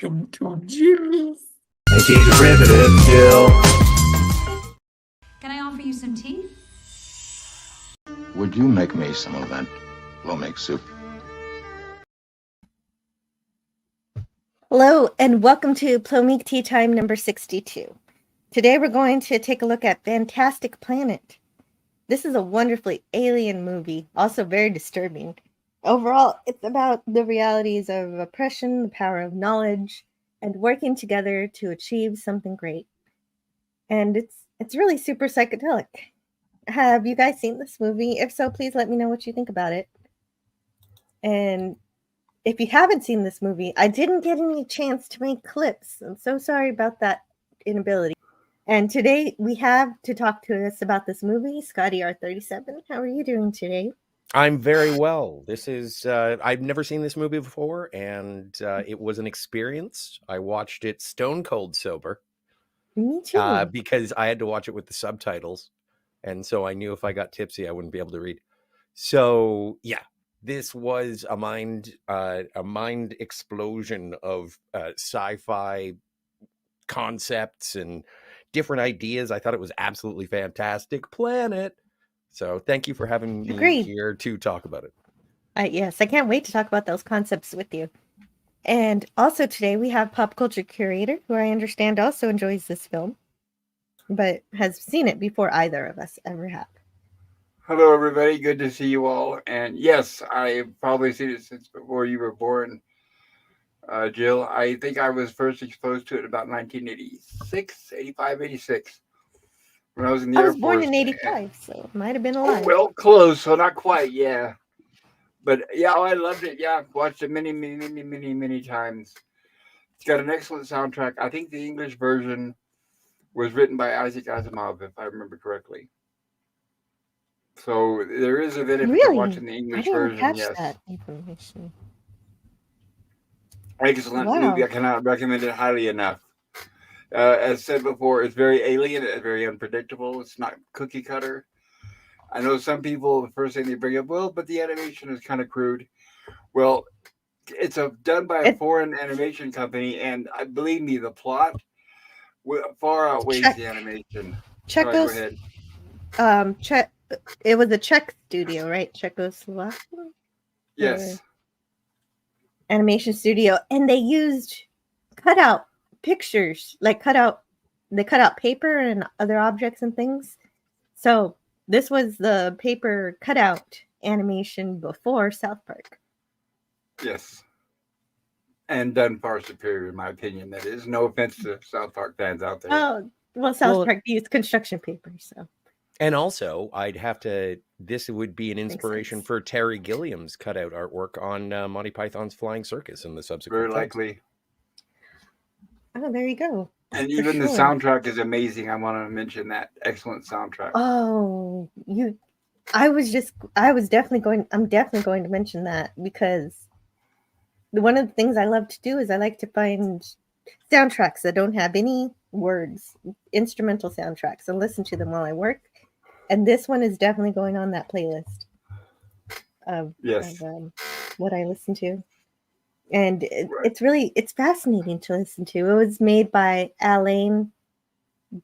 welcome to Jill's. And she's a primitive Jill. Can I offer you some tea? Would you make me some of that lo mein soup? Hello, and welcome to Plomeek Tea Time number 62. Today we're going to take a look at Fantastic Planet. This is a wonderfully alien movie, also very disturbing. Overall, it's about the realities of oppression, the power of knowledge, and working together to achieve something great. And it's really super psychedelic. Have you guys seen this movie? If so, please let me know what you think about it. And if you haven't seen this movie, I didn't get any chance to make clips. I'm so sorry about that inability. And today we have to talk to us about this movie, Scotty R37. How are you doing today? I'm very well. This is, I've never seen this movie before, and it was an experience. I watched it stone cold sober. Me too. Because I had to watch it with the subtitles. And so I knew if I got tipsy, I wouldn't be able to read. So, yeah, this was a mind explosion of sci-fi concepts and different ideas. I thought it was absolutely fantastic. Planet. So thank you for having me here to talk about it. Yes, I can't wait to talk about those concepts with you. And also today we have pop culture curator, who I understand also enjoys this film, but has seen it before either of us ever have. Hello, everybody. Good to see you all. And yes, I've probably seen it since before you were born, Jill. I think I was first exposed to it about 1986, 85, 86. When I was in the Air Force. I was born in 85, so it might have been alive. Oh, well, close, so not quite, yeah. But yeah, I loved it. Yeah, watched it many times. It's got an excellent soundtrack. I think the English version was written by Isaac Asimov, if I remember correctly. So there is a benefit to watching the English version. Catch that information. Excellent movie. I cannot recommend it highly enough. As said before, it's very alien. It's very unpredictable. It's not cookie cutter. I know some people, the first thing they bring up, well, but the animation is kind of crude. Well, it's done by a foreign animation company, and believe me, the plot far outweighs the animation. Sorry, go ahead. It was a Czech studio, right? Czechoslovakia? Yes. Animation studio, and they used cutout pictures, they cut out paper and other objects and things. So this was the paper cutout animation before South Park. Yes. And done far superior, in my opinion. That is. No offense to South Park fans out there. Oh, well, South Park used construction paper, so. And also, this would be an inspiration for Terry Gilliam's cutout artwork on Monty Python's Flying Circus and the subsequent. Very likely. Oh, there you go. And even the soundtrack is amazing. I want to mention that excellent soundtrack. Oh, I'm definitely going to mention that, because one of the things I love to do is I like to find soundtracks that don't have any words, instrumental soundtracks, and listen to them while I work. And this one is definitely going on that playlist of what I listen to. And it's fascinating to listen to. It was made by Alain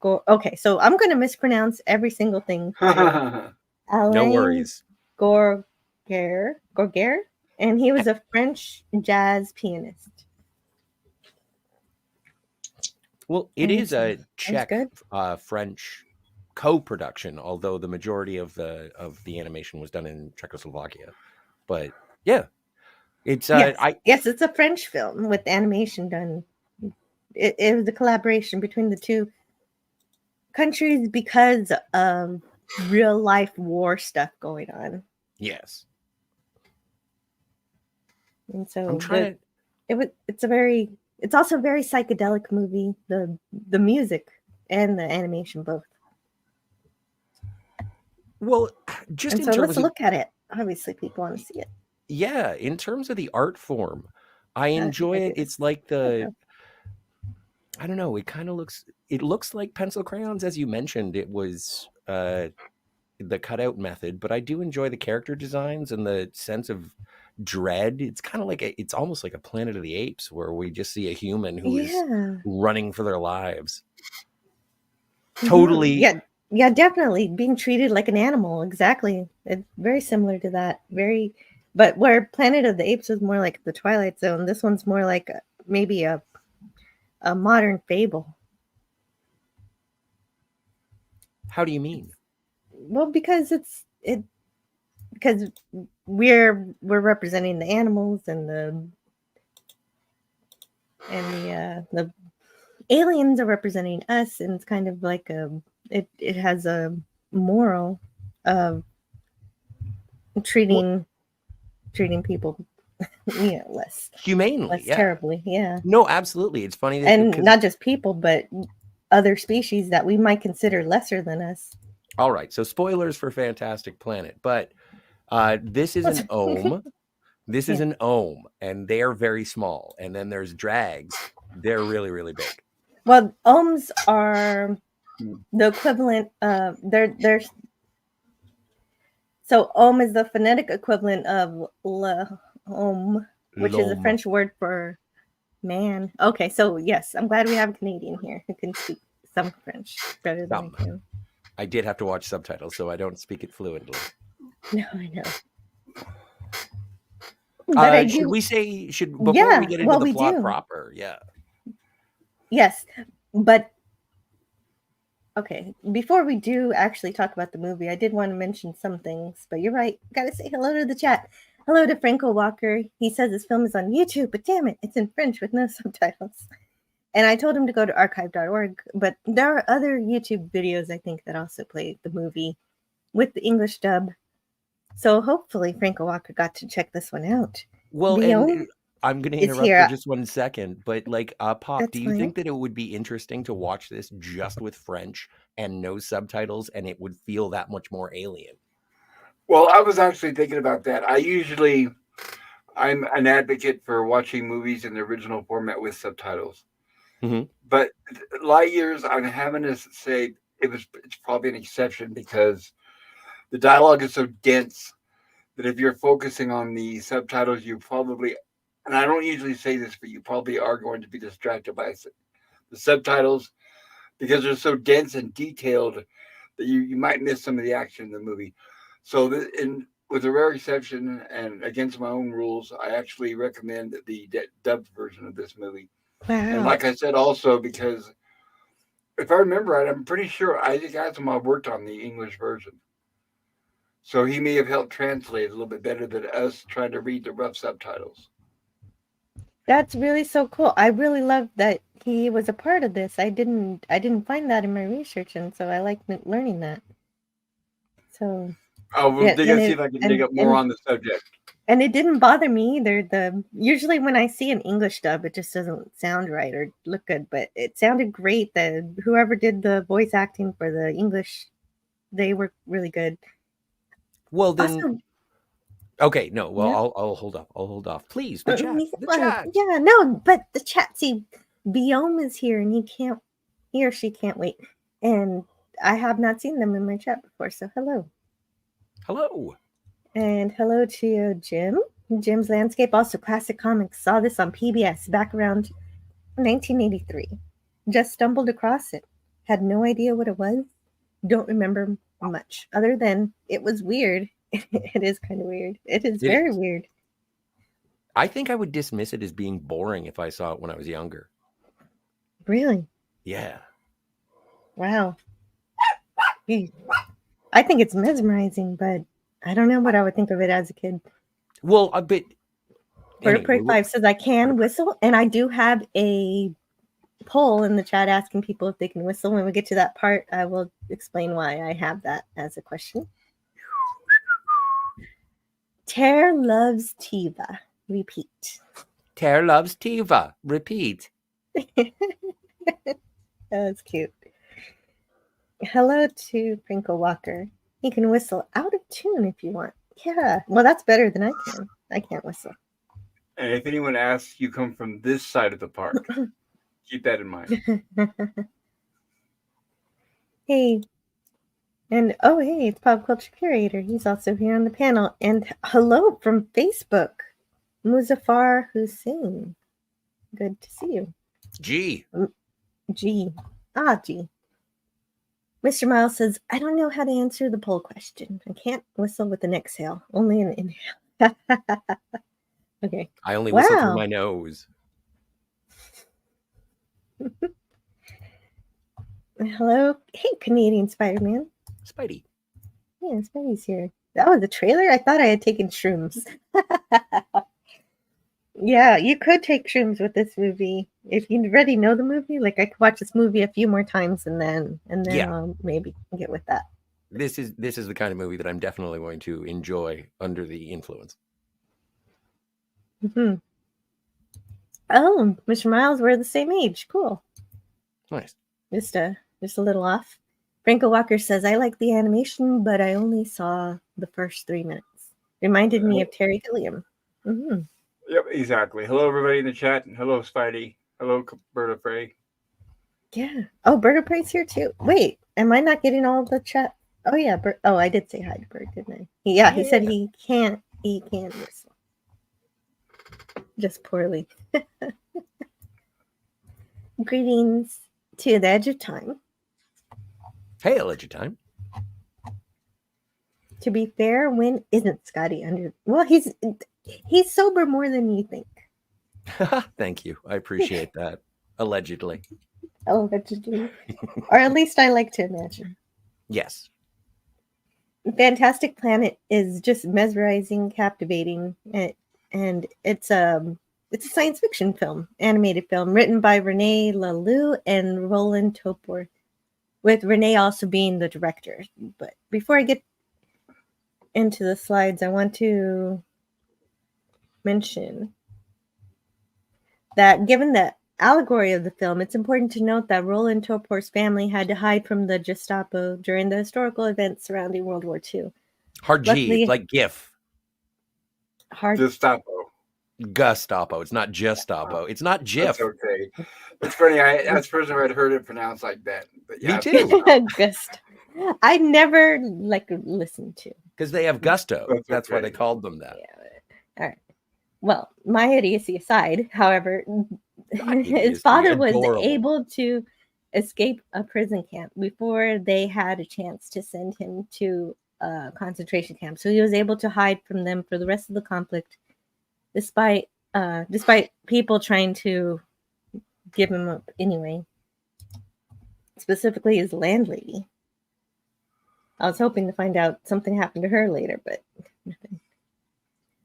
Gore. Okay, so I'm going to mispronounce every single thing. No worries. Gorger, and he was a French jazz pianist. Well, it is a Czech French co-production, although the majority of the animation was done in Czechoslovakia. But yeah. It's yes, it's a French film with animation done. It was a collaboration between the two countries because of real life war stuff going on. Yes. And so it's also a very psychedelic movie, the music and the animation both. Well, let's look at it. Obviously people want to see it. Yeah, in terms of the art form, I enjoy it. It's like I don't know, it looks like pencil crayons, as you mentioned. It was the cutout method, but I do enjoy the character designs and the sense of dread. It's kind of like it's almost like a Planet of the Apes where we just see a human who is Yeah. running for their lives. Mhm. Totally. Yeah, definitely being treated like an animal. Exactly. It's very similar to that. But where Planet of the Apes was more like the Twilight Zone, this one's more like maybe a modern fable. How do you mean? Well, because because we're representing the animals and the aliens are representing us, and it's kind of like it has a moral of treating people less Humanely, yeah. terribly. Yeah. No, absolutely. It's funny that And not just people, but other species that we might consider lesser than us. All right, so spoilers for Fantastic Planet, but this is an ohm. This is an ohm, and they are very small. And then there's drags. They're really, really big. Well, ohms are the equivalent of there's so ohm is the phonetic equivalent of l'homme, which is a L'homme. French word for man. Okay, so yes, I'm glad we have a Canadian here who can speak some French better than I can. I did have to watch subtitles, so I don't speak it fluently. No, I know. But I do. Should we say before we get into the plot proper? Yeah. Yes, but okay. Before we do actually talk about the movie, I did want to mention some things. But you're right. Gotta say hello to the chat. Hello to Franco Walker. He says this film is on YouTube, but damn it, it's in French with no subtitles. And I told him to go to archive.org, but there are other YouTube videos, I think, that also play the movie with the English dub. So hopefully Franco Walker got to check this one out. Well, and I'm going to interrupt for just 1 second, but like, Pop, do you think that it would be interesting to watch this just with French and no subtitles, and it would feel that much more alien? Well, I was actually thinking about that. I'm an advocate for watching movies in the original format with subtitles. Mm-hmm. But light years, I'm having to say it's probably an exception because the dialogue is so dense that if you're focusing on the subtitles, you probably, and I don't usually say this, but you probably are going to be distracted by the subtitles because they're so dense and detailed that you might miss some of the action in the movie. So with a rare exception and against my own rules, I actually recommend the dubbed version of this movie. Wow. And like I said, also because if I remember right, I'm pretty sure Isaac Asimov worked on the English version. So he may have helped translate a little bit better than us trying to read the rough subtitles. That's really so cool. I really love that he was a part of this. I didn't find that in my research, and so I like learning that. So we'll see if I can dig up more on the subject. And it didn't bother me either. Usually when I see an English dub, it just doesn't sound right or look good. But it sounded great. That whoever did the voice acting for the English, they were really good. Well, then. Okay, no. Well, yeah. I'll hold off. I'll hold off. Please, the chat. Yeah, no, but the chat. See, Biome is here, and he or she can't wait. And I have not seen them in my chat before, so hello. Hello. And hello to Jim. Jim's Landscape, also classic comics. Saw this on PBS back around 1983. Just stumbled across it. Had no idea what it was. Don't remember much other than it was weird. It is kind of weird. It is very weird. I think I would dismiss it as being boring if I saw it when I was younger. Really? Yeah. Wow. I think it's mesmerizing, but I don't know what I would think of it as a kid. Well, a bit. Anyway, 5 says I can whistle, and I do have a poll in the chat asking people if they can whistle. When we get to that part, I will explain why I have that as a question. Tare loves Tiva. Repeat. Tare loves Tiva. Repeat. That's cute. Hello to Franco Walker. He can whistle out of tune if you want. Yeah. Well, that's better than I can. I can't whistle. And if anyone asks, you come from this side of the park. Keep that in mind. Hey, And oh, hey, it's Pop Culture Curator. He's also here on the panel. And hello from Facebook, Muzaffar Hussein. Good to see you. G. G. G. Mr. Miles says, I don't know how to answer the poll question. I can't whistle with an exhale, only an inhale. Okay. I only whistle through my nose. Hello. Hey, Canadian Spider-Man. Spidey. Yeah, Spidey's here. Oh, the trailer? I thought I had taken shrooms. Yeah, you could take shrooms with this movie. If you already know the movie, like I could watch this movie a few more times and then I'll maybe get with that. This is the kind of movie that I'm definitely going to enjoy under the influence. Mm-hmm. Oh, Mr. Miles, we're the same age. Cool. Nice. Just a little off. Franco Walker says, I like the animation, but I only saw the first 3 minutes. Reminded me of Terry Gilliam. Mm-hmm. Yep, exactly. Hello, everybody in the chat. And hello, Spidey. Hello, Bird of Prey. Yeah. Oh, Bird of Prey's here too. Wait, am I not getting all the chat? Oh, yeah. Oh, I did say hi to Bird, didn't I? Yeah, he said he can't whistle. Just poorly. Greetings to the Edge of Time. Hey, Edge of Time. To be fair, when isn't Scotty under? Well, he's sober more than you think. Thank you. I appreciate that. Allegedly. Allegedly. Or at least I like to imagine. Yes. Fantastic Planet is just mesmerizing, captivating, and it's a science fiction film, animated film, written by Renee Laloux and Roland Topor, with Renee also being the director. But before I get into the slides, I want to mention that given the allegory of the film, it's important to note that Roland Topor's family had to hide from the Gestapo during the historical events surrounding World War II. Hard G, like GIF. Hard Gestapo. Gestapo. It's not Gestapo. It's not GIF. That's okay. It's funny. That's the first time I'd heard it pronounced like that. But yeah, me too. Gust. I never listened to because they have gusto. That's why they called them that. Yeah. All right. Well, my idiocy aside, however, his father was able to escape a prison camp before they had a chance to send him to a concentration camp. So he was able to hide from them for the rest of the conflict, despite people trying to give him up anyway. Specifically, his landlady. I was hoping to find out something happened to her later, but nothing.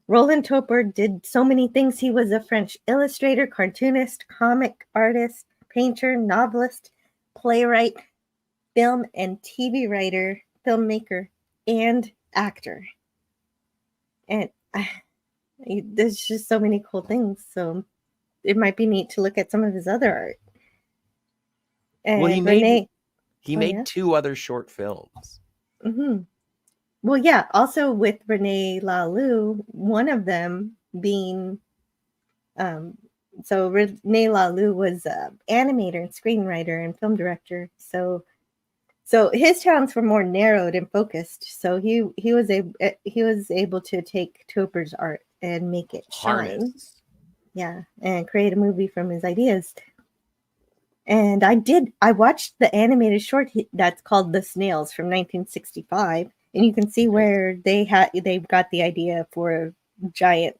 Roland Topor did so many things. He was a French illustrator, cartoonist, comic artist, painter, novelist, playwright, film and TV writer, filmmaker, and actor. And there's just so many cool things. So it might be neat to look at some of his other art. And well, he made 2 other short films. Mm-hmm. Well, yeah, also with Renee Laloux, one of them being, so Renee Laloux was an animator and screenwriter and film director. So his talents were more narrowed and focused. So he was able to take Topor's art and make it shine. Yeah, and create a movie from his ideas. And I watched the animated short that's called The Snails from 1965. And you can see where they've got the idea for giants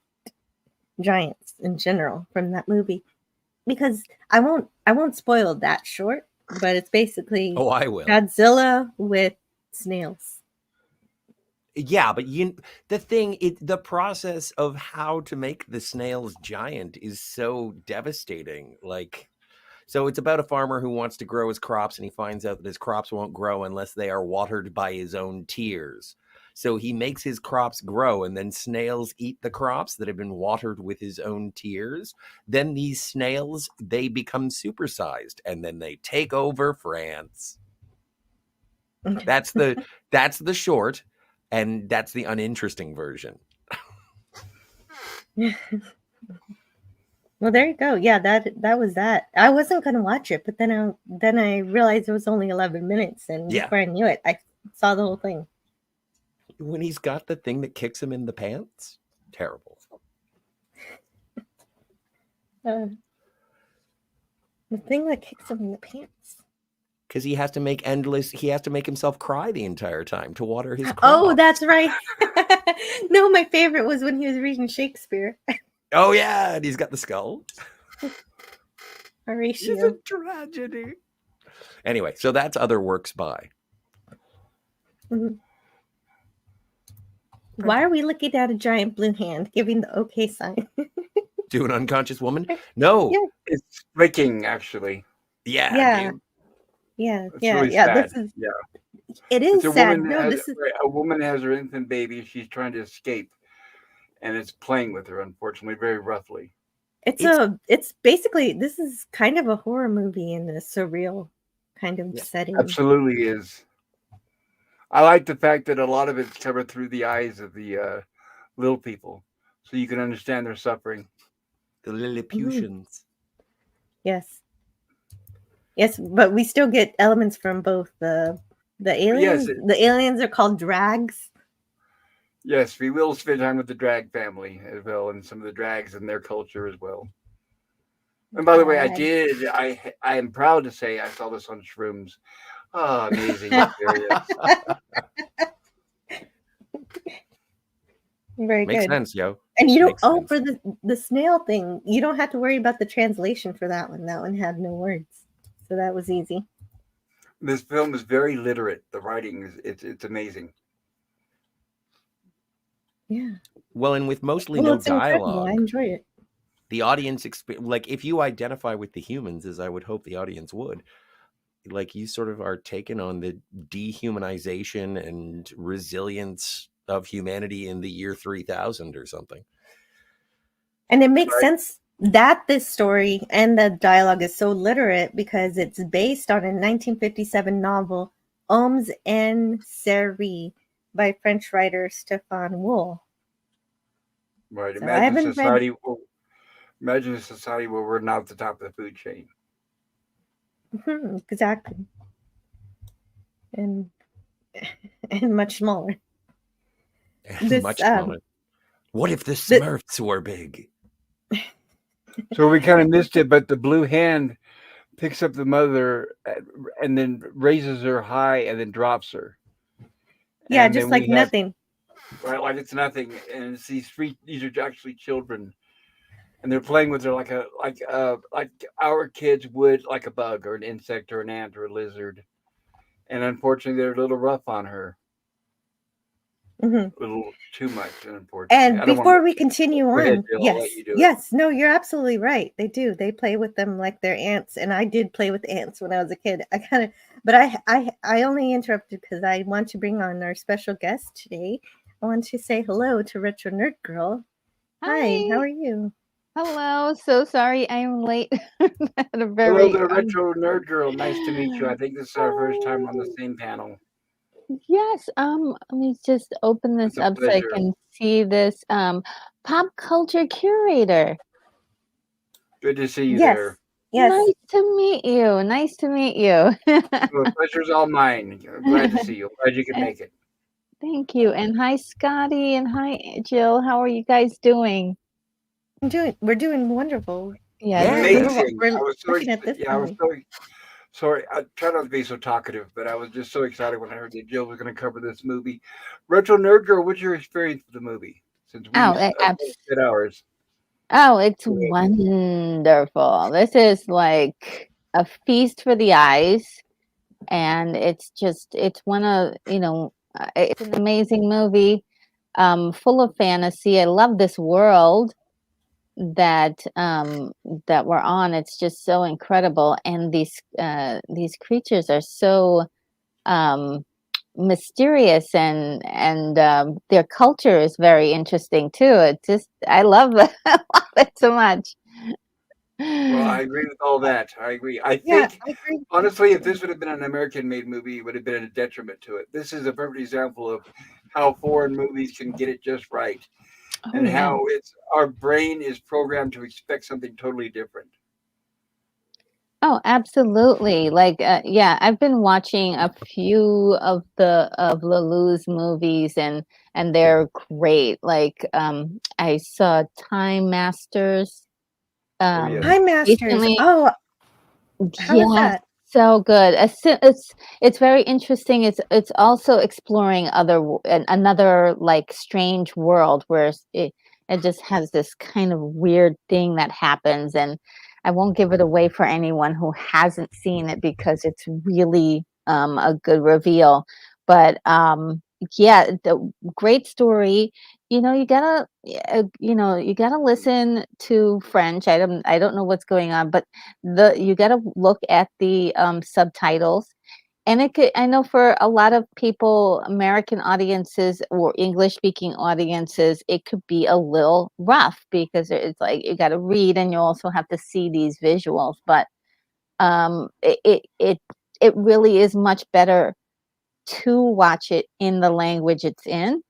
in general from that movie. Because I won't spoil that short, but it's basically I will. Godzilla with snails. Yeah, but the process of how to make the snails giant is so devastating. So it's about a farmer who wants to grow his crops, and he finds out that his crops won't grow unless they are watered by his own tears. So he makes his crops grow, and then snails eat the crops that have been watered with his own tears. Then these snails, they become supersized, and then they take over France. That's the short, and that's the uninteresting version. Well, there you go. Yeah, that was that. I wasn't going to watch it, but then I realized it was only 11 minutes, and before I knew it, saw the whole thing. When he's got the thing that kicks him in the pants, terrible. The thing that kicks him in the pants. Because he has to make himself cry the entire time to water his crop. Oh, that's right. No, my favorite was when he was reading Shakespeare. Oh yeah, and he's got the skull. Horatio. It's a tragedy. Anyway, so that's other works by. Mm-hmm. Why are we looking at a giant blue hand giving the okay sign? To an unconscious woman? No. Yeah. It's breaking, actually. Yeah. Dude. Yeah. It's really sad. It is it's sad. A woman has her infant baby. She's trying to escape, and it's playing with her, unfortunately, very roughly. It's basically, this is kind of a horror movie in a surreal kind of setting. Absolutely is. I like the fact that a lot of it's covered through the eyes of the little people, so you can understand their suffering. The Lilliputians. Yes, but we still get elements from both the aliens. Yes, the aliens are called drags. Yes, we will spend time with the drag family as well, and some of the drags and their culture as well. And by the way, I am proud to say I saw this on Shrooms. Oh, amazing experience. Very Makes good. sense, yo. And you don't for the snail thing, you don't have to worry about the translation for that one. That one had no words. So that was easy. This film is very literate. The writing is it's amazing. Yeah. Well, and with mostly no dialogue, I enjoy it. The audience, like if you identify with the humans, as I would hope the audience would, like you sort of are taken on the dehumanization and resilience of humanity in the year 3000 or something. And it makes sense that this story and the dialogue is so literate because it's based on a 1957 novel, Hommes en Série, by French writer Stéphane Wool. Right. So Imagine a society where we're not at the top of the food chain. Exactly. And much smaller. Much smaller. What if the Smurfs were big? So we kind of missed it, but the blue hand picks up the mother and then raises her high and then drops her. Yeah, and just like nothing. Right, like it's nothing. And it's these are actually children. And they're playing with her like our kids would, like a bug or an insect or an ant or a lizard. And unfortunately, they're a little rough on her. A little too much, unfortunately. And before we continue on, yes, no, you're absolutely right. They do. They play with them like they're ants, and I did play with ants when I was a kid. But I only interrupted because I want to bring on our special guest today. I want to say hello to Retro Nerd Girl. Hi, how are you? Hello, so sorry I am late. Hello there, Retro Nerd Girl. Nice to meet you. I think this is our first time on the same panel. Yes, let me just open this up so I can see this. Pop culture curator. Good to see you there. Yes. Nice to meet you. Nice to meet you. The pleasure's all mine. I'm glad to see you. Glad you could make it. Thank you. And hi, Scotty, and hi, Jill. How are you guys doing? We're doing wonderful. Yeah, amazing. We're looking at this. I was so sorry. I try not to be so talkative, but I was just so excited when I heard that Jill was going to cover this movie. Retro Nerd Girl, what's your experience with the movie? Since we did ours. Oh, it's wonderful. This is like a feast for the eyes, and it's one of it's an amazing movie, full of fantasy. I love this world that we're on. It's just so incredible, and these creatures are so mysterious, and their culture is very interesting too. I love it so much. Well, I agree with all that. I agree. I think, honestly, if this would have been an American-made movie, it would have been a detriment to it. This is a perfect example of how foreign movies can get it just right. And how our brain is programmed to expect something totally different. Oh, absolutely. Like, yeah, I've been watching a few of Lelou's movies, and they're great. Like, I saw Time Masters Oh yes. Hi, Masters. recently. Oh, how is Yes, that? so good. It's very interesting. It's also exploring another like strange world where it just has this kind of weird thing that happens, and I won't give it away for anyone who hasn't seen it because it's really a good reveal. But yeah, the great story. You gotta listen to French. I don't know what's going on, but you got to look at the subtitles. And I know for a lot of people, American audiences or English speaking audiences, it could be a little rough because it's like you got to read and you also have to see these visuals. But it really is much better to watch it in the language it's in,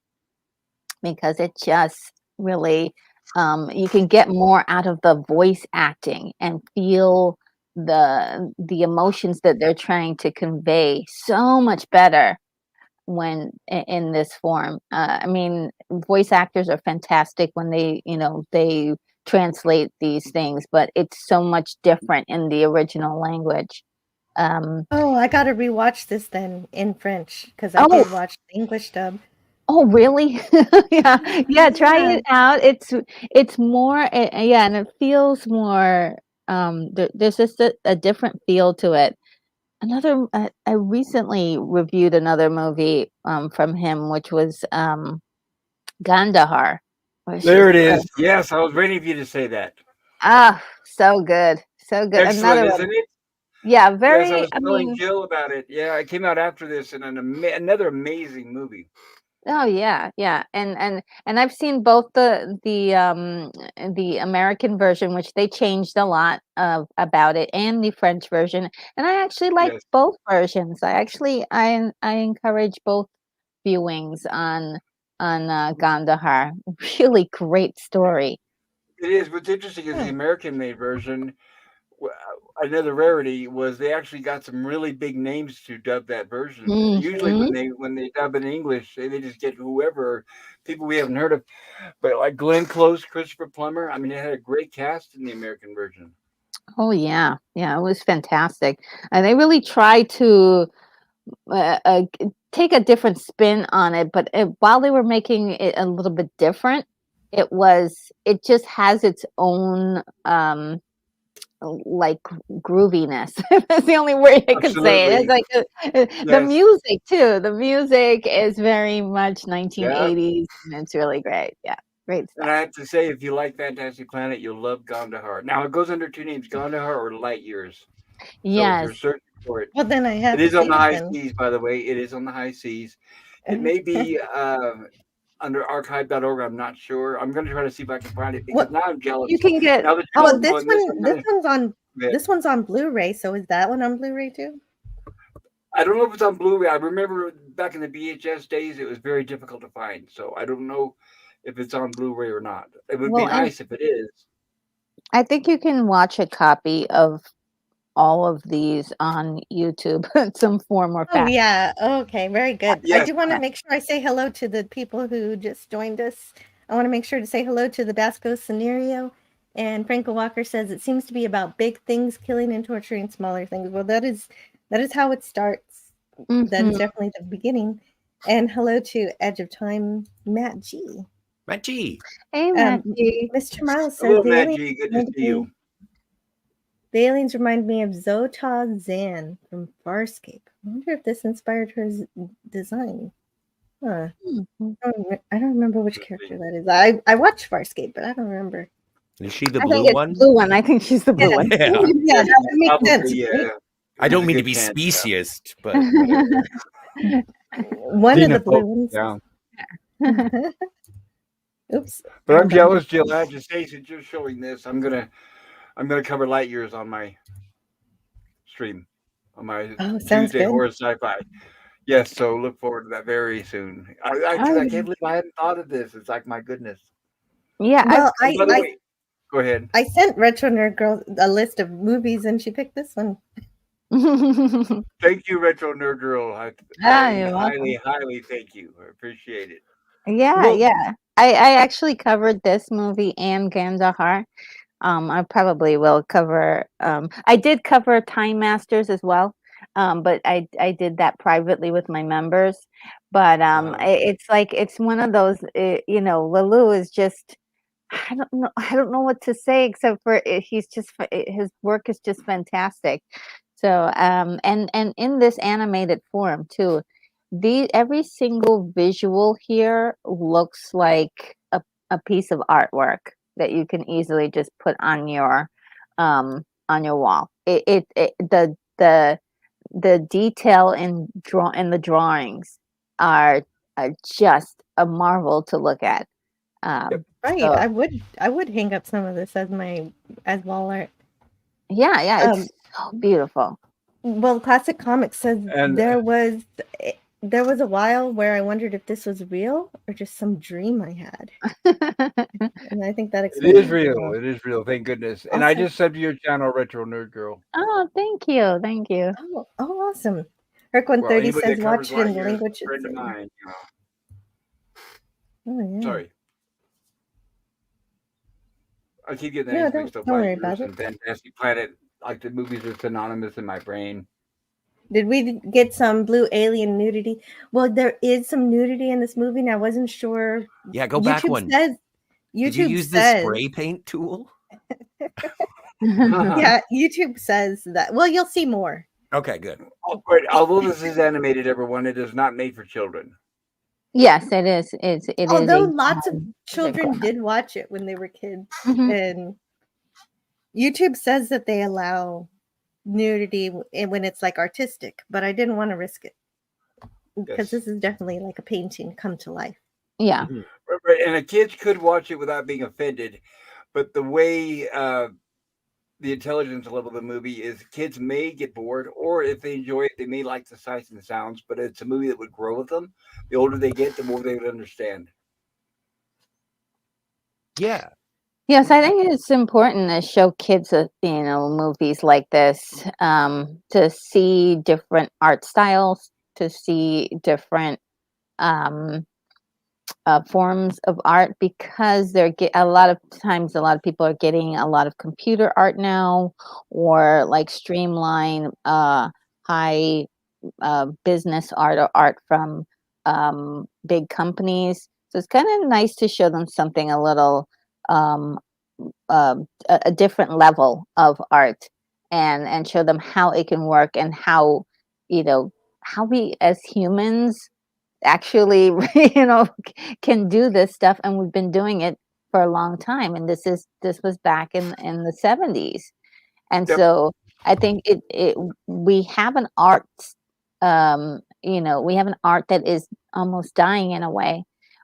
because it just really you can get more out of the voice acting and feel the emotions that they're trying to convey so much better when in this form. I mean, voice actors are fantastic when they translate these things, but it's so much different in the original language. Oh, I gotta rewatch this then in French because I Oh, did watch the English dub. Oh, really? Yeah, yeah, try Yeah. it out. It's more, yeah, and it feels more, there's just a different feel to it. I recently reviewed another movie from him, which was Gandahar, which is There it is. Yes, I was waiting for you to say that. so good, so good. Excellent, Another one, isn't it? yeah, Yes, I very. was I telling mean, Jill about it. Yeah, it came out after this, and another amazing movie. oh yeah, yeah, and I've seen both the American version, which they changed a lot of about it, and the French version, and I actually like Yes, both versions. I encourage both viewings on Gandahar. Really great story. it is. What's interesting is the Huh. American-made version. w- Another rarity was they actually got some really big names to dub that version. Usually, Hmm. when they dub in English, they just get whoever people we haven't heard of. But like Glenn Close, Christopher Plummer. I mean, it had a great cast in the American version. Oh yeah, yeah, it was fantastic, and they really tried to take a different spin on it, but while they were making it a little bit different, it just has its own like grooviness. That's the only way I could say it. It's Absolutely. like the Yes. music too. The music is very much Yeah. 1980s, and it's really great. Yeah, great And stuff. I have to say, if you like Fantastic Planet, you'll love Gondahar. Now it goes under two names, Gondahar or Light Years. So if you're Yes. searching for it, Well, then I it have to is on see the it high then. seas, by the way. It is on the high seas. It may be under archive.org. I'm not sure. I'm going to try to see if I can find it because What? now I'm jealous. You can get Now that you're Well, promoting this, I'm going to. Yeah. this one's on Blu-ray. So is that one on Blu-ray too? I don't know if it's on Blu-ray. I remember back in the VHS days, it was very difficult to find. So I don't know if it's on Blu-ray or not. It would be well, and nice if it is. I think you can watch a copy of all of these on YouTube in some form or Oh fashion. yeah. Okay, very good. I Yes. do want to make sure I say hello to the people who just joined us. I want to make sure to say hello to the Basco scenario. And Frankel Walker says it seems to be about big things killing and torturing smaller things. Well, that is how it starts. That Hmm. is definitely the beginning. And hello to Edge of Time, Matt G. Matt G. Hey, Um, Matthew. Mr. Miles says Hello, Matt G. Good to see you. the aliens remind me of Zota Zan from Farscape. I wonder if this inspired her design. Huh. Mhm. I don't remember which character that is. I watched Farscape, but I don't remember. Is she the I blue think it's one? the blue one. I think she's the blue Yeah, one. Yeah. yeah, that would make Probably, sense. yeah. I There's don't a mean to good be chance, speciesist, but whatever. One of the blue ones. Yeah. Oops. But I'm Hold on. jealous, Jill. I have to say, since you're showing this, I'm gonna cover light years on my stream, on my Oh, sounds Tuesday good. horror sci-fi. Yes, so look forward to that very soon. I Oh, can't believe I hadn't thought of this. It's like my goodness. yeah. Well, And by the way, Go ahead. I sent Retro Nerd Girl a list of movies, and she picked this one. Thank you, Retro Nerd Girl. I You're welcome. highly thank you. I appreciate it. Yeah, Well, yeah. I actually covered this movie and Gandahar. I probably will cover. I did cover Time Masters as well, but I did that privately with my members. But it's like it's one of those. Lalu is just. I don't know. I don't know what to say except for he's just his work is just fantastic. So and in this animated form too, every single visual here looks like a piece of artwork that you can easily just put on your wall. The detail in the drawings are just a marvel to look at. Right. So, I would hang up some of this as wall art. yeah, it's so beautiful. Well, Classic Comics says And- there was a while where I wondered if this was real or just some dream I had. And I think that it explains is real. well. It is real. Thank goodness. And I Awesome. just subbed to your channel, Retro Nerd Girl. Oh, thank you. Thank you. Oh, awesome. Herc130 Well, anybody says that watch covers it in the Lightyear is language. a friend of it's in." mine. Oh, yeah. Sorry. I keep getting Yeah, names mixed up. don't worry Lightyear about and Fantastic Planet. Like the movies are synonymous in my brain. Did we get some blue alien nudity? Well, there is some nudity in this movie, and I wasn't sure. Yeah, go back one. YouTube Did you use the spray paint tool? Yeah, YouTube says that. Well, you'll see more. Okay, good. Although this is animated, everyone, it is not made for children. Yes, it is. It is. Although lots of children did watch it when they were kids, Mhm. and YouTube says that they allow nudity when it's like artistic, but I didn't want to risk it because Yes. this is definitely like a painting come to life. Yeah. Right, and a kid could watch it without being offended, but the way the intelligence level of the movie is, kids may get bored, or if they enjoy it, they may like the sights and sounds. But it's a movie that would grow with them. The older they get, the more they would understand. Yeah. Yes, I think it's important to show kids, movies like this, to see different art styles, to see different forms of art, because a lot of times a lot of people are getting a lot of computer art now, or like streamline high business art or art from big companies. So it's kind of nice to show them something a little a different level of art, and show them how it can work, and how how we as humans actually can do this stuff, and we've been doing it for a long time, and this was back in the 70s. And Yep. so I think we have an art we have an art that is almost dying in a way,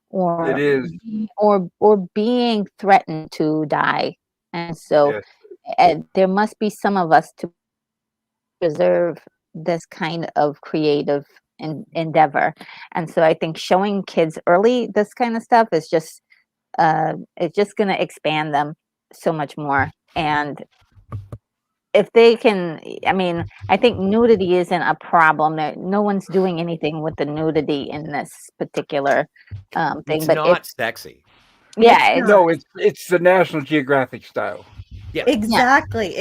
or It is. or being threatened to die. And so Yes. there must be some of us to preserve this kind of creative endeavor. And so I think showing kids early this kind of stuff is just it's just going to expand them so much more. And if they can, I think nudity isn't a problem. No one's doing anything with the nudity in this particular thing. It's but not sexy. Yeah, No, it's the National Geographic style. Yeah. Exactly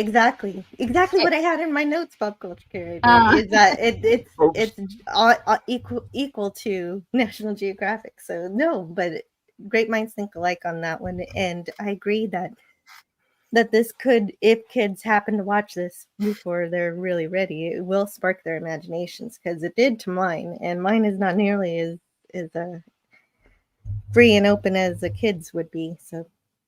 what I had in my notes, Pop Culture Curator, is that it's equal to National Geographic. So no, but great minds think alike on that one, and I agree that this could, if kids happen to watch this before they're really ready, it will spark their imaginations, because it did to mine, and mine is not nearly as free and open as the kids would be. So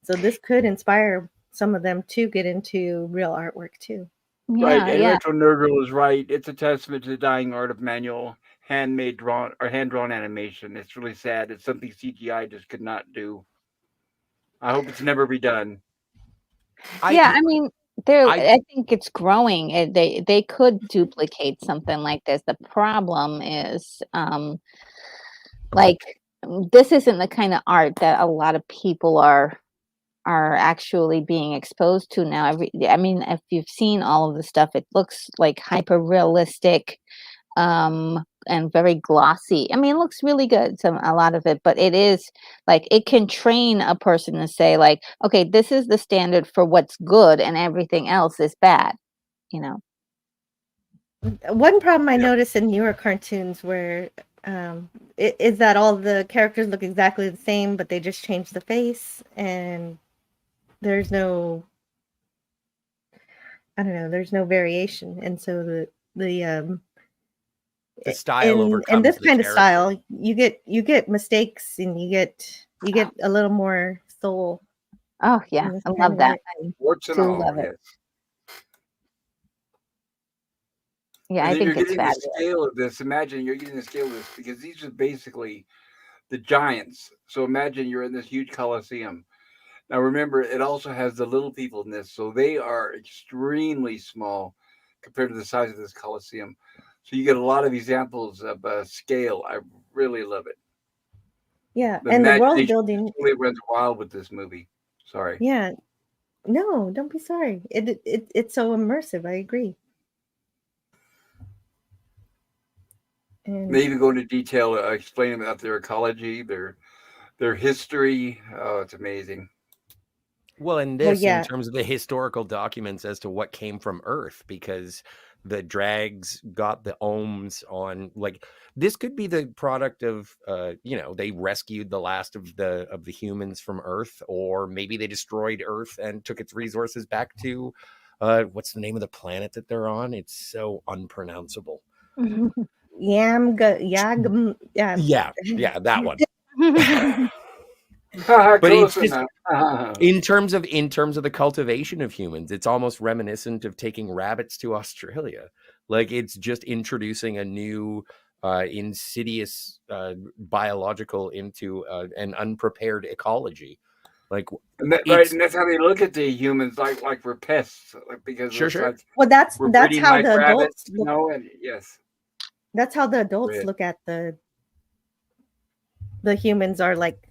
this could inspire some of them to get into real artwork too. Right, and Retro Nerd Girl is right. It's a testament to the dying art of manual, hand drawn animation. It's really sad. It's something CGI just could not do. I hope it's never redone. I think it's growing. They could duplicate something like this. The problem is, like, this isn't the kind of art that a lot of people are are actually being exposed to now. I mean, if you've seen all of the stuff, it looks like hyper realistic, and very glossy. I mean, it looks really good, a lot of it, but it is like it can train a person to say like, okay, this is the standard for what's good and everything else is bad, you know. One problem I notice in newer cartoons where is that all the characters look exactly the same, but they just change the face, and there's no, I don't know, there's no variation, and so the style in overcomes this the kind of character. style, you get mistakes, and you get a little more soul. Oh yeah, I love that. I Warts and do all, love it. yes. Yeah, And I then you're think it's getting the fabulous. scale of this. Imagine you're getting the scale of this because these are basically the giants. So imagine you're in this huge coliseum. Now remember, it also has the little people in this, so they are extremely small compared to the size of this coliseum. So you get a lot of examples of scale. I really love it. Yeah, The and the world imagination building. really runs wild with this movie. Sorry. Yeah, no, don't be sorry. It's so immersive. I agree. And They even go into detail explaining about their ecology, their history. Oh, it's amazing. Well, and well, this in yeah, terms of the historical documents as to what came from Earth, because the drags got the ohms on, like, this could be the product of they rescued the last of the humans from Earth, or maybe they destroyed Earth and took its resources back to what's the name of the planet that they're on? It's so unpronounceable. yeah, Yeah, that one. But it's Close just enough. in terms of the cultivation of humans, it's almost reminiscent of taking rabbits to Australia. Like, it's just introducing a new insidious biological into an unprepared ecology. Like, Right, it's and that's how they look at the humans, like we're pests, because sure, it's sure. like well, that's we're breeding how like the rabbits, adults look. and yes, That's how the adults right. look at the humans are like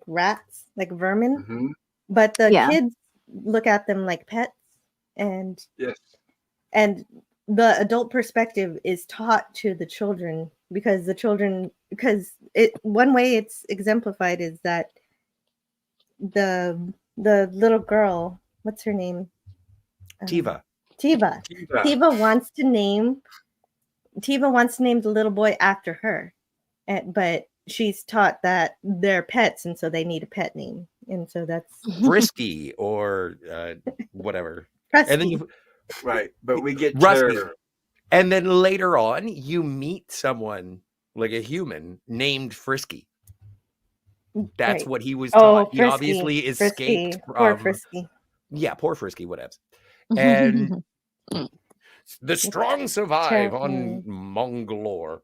rats, like vermin, Hmm. but the Yeah. kids look at them like pets, and Yes, and the adult perspective is taught to the children because it one way it's exemplified is that the little girl, what's her name? Tiva. Tiva. Tiva. Tiva wants to name the little boy after her, but she's taught that they're pets, and so they need a pet name, and so that's Frisky or whatever. And then Prusty. you Right, but we get Rusty. terror. And then later on, you meet someone like a human named Frisky. That's Right. what he was Oh, taught. He Frisky. obviously escaped Frisky. Poor from Frisky. poor Frisky, whatever. And the strong survive on Terrible. Mongolore.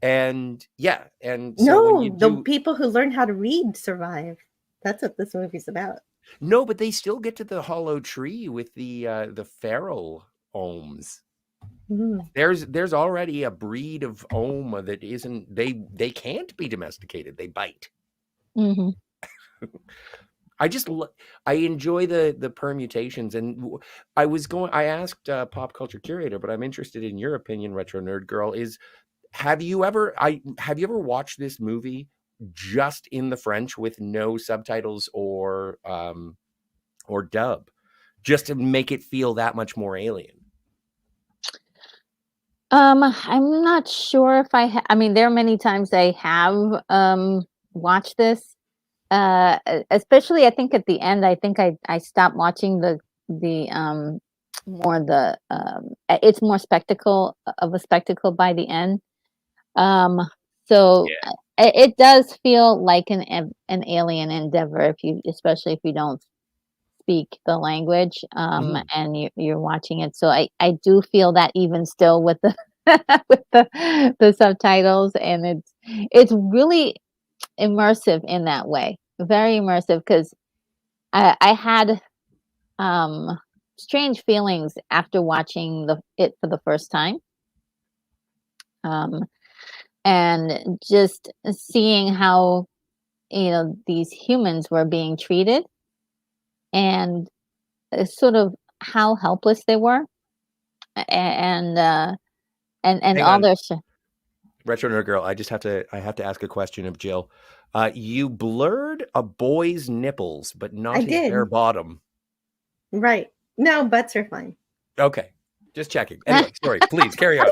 And yeah, and so when you No, the do people who learn how to read survive. That's what this movie's about. no, but they still get to the hollow tree with the feral ohms. Mm. There's already a breed of ohm that isn't they can't be domesticated. They bite. Mhm. I enjoy the permutations, and I asked Pop Culture Curator, but I'm interested in your opinion, Retro Nerd Girl. Have you ever watched this movie just in the French with no subtitles or dub, just to make it feel that much more alien? I'm not sure if I mean, there are many times I have watched this. Especially I think at the end, I think I stopped watching the more the it's more spectacle of a spectacle by the end. Um, so Yeah. it does feel like an alien endeavor, especially if you don't speak the language, and you're watching it. So I do feel that even still with the with the subtitles, and it's really immersive in that way, very immersive, because I had strange feelings after watching it for the first time, um, and just seeing how these humans were being treated. and sort of how helpless they were, and Hang all on. their Retro Nerd Girl, I have to ask a question of Jill. You blurred a boy's nipples, but not I his did. bare bottom. Right. No, butts are fine. Okay. Just checking. Anyway, sorry. Please carry on.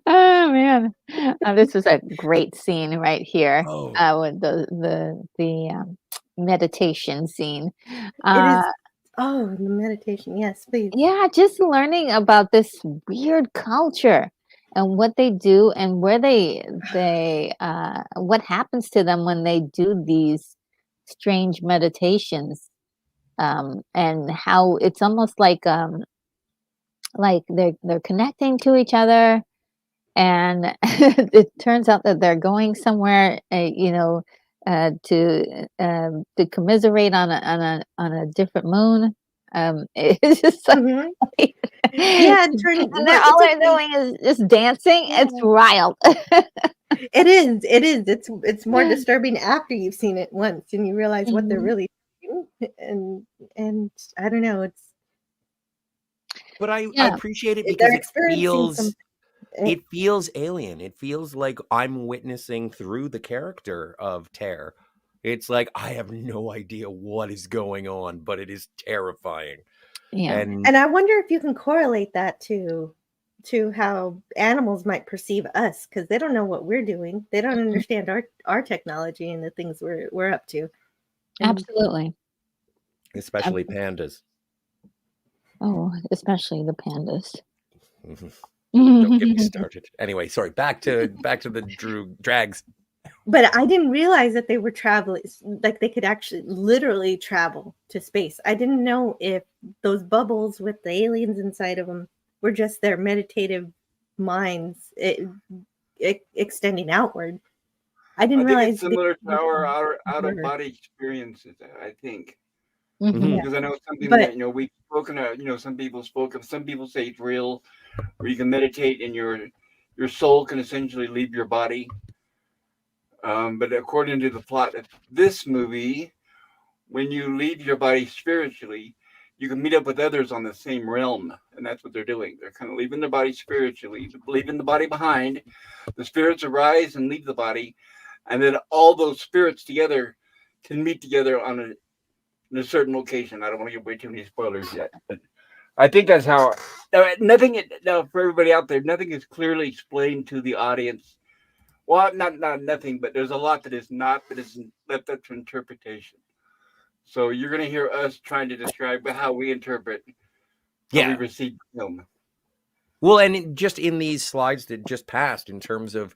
Oh man, this was a great scene right here. Oh. With the meditation scene. It is. Oh, the meditation. Yes, please. Yeah, just learning about this weird culture and what they do and where they what happens to them when they do these strange meditations, and how it's almost like they're connecting to each other, and it turns out that they're going somewhere, to commiserate on a different moon. It's just like, Yeah, and they're all they're doing is just dancing. It's wild. It is. It is. It's more disturbing after you've seen it once and you realize what they're really doing. And I don't know. It's. But I Yeah. appreciate it They're because experiencing it feels alien. It feels like I'm witnessing through the character of Tear. It's like I have no idea what is going on, but it is terrifying. Yeah. And I wonder if you can correlate that to how animals might perceive us, because they don't know what we're doing. They don't understand our technology and the things we're up to. And Absolutely. Especially pandas. Oh, especially the pandas. Don't get me started. Anyway, sorry. Back to the drags. But I didn't realize that they were traveling, like they could actually literally travel to space. I didn't know if those bubbles with the aliens inside of them were just their meditative minds extending outward. I didn't realize it's similar to our out of body experiences. I think because I know something that we've spoken of. Some people spoke of. Some people say it's real, where you can meditate and your soul can essentially leave your body. But according to the plot of this movie, when you leave your body spiritually, you can meet up with others on the same realm. And that's what they're doing. They're kind of leaving the body spiritually, leaving the body behind. The spirits arise and leave the body. And then all those spirits together can meet together in a certain location. I don't want to give way too many spoilers yet. But I think that's how. Now, for everybody out there, nothing is clearly explained to the audience. Well, not nothing, but there's a lot that is not, that is left up to interpretation. So you're going to hear us trying to describe how we interpret, how we receive film. Well, and just in these slides that just passed, in terms of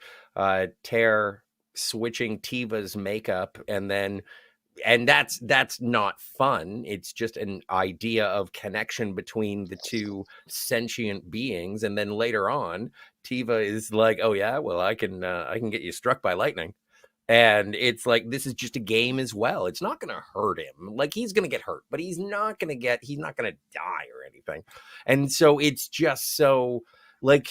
Tear switching Tiva's makeup, and that's not fun. It's just an idea of connection between the two sentient beings, and then later on, Tiva is like, "Oh yeah, well I can get you struck by lightning," and it's like this is just a game as well. It's not going to hurt him. Like he's going to get hurt, but he's not going to die or anything. And so it's just so like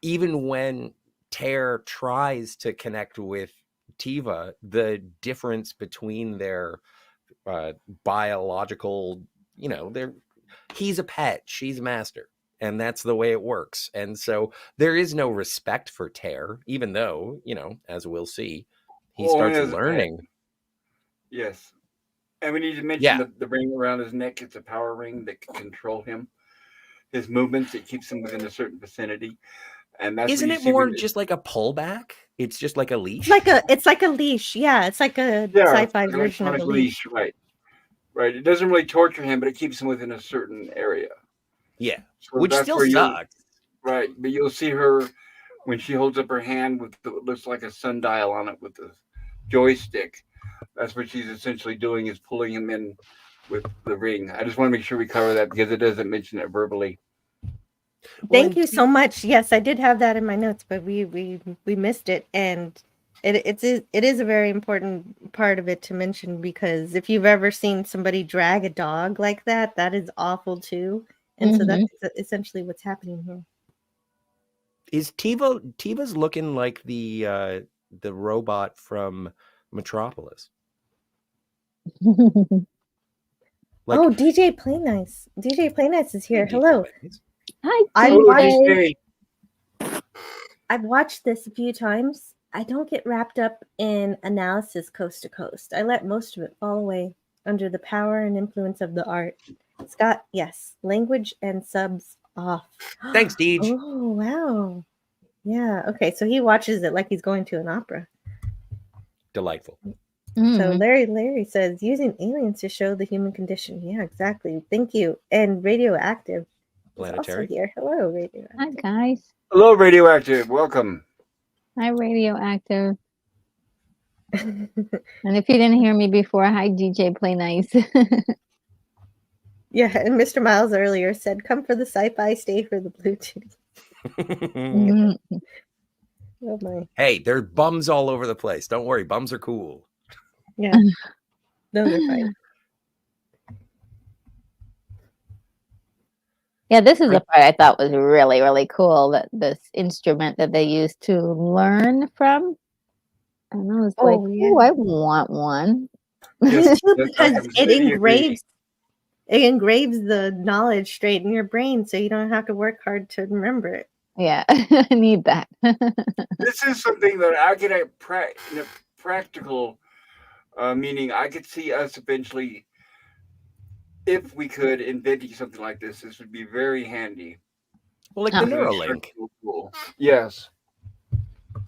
even when Tear tries to connect with Tiva, the difference between their biological, he's a pet, she's a master, and that's the way it works. And so there is no respect for Tear, even though, as we'll see, he starts learning. Yes. And we need to mention the ring around his neck. It's a power ring that can control him. His movements, it keeps him within a certain vicinity. And that's isn't it more just like a pullback? It's just like a leash. It's like a leash. Yeah, it's like a sci-fi version of a leash. Right. It doesn't really torture him, but it keeps him within a certain area. Yeah, so which still sucks. Right, but you'll see her when she holds up her hand with what looks like a sundial on it with the joystick. That's what she's essentially doing, is pulling him in with the ring. I just want to make sure we cover that because it doesn't mention it verbally. Thank you so much. Yes, I did have that in my notes, but we missed it, and it is a very important part of it to mention, because if you've ever seen somebody drag a dog like that, that is awful too, and so that's essentially what's happening here. Is Tiva's looking like the robot from Metropolis. Oh, DJ Play Nice. DJ Play Nice is here. DJ Hello. Plays. Hi, Hello, DJ. DJ. I've watched this a few times. I don't get wrapped up in analysis coast to coast. I let most of it fall away under the power and influence of the art. Scott, yes. Language and subs off. Thanks, Deej. Oh, wow. Yeah. Okay. So he watches it like he's going to an opera. Delightful. So Mm. Larry says using aliens to show the human condition. Yeah, exactly. Thank you. And Radioactive is also Planetary. here. Hello, Radioactive. Hi, guys. Hello, Radioactive. Welcome. Hi, Radioactive. And if you didn't hear me before, hi, DJ Play Nice. Yeah, and Mr. Miles earlier said, "Come for the sci-fi, stay for the blue titty." Mm. Oh my. Hey, there are bums all over the place. Don't worry, bums are cool. Yeah, those are fine. Yeah, this is the part I thought was really, really cool. That this instrument that they use to learn from. And I was like, Oh, yeah. "Oh, I want one." Me Yes, too, yes, because I it completely agree. engraves the knowledge straight in your brain, so you don't have to work hard to remember it. Yeah, I need that. This is something that I could have in a practical meaning. I could see us eventually, if we could, inventing something like this. This would be very handy. Well, like Oh. the Neuralink. Cool. Yes.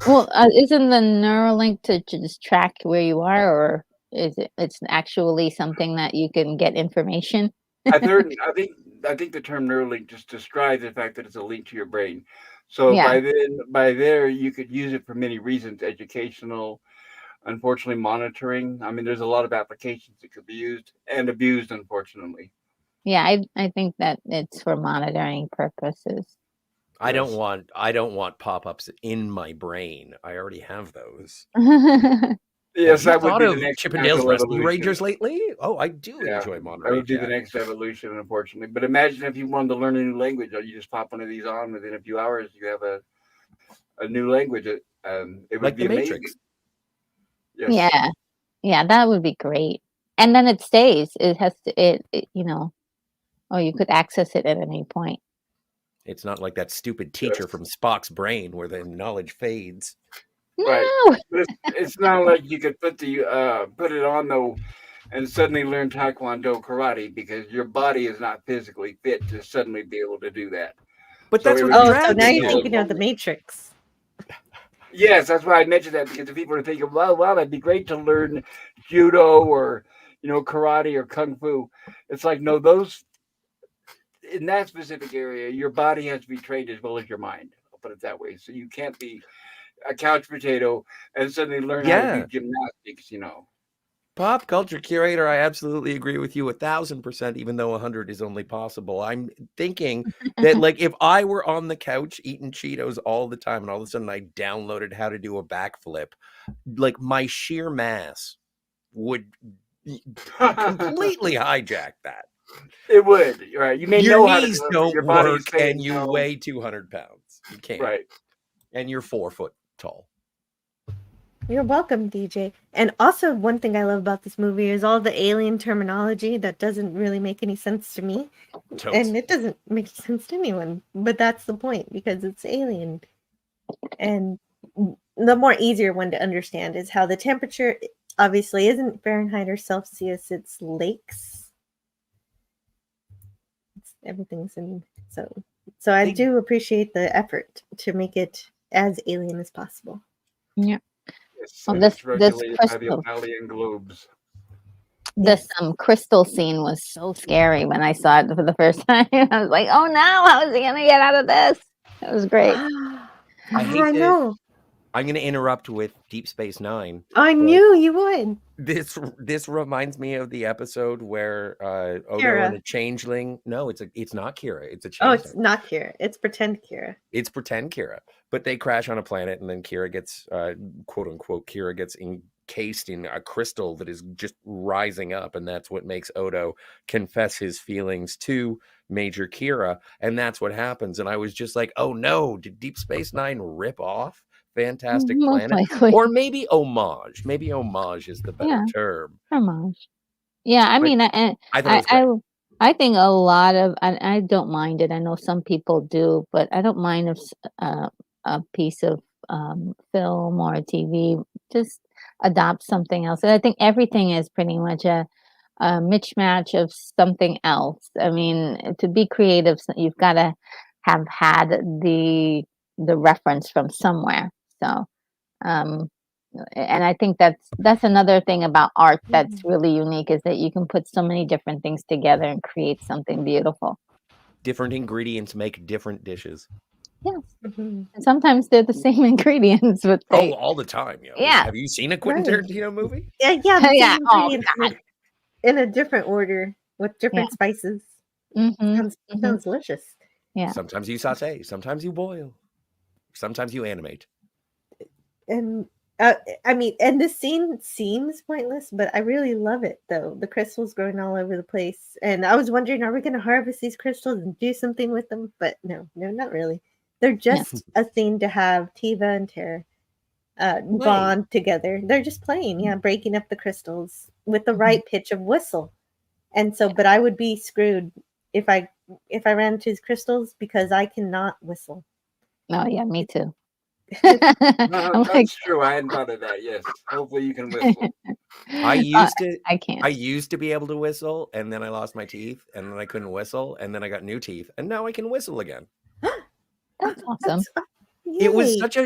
Well, isn't the Neuralink to just track where you are, or is it? It's actually something that you can get information. I think the term Neuralink just describes the fact that it's a link to your brain. So Yeah. by there, you could use it for many reasons: educational, unfortunately, monitoring. I mean, there's a lot of applications that could be used and abused, unfortunately. Yeah, I think that it's for monitoring purposes. I don't want pop-ups in my brain. I already have those. Yes, Have that you would thought be of the next Chippendale's natural Rescue evolution. Rangers lately? Oh, I do Yeah, enjoy that Monterey would be the Jack. next evolution, unfortunately. But imagine if you wanted to learn a new language, you just pop one of these on within a few hours, you have a new language. It would Like be the amazing. Matrix. Yes. Yeah, that would be great. And then it stays. It has to. Or you could access it at any point. It's not like that stupid teacher from Spock's brain where the knowledge fades. Right. No. But it's not like you could put it on though and suddenly learn Taekwondo karate because your body is not physically fit to suddenly be able to do that. But So that's it what would Oh, be so Dragon now you're did. thinking of the Matrix. Yes, that's why I mentioned that because if people are thinking, well, that'd be great to learn judo or karate or kung fu. It's like no, those in that specific area, your body has to be trained as well as your mind. I'll put it that way. So you can't be a couch potato and suddenly learn how to do gymnastics. Pop culture curator, I absolutely agree with you 1,000%, even though 100 is only possible. I'm thinking that, like, if I were on the couch eating Cheetos all the time and all of a sudden I downloaded how to do a backflip, like, my sheer mass would completely hijack that. It would, right? You may Your know how to knees do it, but don't your body is work saying and you no. weigh 200 pounds. You can't. Right. And you're 4 foot tall. You're welcome, DJ. And also, one thing I love about this movie is all the alien terminology that doesn't really make any sense to me. Totes. And it doesn't make sense to anyone. But that's the point, because it's alien. And the more easier one to understand is how the temperature obviously isn't Fahrenheit or Celsius, it's lakes. Everything's in. So I do appreciate the effort to make it as alien as possible. Yeah. Yes, Well, and this it's regulated by the crystal, O'Malley globes. this crystal scene was so scary when I saw it for the first time. I was like, "Oh no, how is he gonna get out of this?" It was great. I know. I'm going to interrupt with Deep Space Nine. I knew you would. This reminds me of the episode where Odo Kira. and a changeling. No, it's not Kira. It's a Oh, changeling. it's not Kira. It's pretend Kira. It's pretend Kira. But they crash on a planet, and then Kira gets, quote unquote, Kira gets encased in a crystal that is just rising up, and that's what makes Odo confess his feelings to Major Kira, and that's what happens. And I was just like, oh no, did Deep Space Nine rip off Fantastic Most Planet, likely. or maybe homage. Maybe homage is the better term. Homage. Yeah, I But mean, I thought it was great. I think a lot of, I don't mind it. I know some people do, but I don't mind if a piece of film or TV just adopt something else. And I think everything is pretty much a mismatch of something else. I mean, to be creative, you've got to have had the reference from somewhere. So, and I think that's another thing about art that's really unique, is that you can put so many different things together and create something beautiful. Different ingredients make different dishes. Yes. And sometimes they're the same ingredients, but they all the time. Yeah. Have you seen a Quentin Tarantino movie? Yeah, the Yeah. same Oh, ingredients God. in a different order with different spices. Sounds delicious. Yeah. Sometimes you saute, sometimes you boil, sometimes you animate. And I mean, and this scene seems pointless, but I really love it though. The crystals growing all over the place. And I was wondering, are we going to harvest these crystals and do something with them? But no, not really. They're just a thing to have Tiva and Tara bond together. They're just playing, breaking up the crystals with the right pitch of whistle. And so, but I would be screwed if I ran into these crystals, because I cannot whistle. Oh yeah, me too. That's true. I hadn't thought of that. Yes. Hopefully you can whistle. I can't. I used to be able to whistle, and then I lost my teeth, and then I couldn't whistle, and then I got new teeth, and now I can whistle again. That's awesome. It was such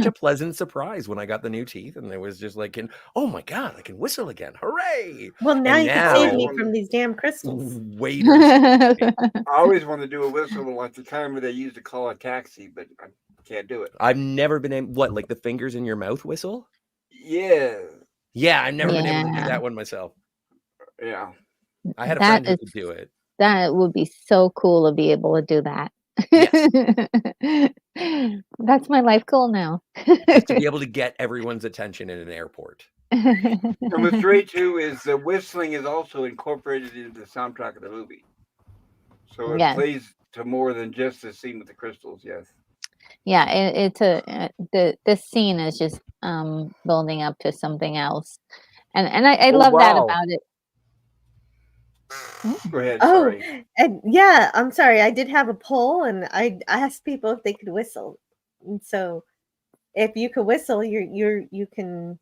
a pleasant surprise when I got the new teeth, and it was just like, oh my God, I can whistle again! Hooray! Well, now you can save me from these damn crystals. Waiters. I always want to do a whistle like the kind where they used to call a taxi, but I can't do it. I've never been able. What, like the fingers in your mouth whistle? Yeah. Yeah, I've never been able to do that one myself. Yeah. I had a friend who could do it. That would be so cool to be able to do that. Yes. That's my life goal now. Just to be able to get everyone's attention in an airport. Number 3 too is the whistling is also incorporated into the soundtrack of the movie, so it plays to more than just the scene with the crystals. Yes. Yeah, it's this scene is just building up to something else, and I love that about it. Go ahead. Sorry. And yeah, I'm sorry. I did have a poll, and I asked people if they could whistle. And so, if you could whistle, you can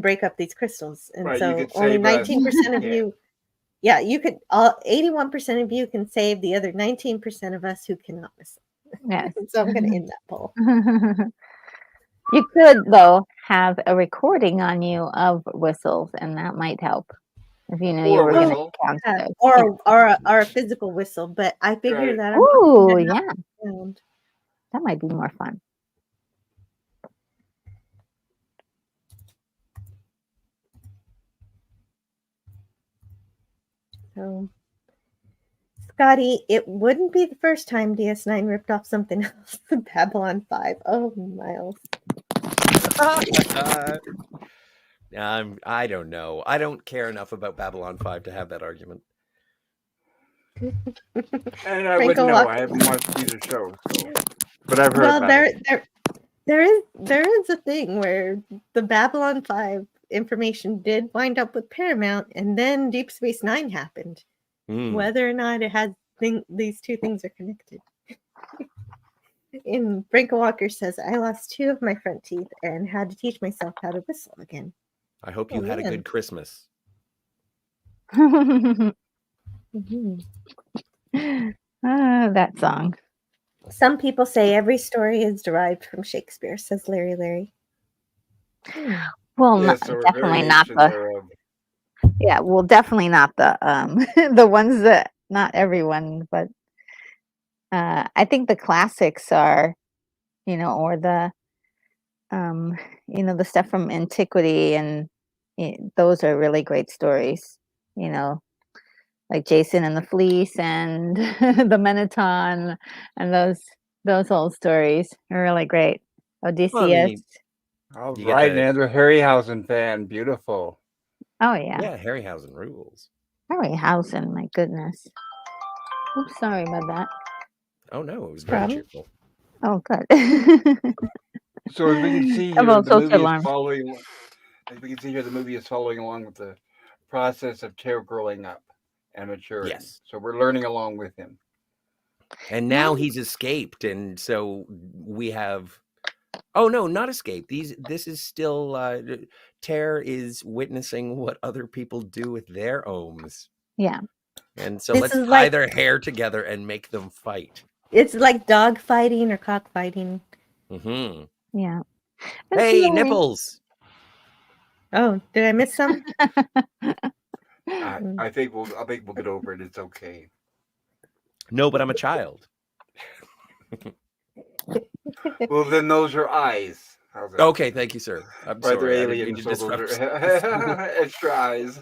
break up these crystals. And so, only 19% of you. Yeah, you could. 81% of you can save the other 19% of us who cannot whistle. Yes. So I'm going to end that poll. You could, though, have a recording on you of whistles, and that might help. If you know you were going to count or a physical whistle, but I figured that. Oh, yeah, that might be more fun. So, Scotty, it wouldn't be the first time DS9 ripped off something else. Babylon 5. Oh, Miles. I don't know. I don't care enough about Babylon 5 to have that argument. And I wouldn't know. I haven't watched either show, but I've heard about it. There is a thing where the Babylon 5 information did wind up with Paramount, and then Deep Space Nine happened. Whether or not it has these two things are connected. And Frank Walker says, I lost 2 of my front teeth and had to teach myself how to whistle again. I hope you had a good Christmas. That song. Some people say every story is derived from Shakespeare, says Larry. Well, definitely not the. Yeah, well, definitely not the the ones that not everyone, but I think the classics are, or the the stuff from antiquity, and those are really great stories. Like Jason and the Fleece and the Minotaur, and those old stories are really great. Odysseus. All right, another Harryhausen fan. Beautiful. Oh yeah. Yeah, Harryhausen rules. Harryhausen, my goodness. Oops, sorry about that. Oh no, it was very cheerful. Oh, good. So as we can see here, About the social movie is alarm. following. As we can see here, the movie is following along with the process of Tear growing up and maturing. Yes. So we're learning along with him. And now he's escaped, and so we have. Oh no, not escape. This is still Tear is witnessing what other people do with their ohms. Yeah. And so This let's is tie like- their hair together and make them fight. It's like dog fighting or cock fighting. Mm-hmm. Yeah. But Hey, really- nipples! Oh, did I miss some? I think we'll get over it. It's okay. No, but I'm a child. Well, then those are eyes. How's that? Okay, thank you, sir. I'm Right, they're sorry. I didn't mean aliens. to So those disrupt. are extra eyes.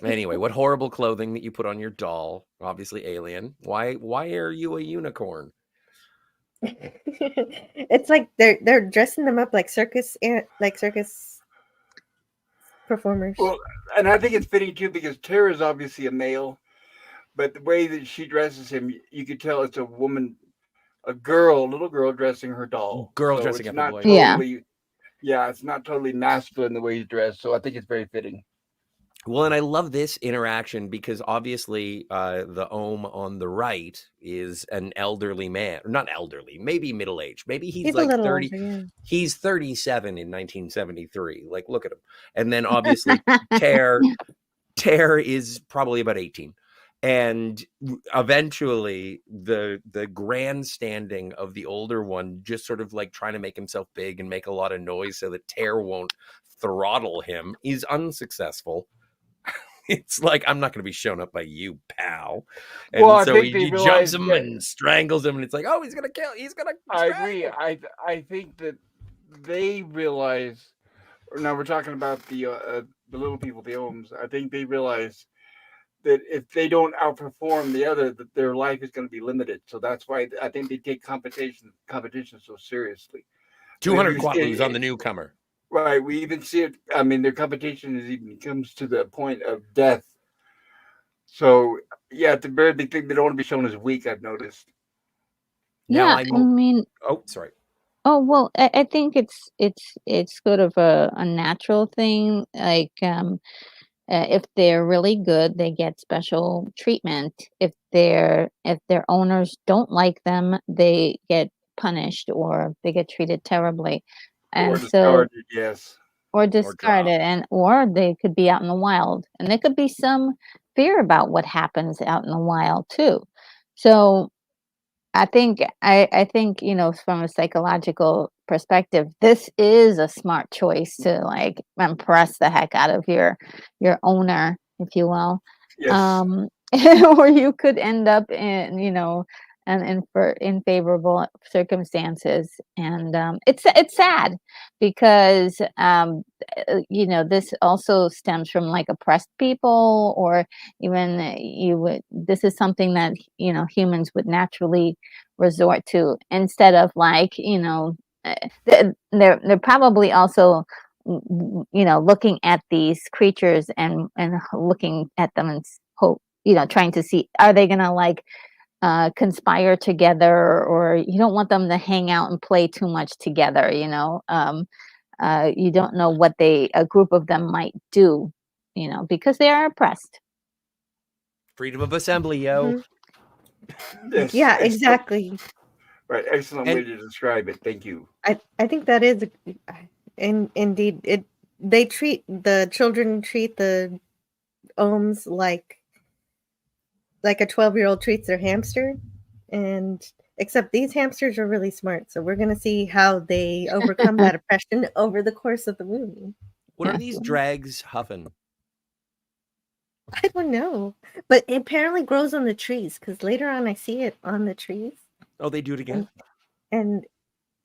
Anyway, what horrible clothing that you put on your doll? Obviously alien. Why are you a unicorn? It's like they're dressing them up like circus performers. Well, and I think it's fitting too because Tara is obviously a male, but the way that she dresses him, you could tell it's a woman, a little girl dressing her doll. Girl So dressing it's up a not boy. totally, yeah, it's not totally masculine the way he's dressed. So I think it's very fitting. Well, and I love this interaction because obviously the ohm on the right is an elderly man, or not elderly, maybe middle-aged. Maybe he's a like little 30. older, yeah. He's 37 in 1973. Like, look at him. And then obviously Tear is probably about 18. And eventually the grandstanding of the older one just sort of like trying to make himself big and make a lot of noise so that Tear won't throttle him is unsuccessful. It's like, I'm not going to be shown up by you, pal. And Well, I so think he they jumps realized him that- and strangles him. And it's like, oh, he's going to kill. He's going to. I agree. I think that they realize. Now we're talking about the little people, the ohms. I think they realize that if they don't outperform the other, that their life is going to be limited. So that's why I think they take competition so seriously. 200 quatloos on the newcomer. Right. We even see it. I mean, their competition is even comes to the point of death. So yeah, at the very beginning, they don't want to be shown as weak. I've noticed. Now Yeah, I mean, oh, sorry. oh well, I think it's sort of a natural thing. Like, if they're really good, they get special treatment. If their owners don't like them, they get punished or they get treated terribly. And Or so, discarded, yes. or discarded, or they could be out in the wild, and there could be some fear about what happens out in the wild too. So I think from a psychological perspective, this is a smart choice to like impress the heck out of your owner, if you will. Yes. Or you could end up in in favorable circumstances, and it's sad because this also stems from like oppressed people, or even this is something that humans would naturally resort to instead of like they're probably also looking at these creatures and looking at them and hope trying to see, are they gonna like conspire together, or you don't want them to hang out and play too much together. You don't know what a group of them might do, because they are oppressed. Freedom of assembly, yo. Yes, Yeah, excellent. exactly. Right, excellent way to describe it. Thank you. I think that is, indeed, the children treat the ohms like a 12-year-old treats their hamster, and except these hamsters are really smart, so we're going to see how they overcome that oppression over the course of the movie. What are these drags huffing? I don't know, but it apparently grows on the trees, because later on I see it on the trees. Oh, they do it again? And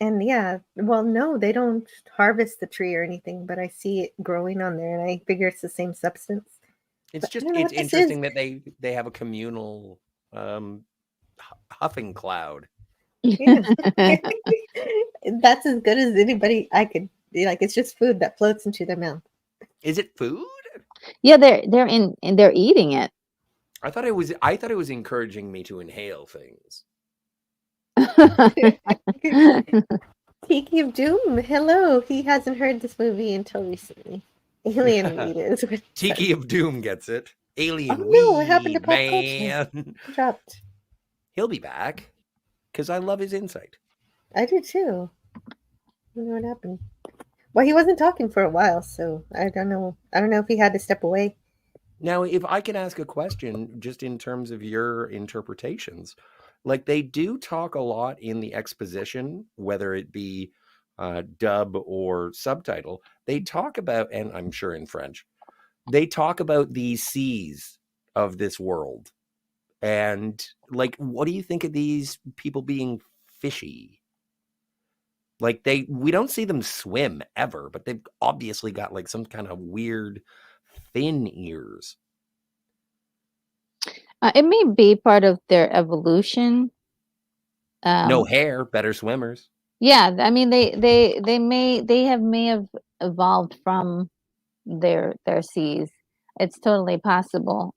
yeah, well, no, they don't harvest the tree or anything, but I see it growing on there, and I figure it's the same substance. It's But I just, don't know it's what this interesting is. that they have a communal huffing cloud. Yeah. That's as good as anybody I could like. It's just food that floats into their mouth. Is it food? Yeah, they're eating it. I thought it was encouraging me to inhale things. Tiki of Doom, hello. He hasn't heard this movie until recently. Alien Weed is what it Tiki says. of Doom gets it. Alien Oh no, what happened to weed, pop culture? man. Dropped. He'll be back because I love his insight. I do too. I don't know what happened. Well, he wasn't talking for a while, so I don't know. I don't know if he had to step away. Now, if I can ask a question, just in terms of your interpretations, like they do talk a lot in the exposition, whether it be dub or subtitle, they talk about, and I'm sure in French, they talk about the seas of this world. And like, what do you think of these people being fishy? Like we don't see them swim ever, but they've obviously got like some kind of weird fin ears. It may be part of their evolution. No hair, better swimmers. Yeah, I mean they may have evolved from their seas. It's totally possible.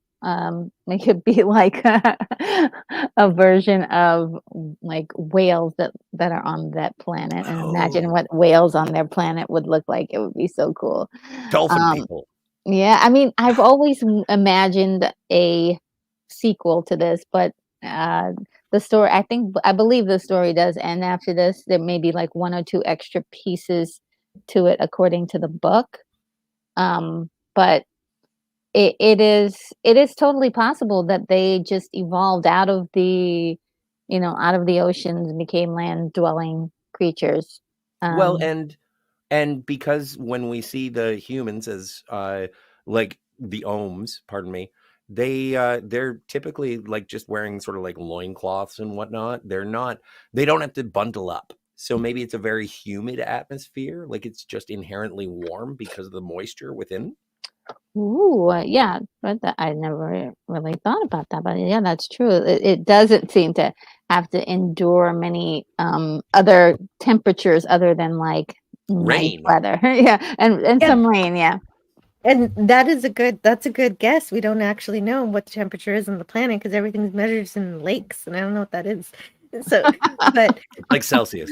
It could be like a version of like whales that are on that planet, and imagine what whales on their planet would look like. It would be so cool. Dolphin people. Yeah, I mean, I've always imagined a sequel to this, but the story, I believe the story does end after this. There may be like one or two extra pieces to it according to the book. But it is totally possible that they just evolved out of the oceans and became land dwelling creatures. Well, and because when we see the humans as like the ohms, pardon me, they're typically like just wearing sort of like loincloths and whatnot. They don't have to bundle up. So maybe it's a very humid atmosphere, like it's just inherently warm because of the moisture within. Ooh, yeah, but I never really thought about that. But yeah, that's true. It doesn't seem to have to endure many other temperatures other than like Rain. nice weather. Yeah, and some rain. Yeah. And that's a good guess. We don't actually know what the temperature is on the planet because everything's measured in lakes, and I don't know what that is. So, but like Celsius.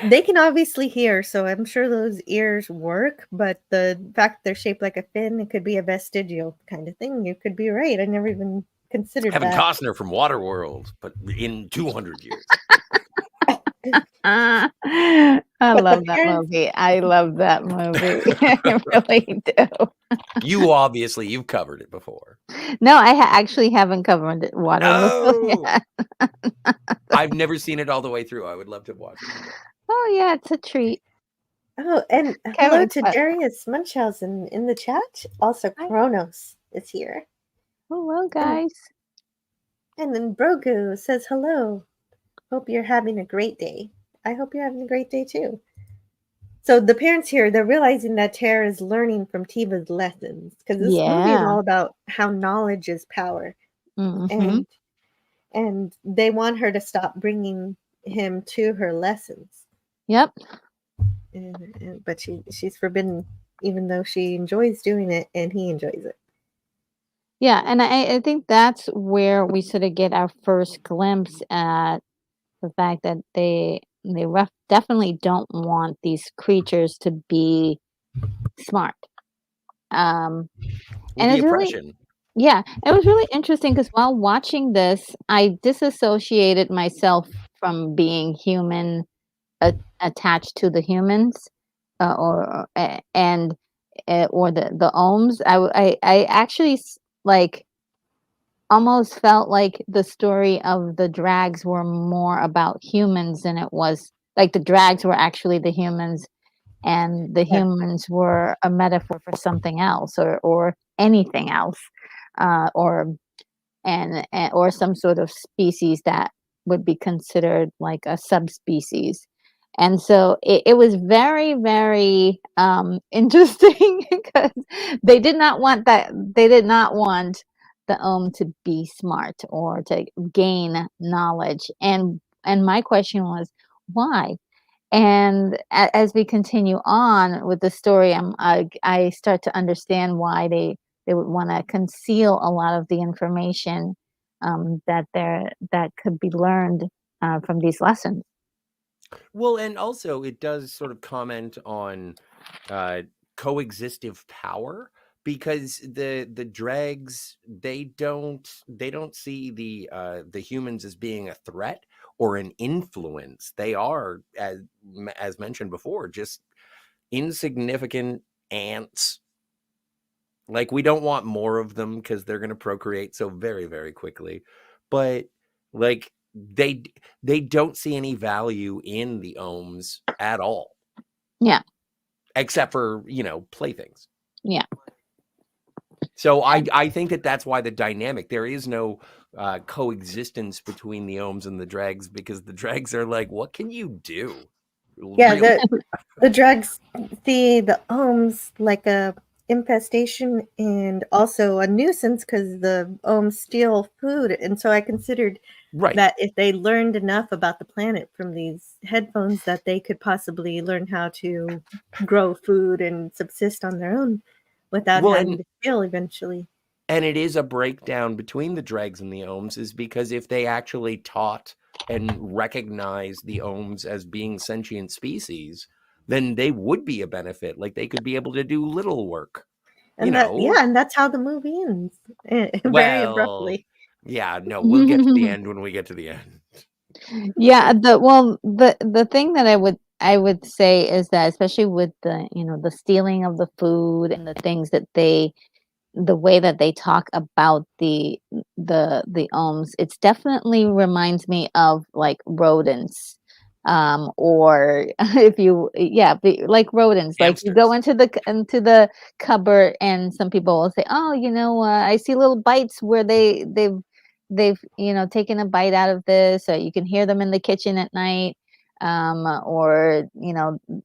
They can obviously hear, so I'm sure those ears work. But the fact they're shaped like a fin, it could be a vestigial kind of thing. You could be right. I never even considered Kevin that. Costner from Waterworld, but in 200 years. I love that movie. I love that movie. I really do. You've covered it before. No, I actually haven't covered Waterworld. No! I've never seen it all the way through. I would love to watch it. Oh yeah, it's a treat. Oh, and hello to Darius Munchausen in the chat. Also, Kronos is here. Hello, guys. And then Brogu says hello. Hope you're having a great day. I hope you're having a great day too. So the parents here, they're realizing that Tara is learning from Tiva's lessons because this movie is all about how knowledge is power, and they want her to stop bringing him to her lessons. Yep. But she's forbidden, even though she enjoys doing it and he enjoys it. Yeah, and I think that's where we sort of get our first glimpse at the fact that they definitely don't want these creatures to be smart. And it's really, yeah, it was really interesting because while watching this, I disassociated myself from being human attached to the humans, or the ohms. I actually like almost felt like the story of the drags were more about humans than it was like the drags were actually the humans, and the humans were a metaphor for something else or anything else, or some sort of species that would be considered like a subspecies. And so it was very, very interesting because they did not want the to be smart or to gain knowledge. And my question was, why? And as we continue on with the story, I start to understand why they would want to conceal a lot of the information that could be learned from these lessons. Well, and also it does sort of comment on coexistive power, because the dregs, they don't see the humans as being a threat or an influence. They are, as mentioned before, just insignificant ants. Like, we don't want more of them because they're going to procreate so very, very quickly. But like, they don't see any value in the ohms at all. Yeah. Except for, playthings. Yeah. So I think that's why the dynamic, there is no coexistence between the ohms and the dregs, because the dregs are like, what can you do? Yeah, Really? the dregs see the ohms like a infestation and also a nuisance because the ohms steal food. And so I considered that if they learned enough about the planet from these headphones, that they could possibly learn how to grow food and subsist on their own without having to steal eventually. And it is a breakdown between the dregs and the ohms, is because if they actually taught and recognized the ohms as being sentient species, then they would be a benefit. Like, they could be able to do little work. And and that's how the movie ends. Very abruptly. Yeah, no, we'll get to the end when we get to the end. Yeah, the thing that I would say is that, especially with the stealing of the food and the things that the way that they talk about the ohms, it's definitely reminds me of like rodents, or if you like rodents. Like, you go into the cupboard and some people will say, oh, I see little bites where they've taken a bite out of this, or you can hear them in the kitchen at night, or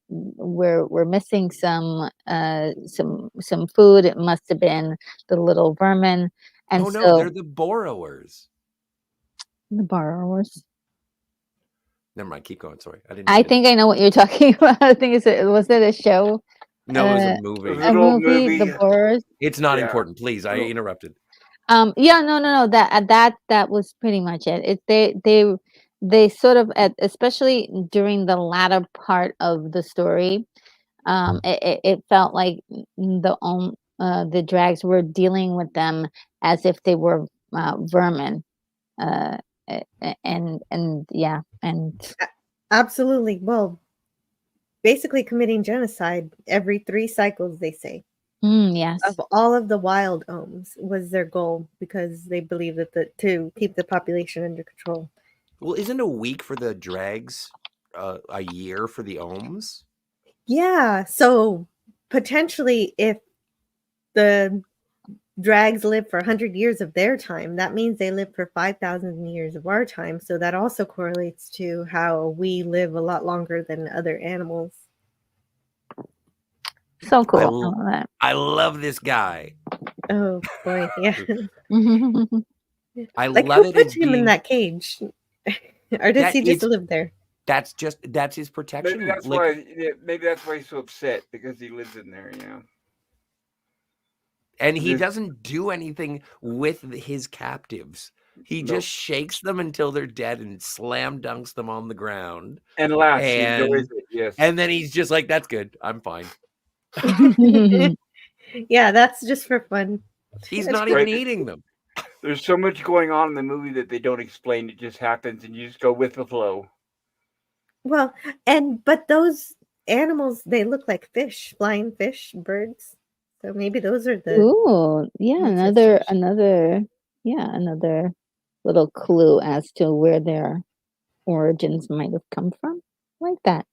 we're missing some food. It must have been the little vermin. And no, they're the borrowers. The borrowers. Never mind, keep going. Sorry, I think I know what you're talking about. I think was it a show? No, it was a movie. A movie, The Borrowers. It's not important, please. I interrupted. No. That was pretty much it. They sort of, especially during the latter part of the story, it felt like the drags were dealing with them as if they were vermin, and absolutely. Well, basically committing genocide every 3 cycles, they say. Yes. Of all of the wild ohms was their goal, because they believe that to keep the population under control. Well, isn't a week for the dregs a year for the ohms? Yeah, so potentially if the drags live for 100 years of their time, that means they live for 5,000 years of our time. So that also correlates to how we live a lot longer than other animals. So cool. I love this guy. Oh boy, yeah. I like, love who it. Put him in that cage, or does he just live there? That's his protection. Maybe that's why he's so upset, because he lives in there, And he doesn't do anything with his captives. He just shakes them until they're dead and slam dunks them on the ground. And laughs. He enjoys it, yes. And then he's just like, that's good. I'm fine. Yeah, that's just for fun. He's not even eating them. There's so much going on in the movie that they don't explain. It just happens, and you just go with the flow. Well, but those animals, they look like fish, flying fish, birds. So maybe those are the. Ooh, yeah, another little clue as to where their origins might have come from, like that.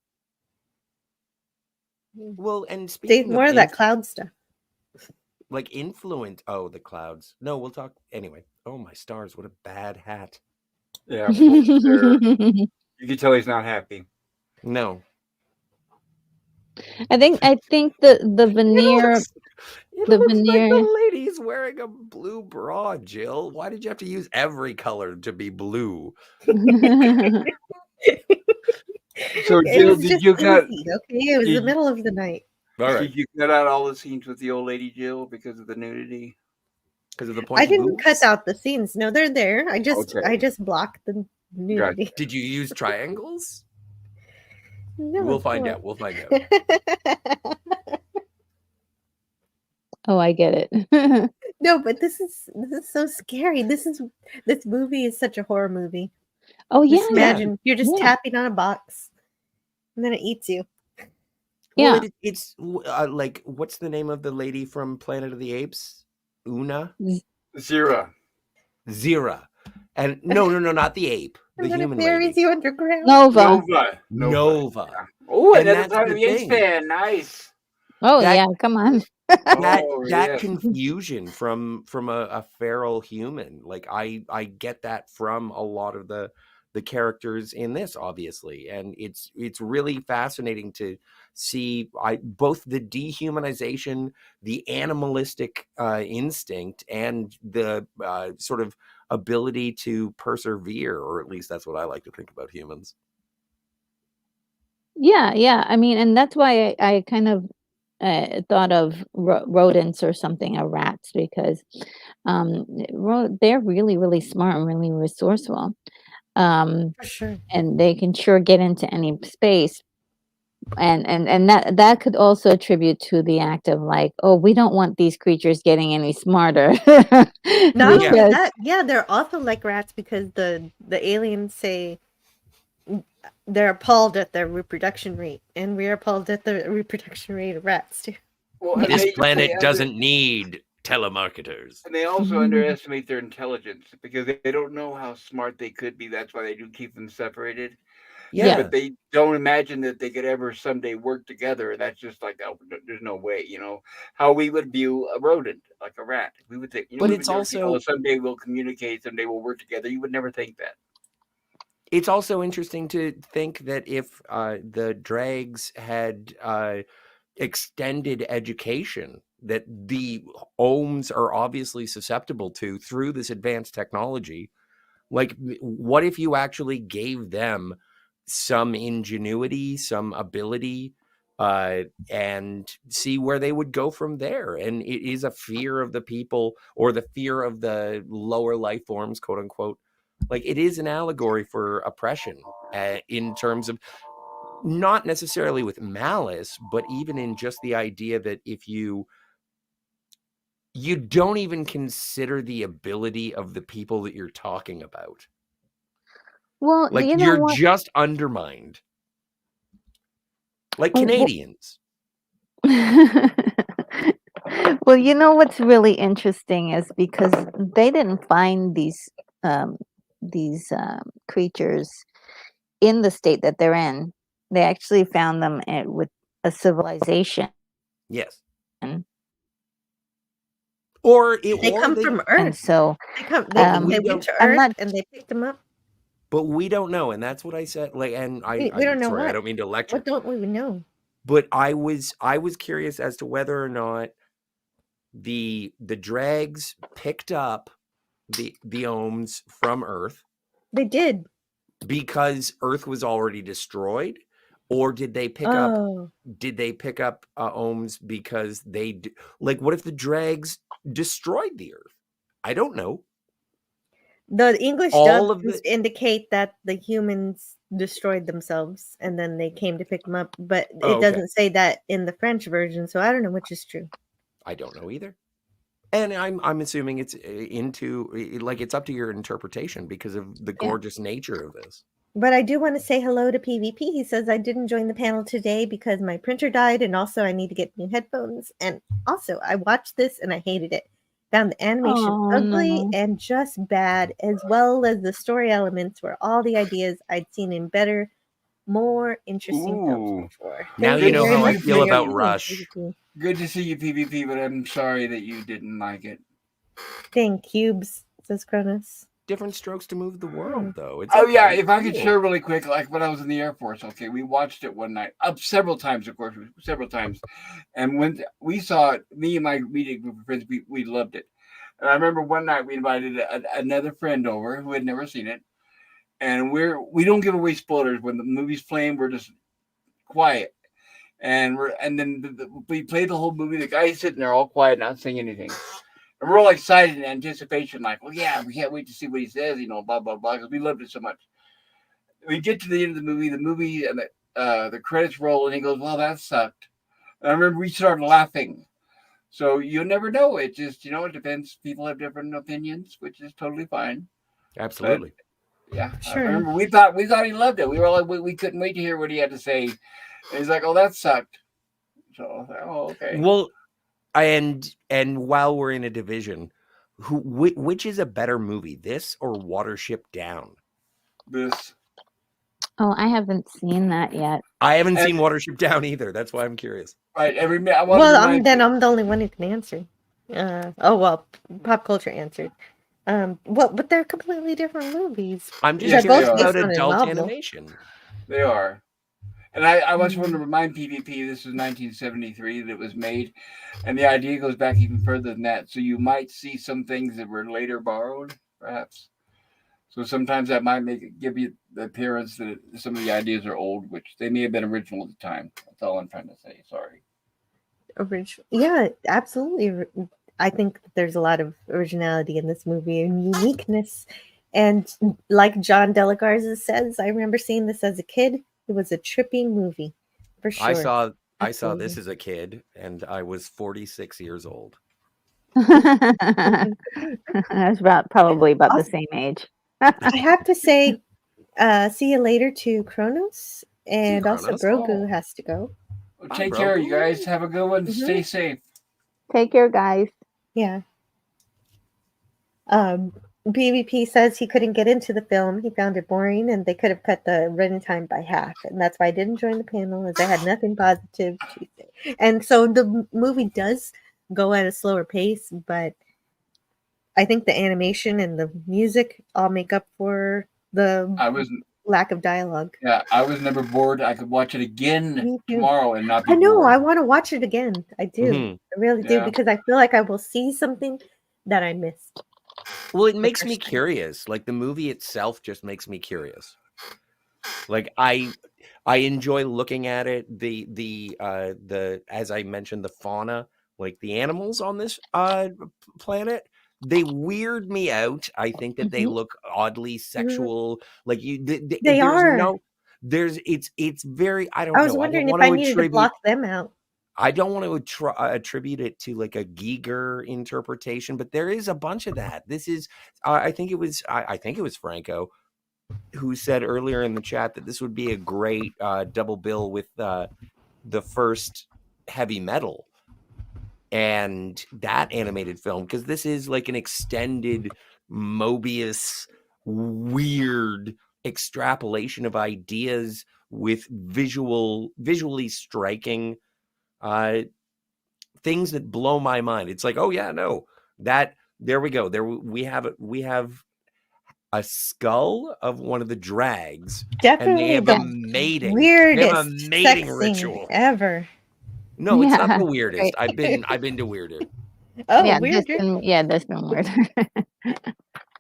Well, and speaking more of that cloud stuff. Like influence. Oh, the clouds. No, we'll talk anyway. Oh my stars! What a bad hat. Yeah, you can tell he's not happy. No. I think the veneer. It looks like the lady's wearing a blue bra, Jill. Why did you have to use every color to be blue? So, Jill, did you cut? Okay, it was the middle of the night. All right. Did you cut out all the scenes with the old lady, Jill, because of the nudity? Because of the point. I didn't cut out the scenes. No, they're there. I just blocked them nudity. Did you use triangles? No, We'll of find course. out. We'll find out. Oh, I get it. No, but this is so scary. This movie is such a horror movie. Oh yeah, Just imagine you're just yeah. tapping on a box, and then it eats you. Yeah. Well, it's like, what's the name of the lady from Planet of the Apes? Una? Zira. Zira. And no, not the ape. The And then human it buries lady. you underground. Nova. Nova. Yeah. Oh, And another that's Planet the of the Apes thing. fan. Nice. Oh That- yeah, come on. That Oh, that yes. confusion from a feral human, like I get that from a lot of the characters in this, obviously, and it's really fascinating to see both the dehumanization, the animalistic instinct, and the sort of ability to persevere, or at least that's what I like to think about humans. Yeah. I mean, and that's why I kind of thought of rodents or something, or rats, because they're really, really smart and really resourceful. For sure. And they can sure get into any space. And that could also attribute to the act of like, oh, we don't want these creatures getting any smarter. Not only Because- that, yeah, they're also like rats because the aliens say they're appalled at their reproduction rate, and we're appalled at the reproduction rate of rats too. Well, and This they planet under- doesn't need telemarketers. And they also underestimate their intelligence because they don't know how smart they could be. That's why they do keep them separated. Yeah. But they don't imagine that they could ever someday work together. That's just like, oh, there's no way, how we would view a rodent, like a rat. We would think, But we it's would never also- think, oh, someday we'll communicate, someday we'll work together. You would never think that. It's also interesting to think that if the dregs had extended education that the ohms are obviously susceptible to through this advanced technology, like, what if you actually gave them some ingenuity, some ability, and see where they would go from there? And it is a fear of the people, or the fear of the lower life forms, quote unquote. Like, it is an allegory for oppression, in terms of not necessarily with malice, but even in just the idea that if you don't even consider the ability of the people that you're talking about, well, like, you know you're what? just undermined, like Well, Canadians. Well, you know what's really interesting is because they didn't find these creatures in the state that they're in. They actually found them with a civilization. Yes. Or They come from Earth. And so, They went to I'm Earth not- and they picked them up. but we don't know, and that's what I said. Like, and We don't know sorry, I what. don't mean to lecture. What don't we know? But I was curious as to whether or not the dregs picked up the ohms from Earth They did. because Earth was already destroyed, or did they pick up ohms because like, what if the dregs destroyed the Earth? I don't know. The English All dub of the- indicate that the humans destroyed themselves and then they came to pick them up, but it Oh, okay. doesn't say that in the French version, so I don't know which is true. I don't know either. And I'm assuming it's it's up to your interpretation because of the gorgeous nature of this. But I do want to say hello to PvP. He says I didn't join the panel today because my printer died, and also I need to get new headphones. And also, I watched this and I hated it. Found the animation ugly and just bad, as well as the story elements were all the ideas I'd seen in better, more interesting films before. Now Thank you know very how I much feel for your about opinion, Rush. PvP. Good to see you, PvP, but I'm sorry that you didn't like it. Dang cubes, says Cronus. Different strokes to move the world, though. It's Oh yeah, okay. if I could Cool. share really quick, like when I was in the Air Force, okay, we watched it one night, up several times, of course, several times, and when we saw it, me and my immediate group of friends, we loved it. And I remember one night we invited another friend over who had never seen it, and we don't give away spoilers when the movie's playing. We're just quiet, and then we play the whole movie. The guy's sitting there all quiet, not saying anything. And we're all excited in anticipation, like, well, yeah, we can't wait to see what he says, blah, blah, blah, because we loved it so much. we get to the end of the movie and the credits roll, and he goes, "Well, that sucked." And I remember we started laughing. So you never know. It just, it depends. People have different opinions, which is totally fine. Absolutely. But, yeah, Sure. I remember we thought he loved it. We were like, we couldn't wait to hear what he had to say. And he's like, "Oh, that sucked." So I was like, "Oh, okay." Well, and while we're in a division, which is a better movie, this or Watership Down? This. Oh, I haven't seen that yet. I haven't seen Watership Down either. That's why I'm curious. Right. Then I'm the only one who can answer. Pop culture answered. But they're completely different movies. I'm just Yes, curious they are. about based on a adult novel. animation. They are. And I just want to remind PvP, this was 1973 that it was made, and the idea goes back even further than that. So you might see some things that were later borrowed, perhaps. So sometimes that might give you the appearance that some of the ideas are old, which they may have been original at the time. That's all I'm trying to say. Sorry. Original, yeah, absolutely. I think there's a lot of originality in this movie and uniqueness. And like John Delagarza says, I remember seeing this as a kid. It was a trippy movie, for sure. I saw this as a kid, and I was 46 years old. That's probably about the same age. I have to say, see you later to Kronos, and also Grogu has to go. Well, take care, you guys. Have a good one. Stay safe. Take care, guys. Yeah. BVP says he couldn't get into the film. He found it boring, and they could have cut the running time by half. And that's why I didn't join the panel, as I had nothing positive to say. And so the movie does go at a slower pace, but I think the animation and the music all make up for the lack of dialogue. Yeah, I was never bored. I could watch it again tomorrow and not be bored. I know. Bored. I want to watch it again. I do. Mm-hmm. I really do, because I feel like I will see something that I missed. Well, it makes me curious. Like the movie itself just makes me curious. Like I enjoy looking at it. The as I mentioned, the fauna, like the animals on this planet, they weird me out. I think that they look oddly sexual. Like they are. It's very. I don't know. I was wondering if I needed to block them out. I don't want to attribute it to like a Giger interpretation, but there is a bunch of that. This is, I think it was Franco who said earlier in the chat that this would be a great double bill with the first Heavy Metal and that animated film, because this is like an extended Mobius weird extrapolation of ideas with visually striking things that blow my mind. It's like, oh yeah, no, that there we go. There we have a skull of one of the drags. Definitely, and they have a mating. Weirdest they have a mating ritual ever. No, it's not the weirdest. I've been to weirder. Oh, yeah, weirder. That's been weird.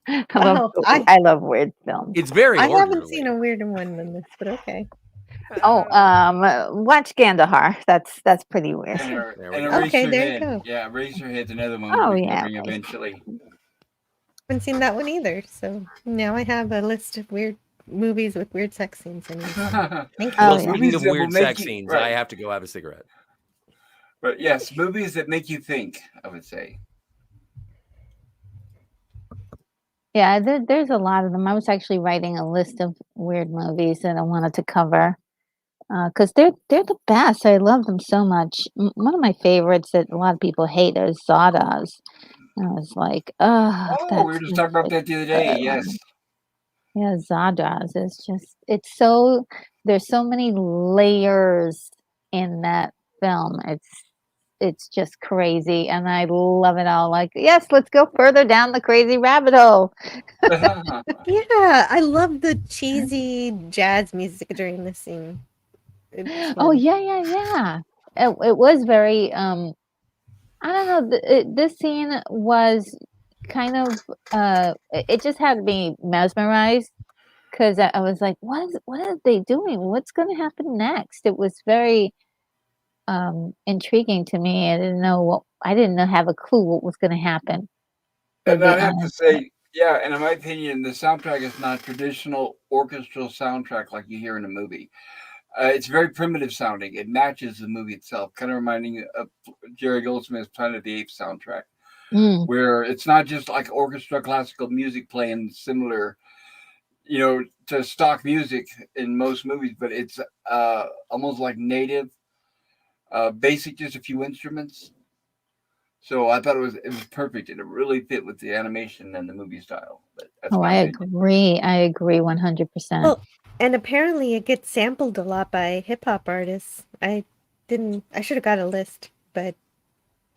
I love weird films. It's very. I haven't seen a weirder one than this, but okay. Oh, watch Gandahar. That's pretty weird. Okay, there you go. Yeah, Razorhead's another one. Oh, we'll be yeah. covering eventually. Haven't seen that one either, so now I have a list of weird movies with weird sex scenes in it. Thank you. Well, speaking of weird sex scenes, I have to go have a cigarette. But yes, movies that make you think, I would say. Yeah, there's a lot of them. I was actually writing a list of weird movies that I wanted to cover because they're the best. I love them so much. One of my favorites that a lot of people hate is Zardoz. I was like, we were just talking about that the other day. Yes. Yeah, Zardoz is just, there's so many layers in that film. It's just crazy, and I love it all. Like, yes, let's go further down the crazy rabbit hole. Yeah, I love the cheesy jazz music during the scene. Oh yeah. It was very. I don't know. This scene was kind of. It just had me mesmerized because I was like, what are they doing? What's going to happen next? It was very intriguing to me. I didn't have a clue what was going to happen. And I have to say, Yeah, and in my opinion, the soundtrack is not traditional orchestral soundtrack like you hear in a movie. It's very primitive sounding. It matches the movie itself, kind of reminding you of Jerry Goldsmith's Planet of the Apes soundtrack, Mm. where it's not just like orchestra classical music playing similar, to stock music in most movies, but it's almost like native, basic, just a few instruments. So I thought it was perfect, and it really fit with the animation and the movie style. But that's Oh, my I opinion. agree. I agree 100%. Well, and apparently it gets sampled a lot by hip hop artists. I should have got a list, but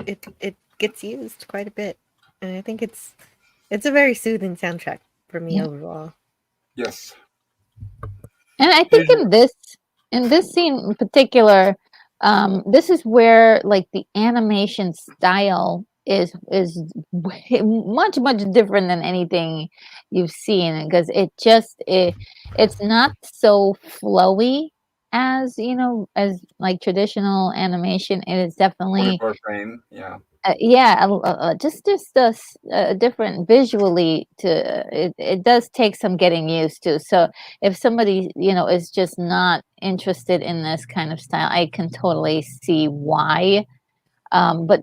it gets used quite a bit. And I think it's a very soothing soundtrack for me Yeah. overall. Yes. And I think in this scene in particular, this is where like the animation style is much different than anything you've seen, because it's not so flowy as as like traditional animation. It is definitely 24 frame. Yeah. yeah, just a different visually to it does take some getting used to. So if somebody is just not interested in this kind of style, I can totally see why. But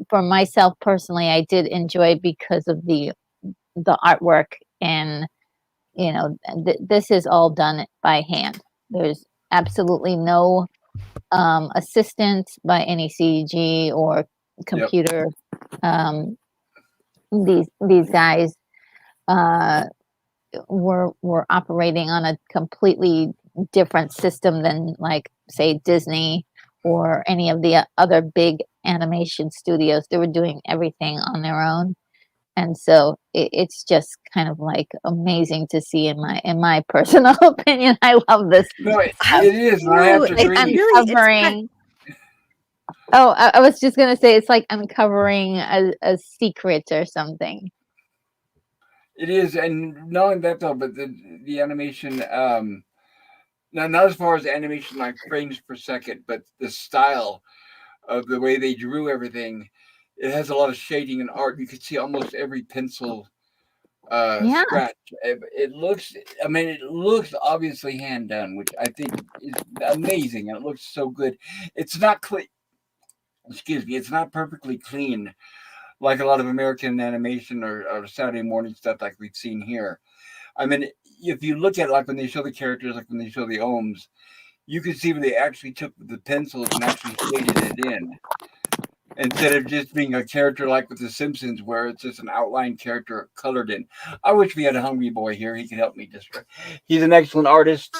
for myself personally, I did enjoy it because of the artwork, and this is all done by hand. There's absolutely no assistance by any CG or Yep. computer. Um, these guys uh, were operating on a completely different system than, like, say, Disney or any of the other big animation studios. They were doing everything on their own, and so it's just kind of like amazing to see. In my personal opinion, I love this No, it stuff. is, and I have to It's Like agree. really it's uncovering. Oh, I was just gonna say it's like uncovering a secret or something. It is, and not only that though, but the animation. Now, not as far as animation like frames per second, but the style of the way they drew everything. It has a lot of shading and art. You could see almost every pencil Yeah, scratch. It looks. I mean, it looks obviously hand done, which I think is amazing, and it looks so good. It's not clean. Excuse me. It's not perfectly clean like a lot of American animation or Saturday morning stuff like we've seen here. I mean, if you look at it, like when they show the characters, like when they show the ohms, you can see where they actually took the pencils and actually shaded it in instead of just being a character like with The Simpsons, where it's just an outline character colored in. I wish we had a Hungry Boy here. He could help me describe. He's an excellent artist,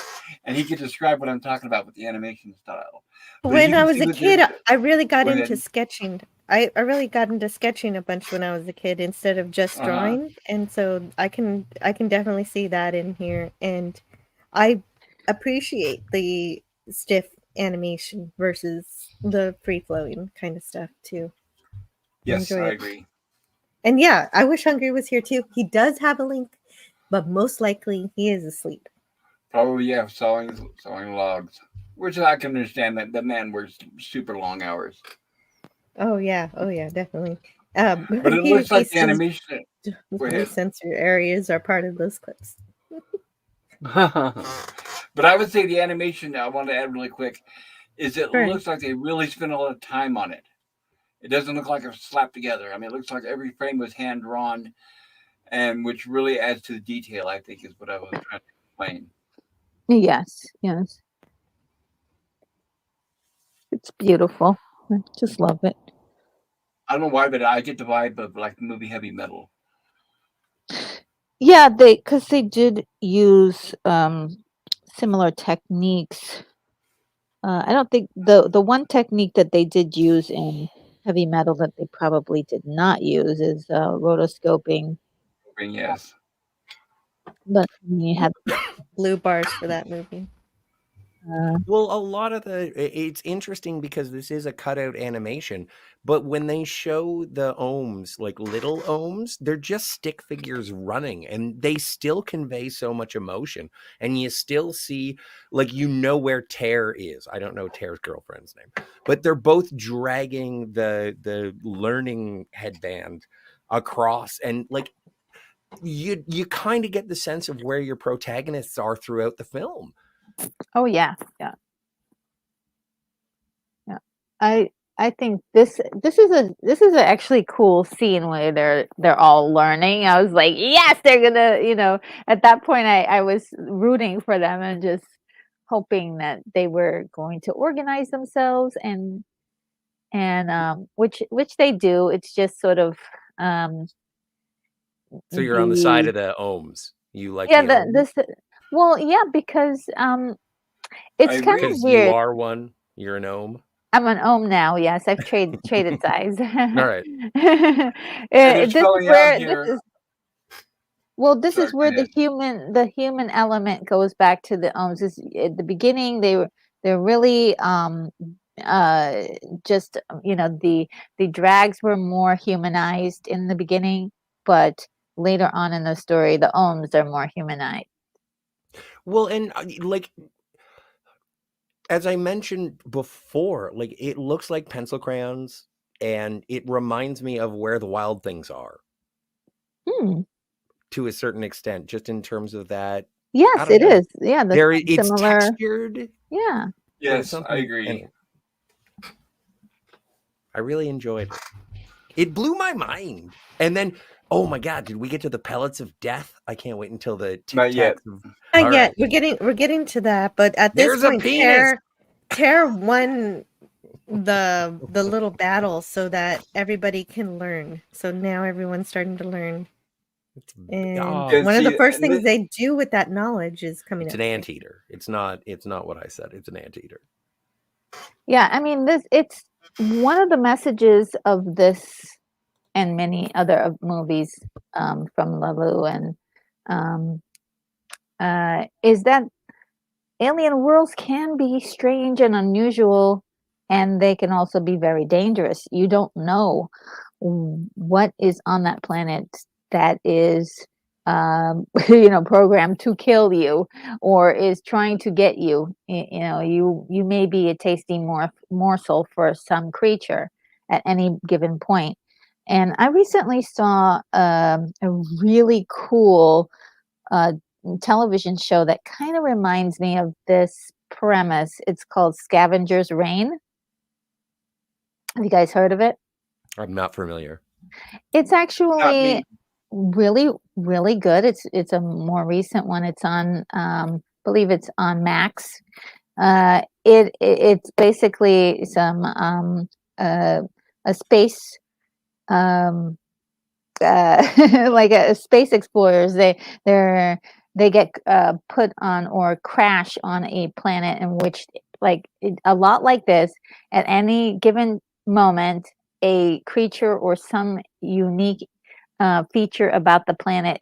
and he could describe what I'm talking about with the animation style. But When you I can was see a what kid, they're. I really got Go into ahead. sketching. I really got into sketching a bunch when I was a kid instead of just Uh huh. drawing, and so I can definitely see that in here, and I appreciate the stiff animation versus the free flowing kind of stuff too. I Yes, enjoy I it. agree. And yeah, I wish Hungry was here too. He does have a link, but most likely he is asleep. Probably, yeah, sawing logs, which I can understand that the man works super long hours. Oh yeah, definitely. But it looks like the Hastings animation. Go three ahead. sensor areas are part of those clips. But I would say the animation, I want to add really quick, is it Sure. looks like they really spent a lot of time on it. It doesn't look like it's slapped together. I mean, it looks like every frame was hand drawn, and which really adds to the detail, I think, is what I was trying to explain. yes, it's beautiful. I just love it. I don't know why, but I get the vibe of like the movie Heavy Metal. Yeah, because they did use similar techniques. I don't think the one technique that they did use in heavy metal that they probably did not use is rotoscoping. Yes. But you have Blue bars for that movie. Well, a lot of it's interesting because this is a cutout animation, but when they show the ohms, like little ohms, they're just stick figures running, and they still convey so much emotion. And you still see, like, where Tear is. I don't know Tear's girlfriend's name, but they're both dragging the learning headband across, and like you kind of get the sense of where your protagonists are throughout the film. Oh yeah. I think this is a actually cool scene where they're all learning. I was like, yes, they're gonna, at that point I was rooting for them and just hoping that they were going to organize themselves and which they do. It's just sort of So you're on the side of the ohms. You like yeah, the ohms? Well, yeah, because it's kind of Because weird. you are one. You're an ohm. I'm an ohm now. Yes, I've traded sides. All right. It's spelling out here. This is where the human element goes back to the ohms. At the beginning, they're really just the drags were more humanized in the beginning, but later on in the story, the ohms are more humanized. Well, and like as I mentioned before, like it looks like pencil crayons, and it reminds me of where the wild things are. To a certain extent, just in terms of that. Yes, it is. Yeah, it's similar. Textured. Yeah. Yes, I agree. Anyway, I really enjoyed it. It blew my mind. And then, oh my God, did we get to the pellets of death? I can't wait until the Not yet. Not yet. We're getting to that, but at this point, Tara won the little battle so that everybody can learn. So now everyone's starting to learn. And one of the first things they do with that knowledge is coming. It's an anteater. It's not what I said. It's an anteater. Yeah, I mean, it's one of the messages of this and many other movies from Leloup and is that alien worlds can be strange and unusual, and they can also be very dangerous. You don't know what is on that planet that is programmed to kill you or is trying to get you. You may be a tasty morsel for some creature at any given point. And I recently saw a really cool television show that kind of reminds me of this premise. It's called Scavenger's Reign. Have you guys heard of it? I'm not familiar. It's actually really, really good. It's a more recent one. It's on, believe it's on Max. It's basically some a space like a space explorers. They get put on or crash on a planet in which, a lot like this, at any given moment, a creature or some unique feature about the planet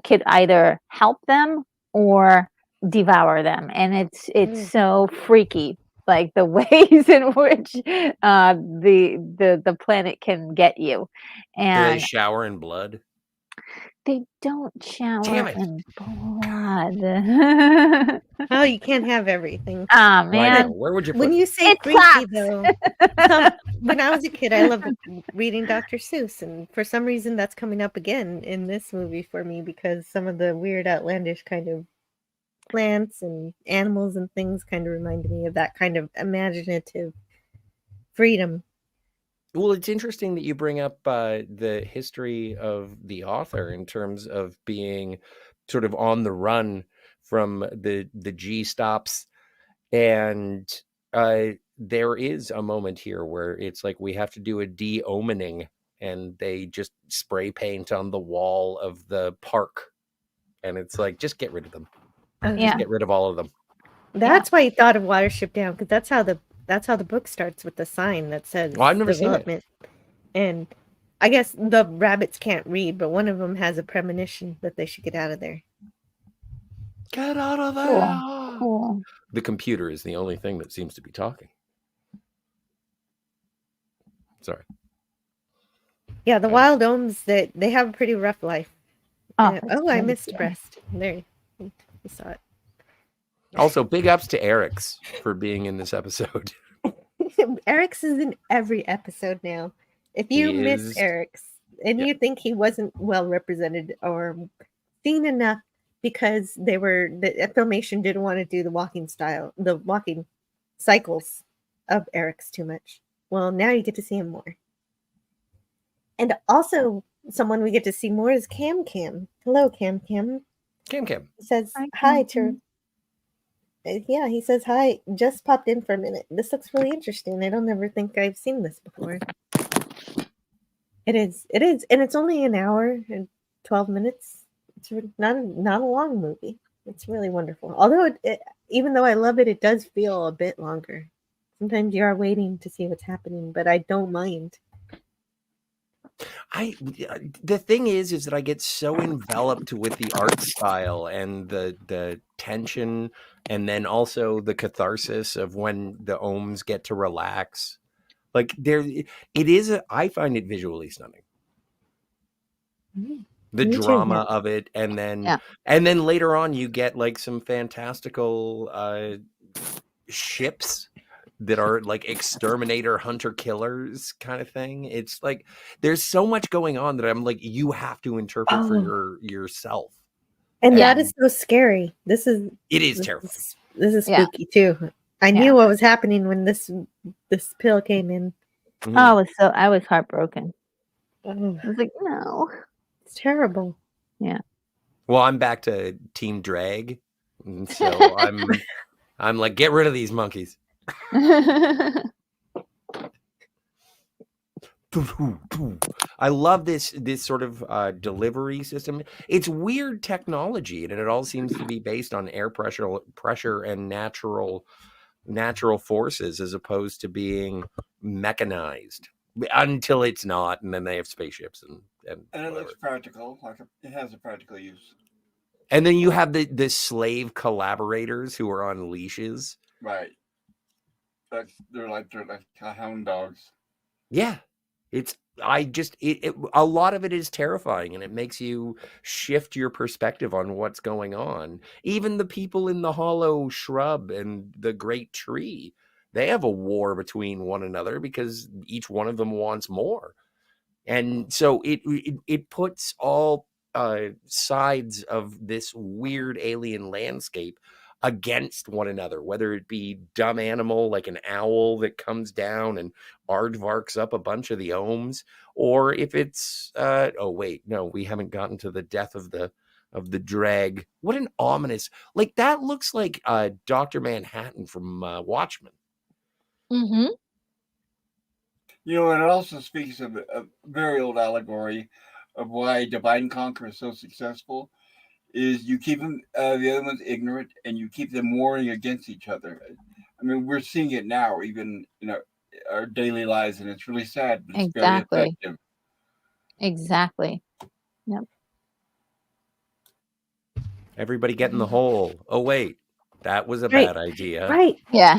could either help them or devour them, and it's so freaky, like the ways in which the planet can get you. And do they shower in blood? They don't shower in blood. Oh, you can't have everything. Oh man, where would you put when you say freaky though? When I was a kid, I loved reading Dr. Seuss, and for some reason that's coming up again in this movie for me because some of the weird, outlandish kind of plants and animals and things kind of reminded me of that kind of imaginative freedom. Well, it's interesting that you bring up the history of the author in terms of being sort of on the run from the G stops. And there is a moment here where it's like we have to do a de-omening, and they just spray paint on the wall of the park. And it's like, just get rid of them. Just get rid of all of them. That's why he thought of Watership Down, because that's how the book starts, with the sign that says I've never development. Seen it. And I guess the rabbits can't read, but one of them has a premonition that they should get out of there. Get out of there! Cool. The computer is the only thing that seems to be talking. Sorry. Yeah, the wild ohms, they have a pretty rough life. I missed breast. There, you saw it. Also, big ups to Eric's for being in this episode. Eric's is in every episode now. If you miss Eric's, And you think he wasn't well represented or seen enough because the Filmation didn't want to do the walking cycles of Eric's too much. Well, now you get to see him more. And also, someone we get to see more is Cam Cam. Hello, Cam Cam. Cam Cam. He says hi to. Yeah, he says hi. Just popped in for a minute. This looks really interesting. I don't ever think I've seen this before. It is, and it's only an hour and 12 minutes. It's not a long movie. It's really wonderful. Although, even though I love it, it does feel a bit longer. Sometimes you are waiting to see what's happening, but I don't mind. The thing is that I get so enveloped with the art style and the tension, and then also the catharsis of when the ohms get to relax. Like I find it visually stunning. The Me too, drama yeah. of it, and then later on you get like some fantastical ships that are like exterminator hunter killers kind of thing. It's like there's so much going on that I'm like, you have to interpret for yourself. And that is so scary. It is terrifying. This is spooky too. I knew what was happening when this pill came in. Mm-hmm. I was heartbroken. I was like, no. It's terrible. Yeah. Well, I'm back to Team Drag. And so I'm like, get rid of these monkeys. I love this sort of delivery system. It's weird technology, and it all seems to be based on air pressure and natural forces, as opposed to being mechanized. Until it's not, and then they have spaceships and it looks practical. Like it has a practical use. And then you have the slave collaborators who are on leashes. Right. They're like hound dogs. Yeah. A lot of it is terrifying, and it makes you shift your perspective on what's going on. Even the people in the hollow shrub and the great tree, they have a war between one another because each one of them wants more. And so it puts all sides of this weird alien landscape against one another, whether it be dumb animal like an owl that comes down and aardvarks up a bunch of the ohms, or if it's we haven't gotten to the death of the drag. What an ominous, like that looks like Dr. Manhattan from Watchmen. Mm-hmm. You know, and it also speaks of a very old allegory of why Divide and Conquer is so successful. Is you keep them, the other ones ignorant, and you keep them warring against each other. I mean, we're seeing it now, even our daily lives, and it's really sad, but it's very effective. Exactly. Yep. Everybody get in the hole. Oh wait, that was a bad idea. Right. Yeah.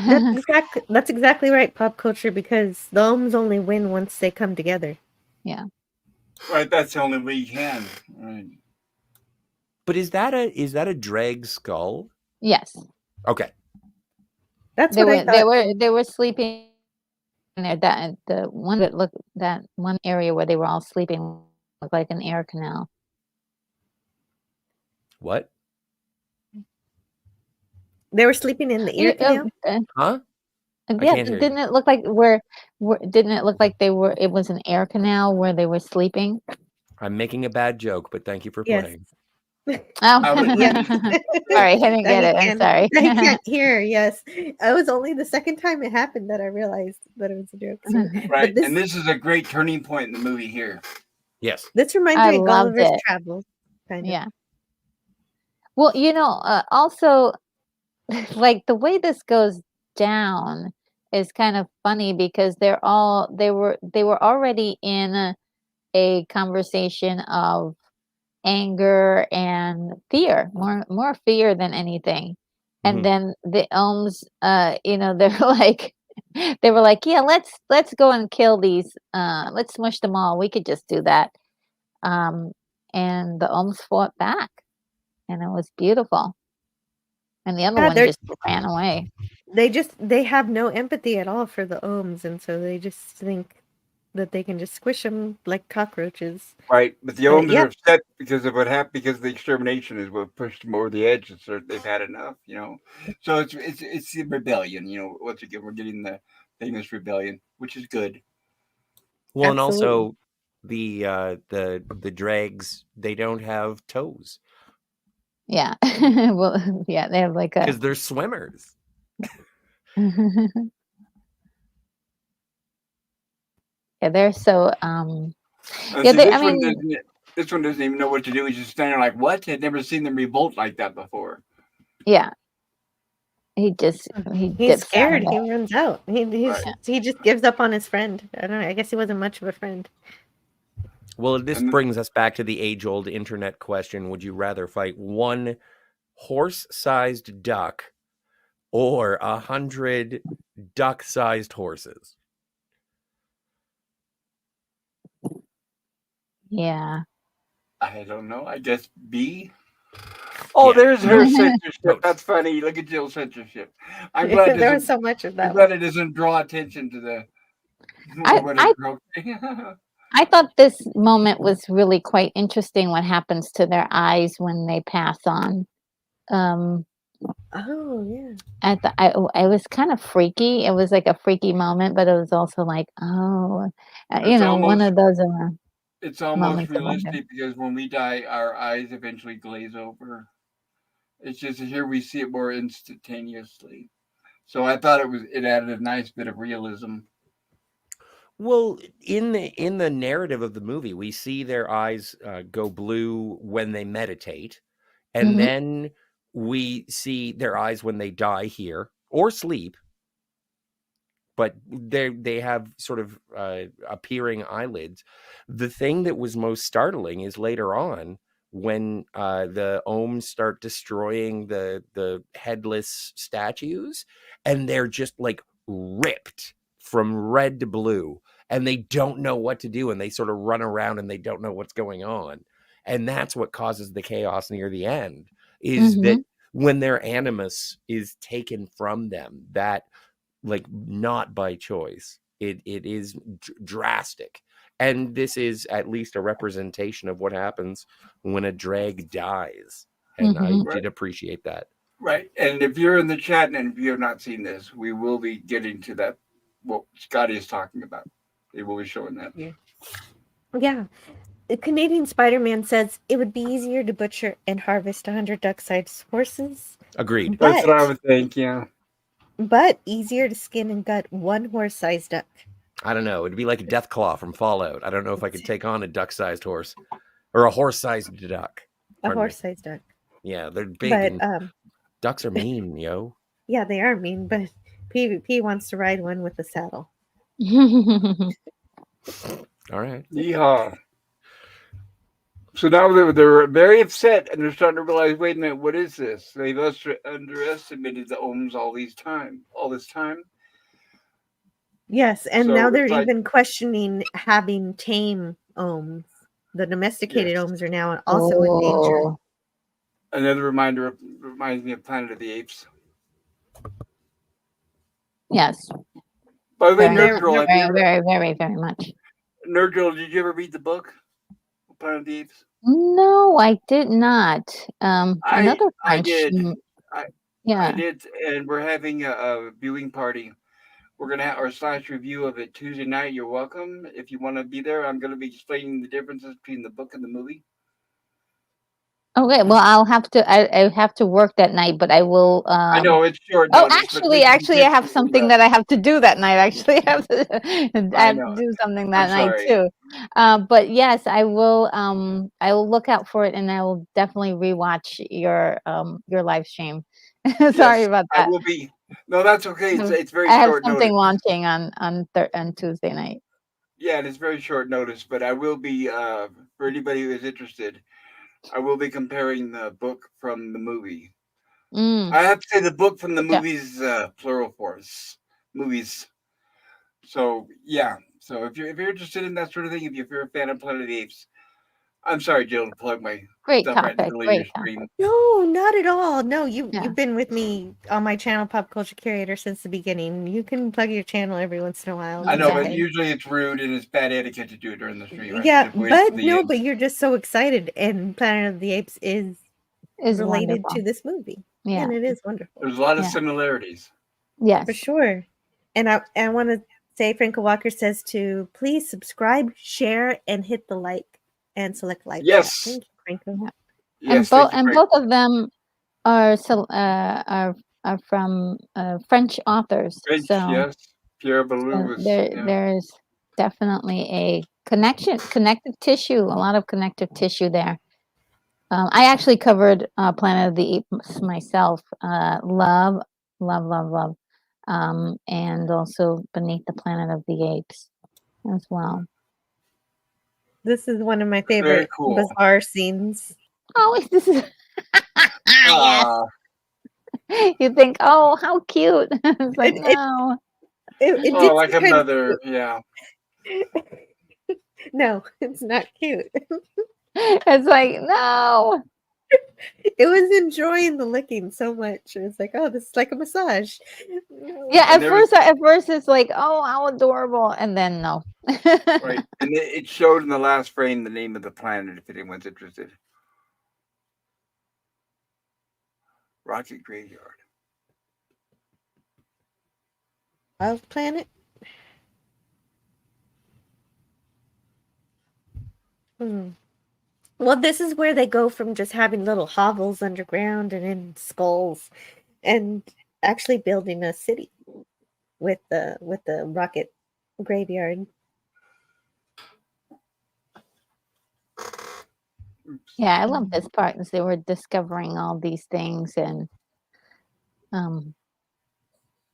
That's exactly right, pop culture, because the ohms only win once they come together. Yeah. Right. That's the only way you can. Right. But is that a drag skull? Yes. Okay. That's what I thought. They were sleeping in there. That one area where they were all sleeping looked like an air canal. What? They were sleeping in the air canal? Huh? Yeah, didn't it look like it was an air canal where they were sleeping? I'm making a bad joke, but thank you for playing. Oh, yeah. Sorry, I didn't get it. I'm sorry. I can't hear. Yes, it was only the second time it happened that I realized that it was a joke. So, right, and this is a great turning point in the movie here. Yes, this reminds me of Gulliver's Travels. Kind of. Yeah. Well, also, like the way this goes down is kind of funny because they were already in a conversation of anger and fear, more fear than anything. And then the ohms, they were like, yeah, let's go and kill these, let's smush them all. We could just do that. And the ohms fought back, and it was beautiful. And the other one just ran away. They have no empathy at all for the ohms, and so they just think that they can just squish them like cockroaches. Right, but the Ohms Yeah. are upset because of what happened, because the extermination is what pushed them over the edge. They've had enough, So it's the rebellion, Once again, we're getting the famous rebellion, which is good. Well, and Absolutely. also the dregs, they don't have toes Yeah. Well, yeah, they have like a. because they're swimmers. Yeah, they're so. And Yeah, see, they. I mean, this one doesn't even know what to do. He's just standing like, what? Had never seen them revolt like that before. yeah. He He's dips out scared. of He it. runs out. He just gives up on his friend. I don't know. I guess he wasn't much of a friend. Well, this And- brings us back to the age-old internet question: would you rather fight one horse-sized duck or 100 duck-sized horses? Yeah. I don't know. I guess B. Oh, Yeah. there's her censorship. Totes. That's funny. Look at Jill's censorship. I'm glad There was so much of I'm that. glad it doesn't draw attention to the. I thought this moment was really quite interesting. What happens to their eyes when they pass on? Oh yeah. It was kind of freaky. It was like a freaky moment, but it was also like, one of those. It's almost moments of wonder. realistic because when we die, our eyes eventually glaze over. It's just here we see it more instantaneously. So I thought it added a nice bit of realism. Well, in the narrative of the movie, we see their eyes go blue when they meditate, and Mhm. then we see their eyes when they die here or sleep. But they have sort of appearing eyelids. The thing that was most startling is later on when the Ohms start destroying the headless statues, and they're just like ripped from red to blue, and they don't know what to do, and they sort of run around and they don't know what's going on. And that's what causes the chaos near the end, is that when their animus is taken from them, that like not by choice, it is drastic. And this is at least a representation of what happens when a drag dies, and I did appreciate that. Right. And if you're in the chat and if you have not seen this, we will be getting to that, what Scotty is talking about. They will be showing that. Yeah. The Canadian Spider-Man says it would be easier to butcher and harvest 100 duck-sized horses. Agreed. That's what I would think, yeah. But easier to skin and gut one horse-sized duck. I don't know. It'd be like a death claw from Fallout. I don't know if I could take on a duck-sized horse or a horse-sized duck. A horse-sized duck. Yeah, they're big. But and ducks are mean, yo. Yeah, they are mean, but PvP wants to ride one with a saddle. All right. Yeehaw. So now they're very upset, and they're starting to realize, wait a minute, what is this? They've underestimated the Ohms all this time. Yes, and So now they're it's like- even questioning having tame Ohms. The domesticated Yes. Ohms are now also in danger. Another reminder reminds me of Planet of the Apes. Yes. By the way, Very, Nerd Girl, very, very, very much. Nerd Girl, did you ever read the book, Planet of the Apes? No, I did not. Another I French. did. Yeah. I did, and we're having a viewing party. We're going to have our / review of it Tuesday night. You're welcome. If you want to be there, I'm going to be explaining the differences between the book and the movie. Okay, well, I'll have to. I have to work that night, but I will. I know it's short. Oh, notice, but actually, I have something that I have to do that night. Actually, I have to do something that night too. But yes, I will. I will look out for it, and I will definitely rewatch your live stream. Sorry about that. I will be. No, that's okay. It's very I have short something notice. launching on Tuesday night. Yeah, and it's very short notice, but I will be for anybody who is interested. I will be comparing the book from the movie. I have to say the book from the movies, plural force movies. So yeah, so if you're interested in that sort of thing, if you're a fan of Planet of the Apes, I'm sorry, Jill, to plug my Great stuff right in the topic. middle of your Great topic. stream. No, not at all. No, Yeah. you've been with me on my channel, Pop Culture Curator, since the beginning. You can plug your channel every once in a while. I know, It's but okay. usually it's rude and it's bad etiquette to do it during the stream. I Yeah, should have waited but till the no, end. but you're just so excited, and Planet of the Apes is related wonderful. to this movie. Yeah. And it is wonderful. There's a lot of Yeah. similarities. Yes. For sure. And I want to say, Franco Walker says to please subscribe, share, and hit the like and select live chat. Yes. Thank you, Franco. Yeah. Yes, And both of them are from French authors. French, So, yes. Pierre Ballou so was. there's definitely a connective tissue, a lot of connective tissue there. I actually covered Planet of the Apes myself. Love. And also Beneath the Planet of the Apes as well. This is one of my Very favorite cool. bizarre scenes. Oh, this is yes. Ah, You think, oh, how cute. It's like, no. It oh, did like a seem kind of mother. cute. Yeah. No, it's not cute. It's like, no. It was enjoying the licking so much. It was like, oh, this is like a massage. No. Yeah, And at first it's like, oh, how adorable, and then no. Right. And it showed in the last frame the name of the planet if anyone's interested. Rocket Graveyard. Wild Planet? Well, this is where they go from just having little hovels underground and in skulls, and actually building a city with the rocket graveyard. Yeah, I love this part as they were discovering all these things and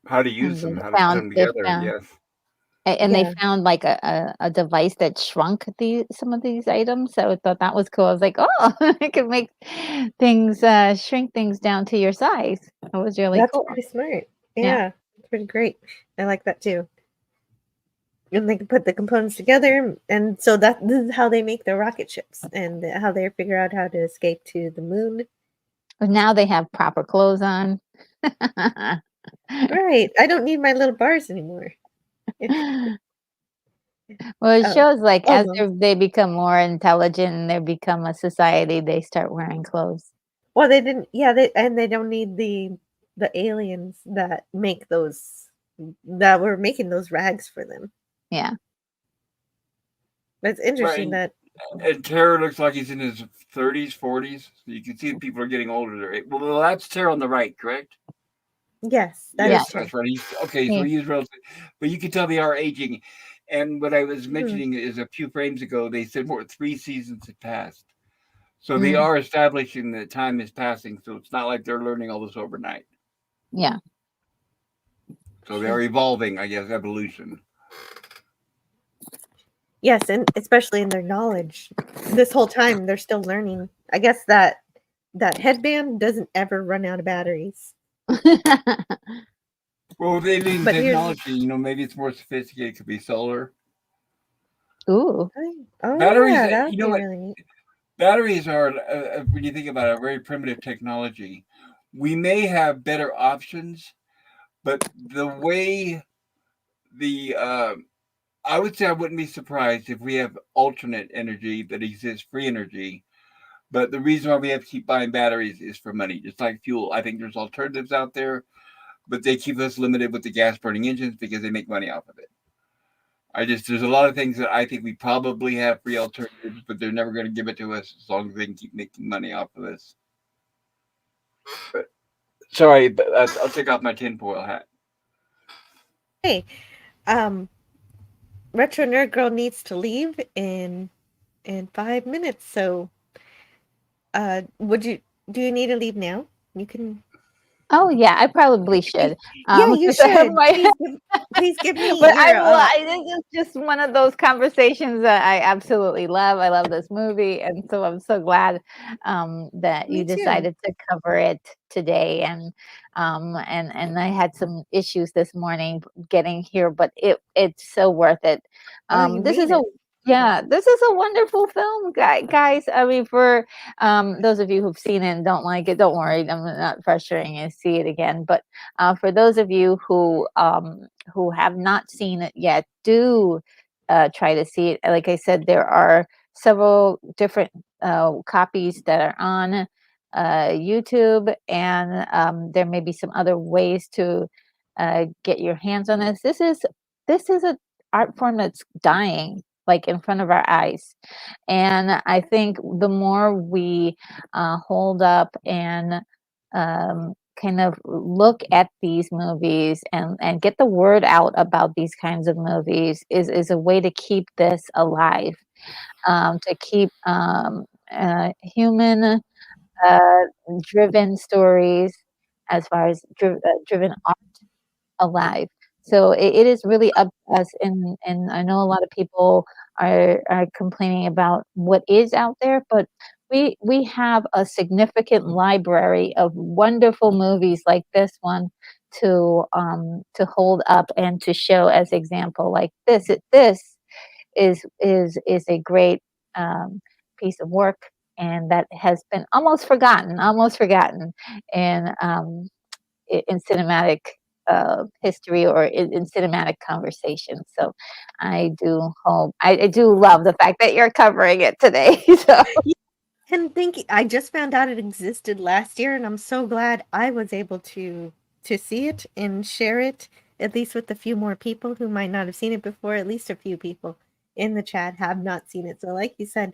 how to use and them, they how to put found- them they together. found- Yes. and Yeah. they found like a device that shrunk some of these items. So I thought that was cool. I was like, oh, it could make things shrink things down to your size. It was really That's cool. pretty smart. Yeah. Yeah, it's pretty great. I like that too. And they can put the components together, and so this is how they make their rocket ships, and how they figure out how to escape to the moon. But now they have proper clothes on. Right. I don't need my little bars anymore. Well, it Oh, shows like as almost. they become more intelligent and they become a society, they start wearing clothes. Well, they didn't. Yeah, they don't need the aliens that make those, that were making those rags for them. Yeah. But it's interesting Right. that And Terror looks like he's in his 30s, 40s. So you can see people are getting older. Well, that's Terror on the right, correct? yes, that Yeah. is true. That's right. Okay, so Yeah. he's relative, but you can tell they are aging. And what I was Mhm. mentioning is a few frames ago, they said 3 seasons had passed. So they Mm. are establishing that time is passing. So it's not like they're learning all this overnight. Yeah. So they're evolving, I guess, evolution. Yes, and especially in their knowledge. This whole time they're still learning. I guess that headband doesn't ever run out of batteries. Well, they need But here's- technology. You know, maybe it's more sophisticated. It could be solar. Ooh. Oh, Batteries, yeah, that would you be know what? really neat. Batteries are, when you think about it, a very primitive technology. We may have better options, but the way I would say I wouldn't be surprised if we have alternate energy that exists, free energy. But the reason why we have to keep buying batteries is for money, just like fuel. I think there's alternatives out there, but they keep us limited with the gas burning engines because they make money off of it. There's a lot of things that I think we probably have free alternatives, but they're never going to give it to us as long as they can keep making money off of us. But sorry, but I'll take off my tinfoil hat. Hey, Retro Nerd Girl needs to leave in 5 minutes. So, do you need to leave now? You can. Oh yeah, I probably should. Yeah, you because I have should. Please give me. But I your, will. This is just one of those conversations that I absolutely love. I love this movie, and so I'm so glad that Me you too. decided to cover it today. And I had some issues this morning getting here, but it's so worth it. Oh, you This made is it. Yeah, this is a wonderful film, guys. I mean, for those of you who've seen it and don't like it, don't worry. I'm not pressuring you to see it again. But for those of you who have not seen it yet, do try to see it. Like I said, there are several different copies that are on YouTube, and there may be some other ways to get your hands on this. This is a art form that's dying like in front of our eyes. And I think the more we hold up and kind of look at these movies and get the word out about these kinds of movies is a way to keep this alive, to keep human driven stories as far as driven art alive. So it is really up to us, and I know a lot of people are complaining about what is out there, but we have a significant library of wonderful movies like this one to hold up and to show as example. Like this is a great piece of work, and that has been almost forgotten in in cinematic history or in cinematic conversation. So I do love the fact that you're covering it today. So And thank you. I just found out it existed last year, and I'm so glad I was able to see it and share it, at least with a few more people who might not have seen it before. At least a few people in the chat have not seen it. So like you said,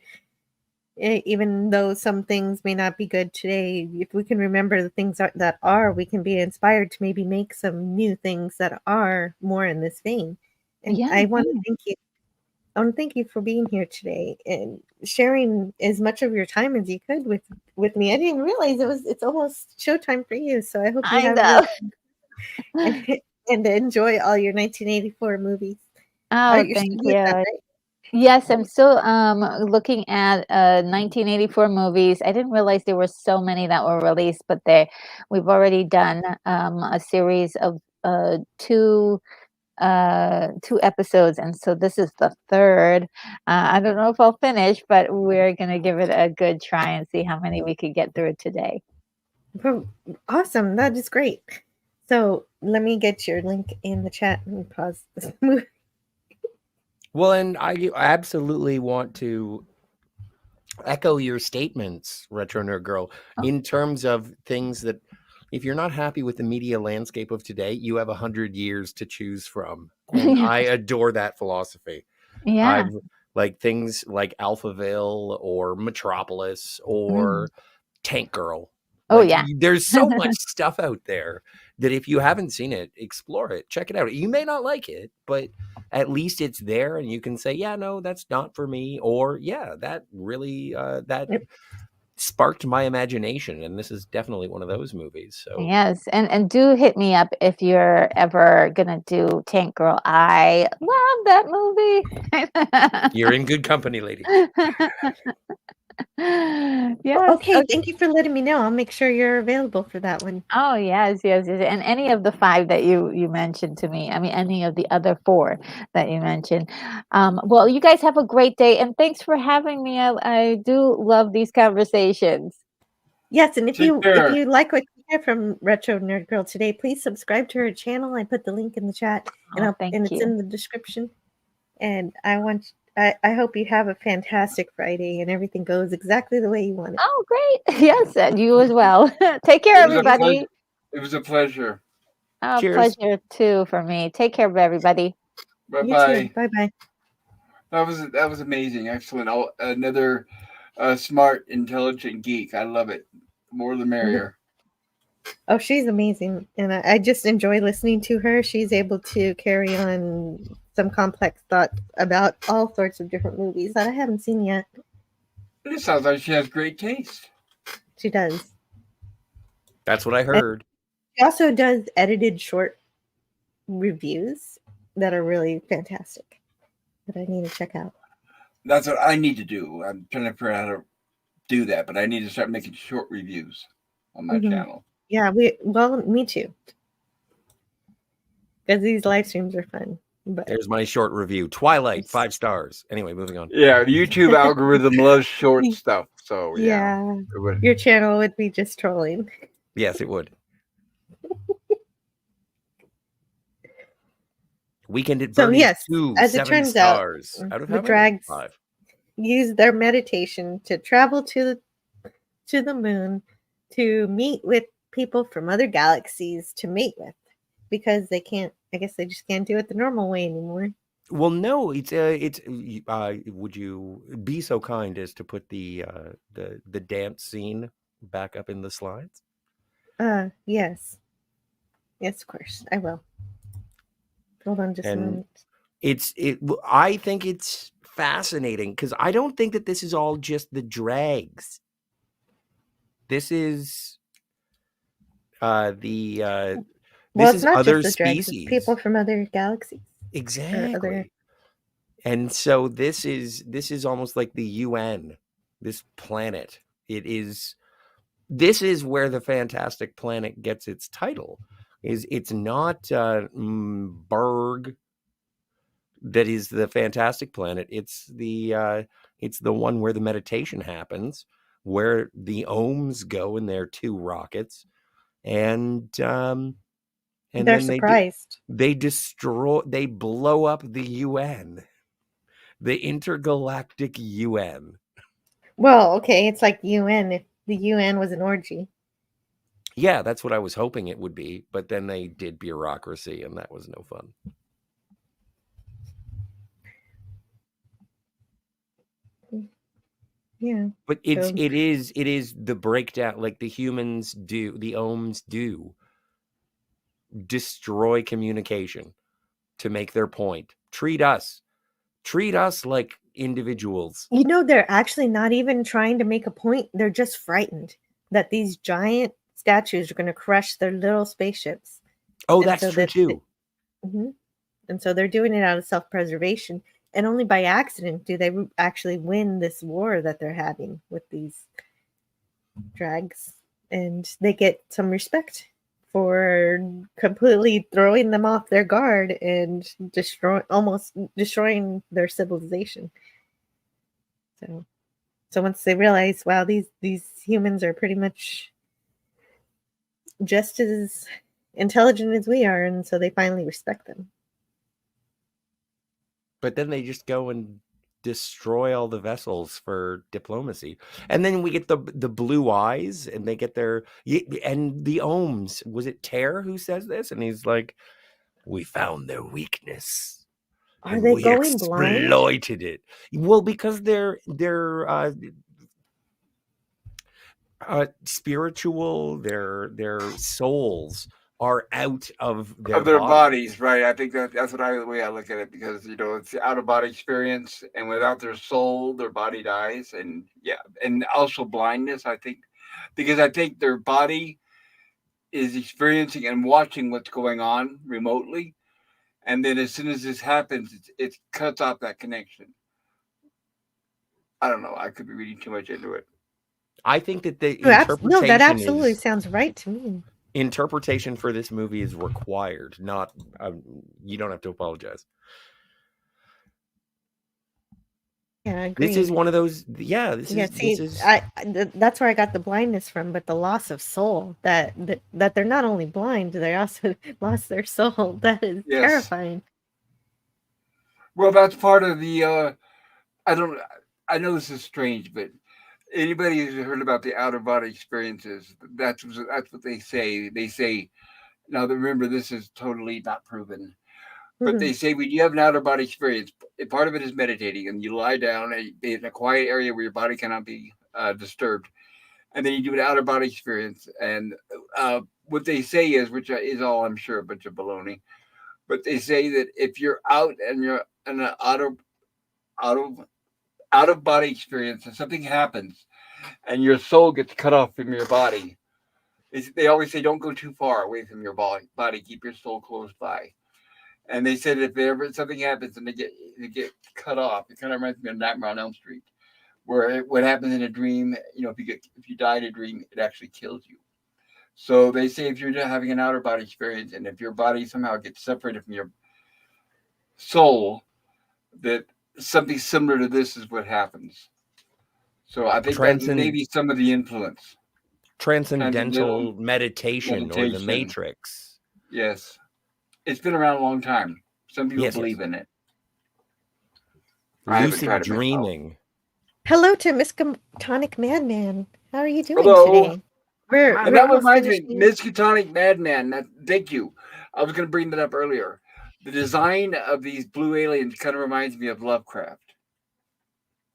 even though some things may not be good today, if we can remember the things that are, we can be inspired to maybe make some new things that are more in this vein. And yeah, I want to thank you. I want to thank you for being here today and sharing as much of your time as you could with me. I didn't realize it's almost showtime for you, so I hope you I have know. and enjoy all your 1984 movies. Oh, You're thank still doing that, you. right? Yes, I'm still looking at 1984 movies. I didn't realize there were so many that were released, but we've already done a series of two episodes, and so this is the third. I don't know if I'll finish, but we're gonna give it a good try and see how many we could get through today. Awesome, that is great. So let me get your link in the chat and pause this movie. Well, and I absolutely want to echo your statements, Retro Nerd Girl, in terms of things that if you're not happy with the media landscape of today, you have 100 years to choose from. And I adore that philosophy. Yeah. Like things like Alphaville or Metropolis or Tank Girl. Oh, Like, yeah. there's so much stuff out there that if you haven't seen it, explore it, check it out. You may not like it, but at least it's there and you can say, yeah, no, that's not for me. Or yeah, that really, that sparked my imagination. And this is definitely one of those movies. So Yes, and do hit me up if you're ever gonna do Tank Girl. I love that movie. you're in good company, lady. Yes. Okay, thank you for letting me know. I'll make sure you're available for that one. Oh, yes. And any of the 5 that you mentioned to me. I mean, any of the other 4 that you mentioned. Well, you guys have a great day, and thanks for having me. I do love these conversations. Yes, and if Take care. you like what you hear from Retro Nerd Girl today, please subscribe to her channel. I put the link in the chat, and it's you. in the description. And I hope you have a fantastic Friday and everything goes exactly the way you want it. Oh, great. Yes, and you as well. Take care, everybody. It was a pleasure. Oh, Cheers. pleasure too for me. Take care, everybody. Bye-bye. Bye-bye. That was amazing. Excellent. Another smart, intelligent geek. I love it. The more the merrier. Oh, she's amazing. And I just enjoy listening to her. She's able to carry on some complex thought about all sorts of different movies that I haven't seen yet. It sounds like she has great taste. She does. That's what I heard. She also does edited short reviews that are really fantastic that I need to check out. That's what I need to do. I'm trying to figure out how to do that, but I need to start making short reviews on my channel. Yeah, me too. Because these live streams are fun. But There's my short review. Twilight, 5 stars. Anyway, moving on. Yeah, the YouTube algorithm loves short stuff. So yeah. Your channel would be just trolling. Yes, it would. Weekend at So Bernie's yes, 2, as it 7 turns out, stars. Out of the how many? drags 5. use their meditation to travel to the moon to meet with people from other galaxies to mate with, because they can't. I guess they just can't do it the normal way anymore. Well, no, it's would you be so kind as to put the dance scene back up in the slides? Yes, of course, I will. Hold on just a moment. I think it's fascinating because I don't think that this is all just the drags. This is this Well, it's is not other just the dregs, species. it's people from other galaxies. Exactly. And so this is almost like the UN, this planet. This is where the Fantastic Planet gets its title. It's not Berg that is the Fantastic Planet. It's the one where the meditation happens, where the ohms go in their 2 rockets, and they're then surprised. they blow up the UN, the intergalactic UN. Well, okay, it's like UN. If the UN was an orgy. Yeah, that's what I was hoping it would be, but then they did bureaucracy, and that was no fun. Yeah. But it is the breakdown, like the humans do, the ohms do destroy communication to make their point. Treat us like individuals. You know, they're actually not even trying to make a point. They're just frightened that these giant statues are going to crush their little spaceships. Oh, that's true too. And so they're doing it out of self-preservation. And only by accident do they actually win this war that they're having with these drags. And they get some respect for completely throwing them off their guard and almost destroying their civilization. So once they realize, wow, these humans are pretty much just as intelligent as we are, and so they finally respect them. But then they just go and destroy all the vessels for diplomacy, and then we get the blue eyes, and they get their and the ohms. Was it Ter who says this? And he's like, "We found their weakness, and we exploited it." Well, because they're spiritual, their souls are out of their bodies, right? I think that's the way I look at it, because it's the out of body experience, and without their soul, their body dies, and and also blindness. I think their body is experiencing and watching what's going on remotely, and then as soon as this happens, it cuts off that connection. I don't know. I could be reading too much into it. I think that the interpretation no, that absolutely sounds right to me. Interpretation for this movie is required, not you don't have to apologize. Yeah, I agree. This is one of those. Yeah, this is. That's where I got the blindness from, but the loss of soul, that they're not only blind, they also lost their soul. That is terrifying. Well, that's part of the. I know this is strange, but anybody who's heard about the outer body experiences, that's what they say. They say, now remember, this is totally not proven, but they say when you have an outer body experience, part of it is meditating, and you lie down in a quiet area where your body cannot be disturbed, and then you do an outer body experience. And what they say is, which is all I'm sure a bunch of baloney, but they say that if you're out and you're in an out of body experience, and something happens and your soul gets cut off from your body, they always say don't go too far away from your body, keep your soul close by. And they said if ever something happens and they get cut off, it kind of reminds me of Nightmare on Elm Street, where what happens in a dream, if you die in a dream, it actually kills you. So they say if you're having an outer body experience, and if your body somehow gets separated from soul that something similar to this is what happens. So I think that may be some of the influence. Transcendental meditation or the Matrix. Yes. It's been around a long time. Some people Yes, believe in it. Lucid dreaming. Hello to Miskatonic Madman. How are you doing today? And that reminds me, Miskatonic Madman. Thank you. I was going to bring that up earlier. The design of these blue aliens kind of reminds me of Lovecraft.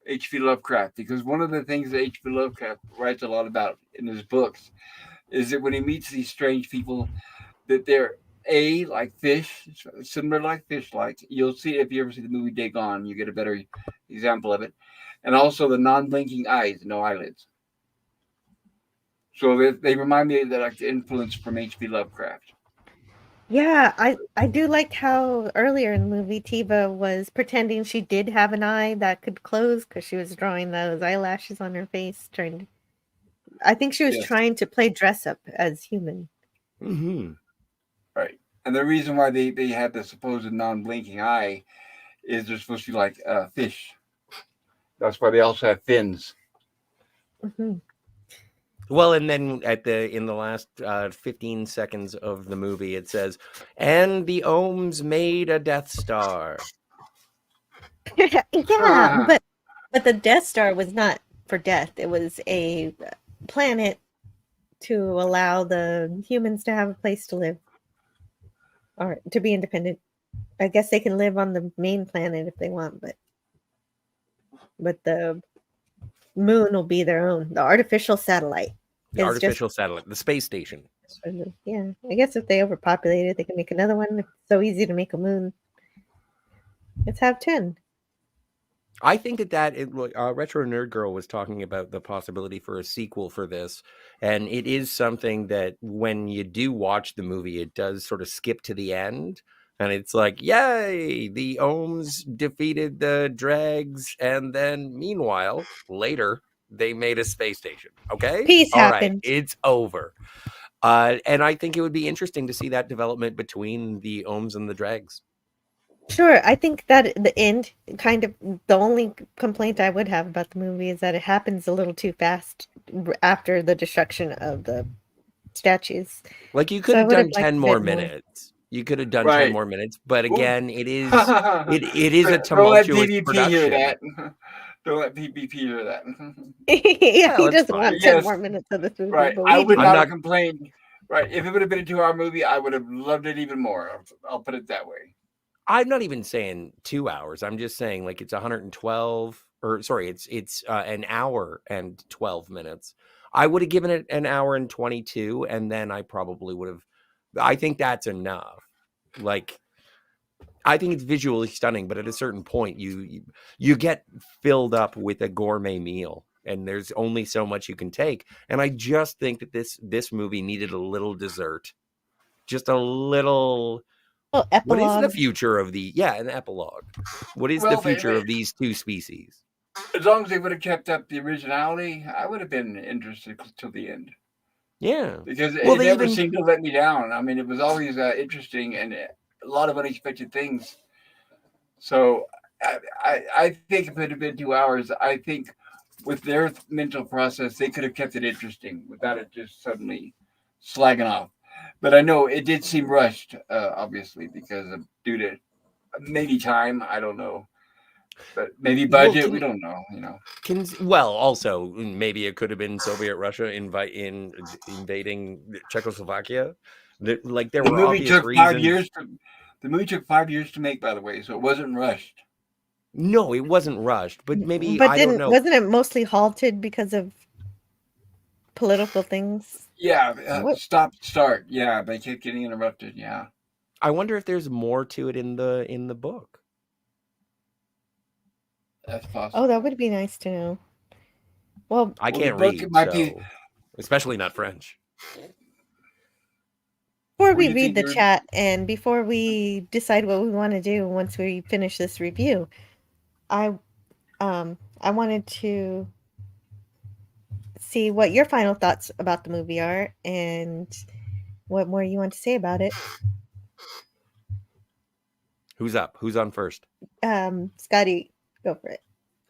H.P. Lovecraft, because one of the things that H.P. Lovecraft writes a lot about in his books is that when he meets these strange people, that they're like fish, similar like fish-like. You'll see if you ever see the movie Day Gone, you get a better example of it. And also the non-blinking eyes, no eyelids. So they remind me of that, like the influence from H.P. Lovecraft. Yeah, I do like how earlier in the movie Tiva was pretending she did have an eye that could close because she was drawing those eyelashes on her face, I think she was trying to play dress up as human. Mm-hmm. Right. And the reason why they had the supposed non-blinking eye is they're supposed to be like fish. That's why they also have fins. Mm-hmm. Well, and then in the last 15 seconds of the movie, it says, "And the Ohms made a Death Star." Yeah, but the Death Star was not for death. It was a planet to allow the humans to have a place to live or to be independent. I guess they can live on the main planet if they want, but the moon will be their own. The artificial satellite. The artificial satellite, the space station. Yeah, I guess if they overpopulate it, they can make another one. It's so easy to make a moon. Let's have 10. I think that Retro Nerd Girl was talking about the possibility for a sequel for this. And it is something that when you do watch the movie, it does sort of skip to the end. And it's like, yay, the Ohms defeated the Dregs. And then meanwhile, later, they made a space station. Okay? Peace happened. Right, it's over. And I think it would be interesting to see that development between the Ohms and the Dregs. Sure, I think that the end, kind of, the only complaint I would have about the movie is that it happens a little too fast after the destruction of the statues. Like you could have done 10 more minutes. You could have done 10 more minutes, but again, it is a tumultuous production. Don't let PvP hear that. Yeah, he doesn't want 10 more minutes of this movie. Right, I would not have complained. Right, if it would have been a 2-hour movie, I would have loved it even more. I'll put it that way. I'm not even saying 2 hours. I'm just saying like it's 112, or sorry, it's an hour and 12 minutes. I would have given it an hour and 22, and then I probably would have. I think that's enough. Like, I think it's visually stunning, but at a certain point, you get filled up with a gourmet meal, and there's only so much you can take. And I just think that this movie needed a little dessert, just a little. Well, epilogue. What is the future of an epilogue? What is the future of these two species? As long as they would have kept up the originality, I would have been interested till the end. Yeah, because it never seemed to let me down. I mean, it was always interesting and a lot of unexpected things. So I think if it had been 2 hours, I think with their mental process, they could have kept it interesting without it just suddenly slagging off. But I know it did seem rushed, obviously, because of due to maybe time. I don't know, but maybe budget. We don't know. Also maybe it could have been Soviet Russia invading Czechoslovakia. There were obvious reasons. The movie took 5 years to make, by the way, so it wasn't rushed. No, it wasn't rushed, but maybe I don't know. Wasn't it mostly halted because of political things? Yeah, start. Yeah, they kept getting interrupted. Yeah. I wonder if there's more to it in the book. That's possible. Oh, that would be nice to know. Well, I can't read, especially not French. Before we read the chat and before we decide what we want to do once we finish this review, I wanted to see what your final thoughts about the movie are and what more you want to say about it. Who's up? Who's on first? Scotty, go for it.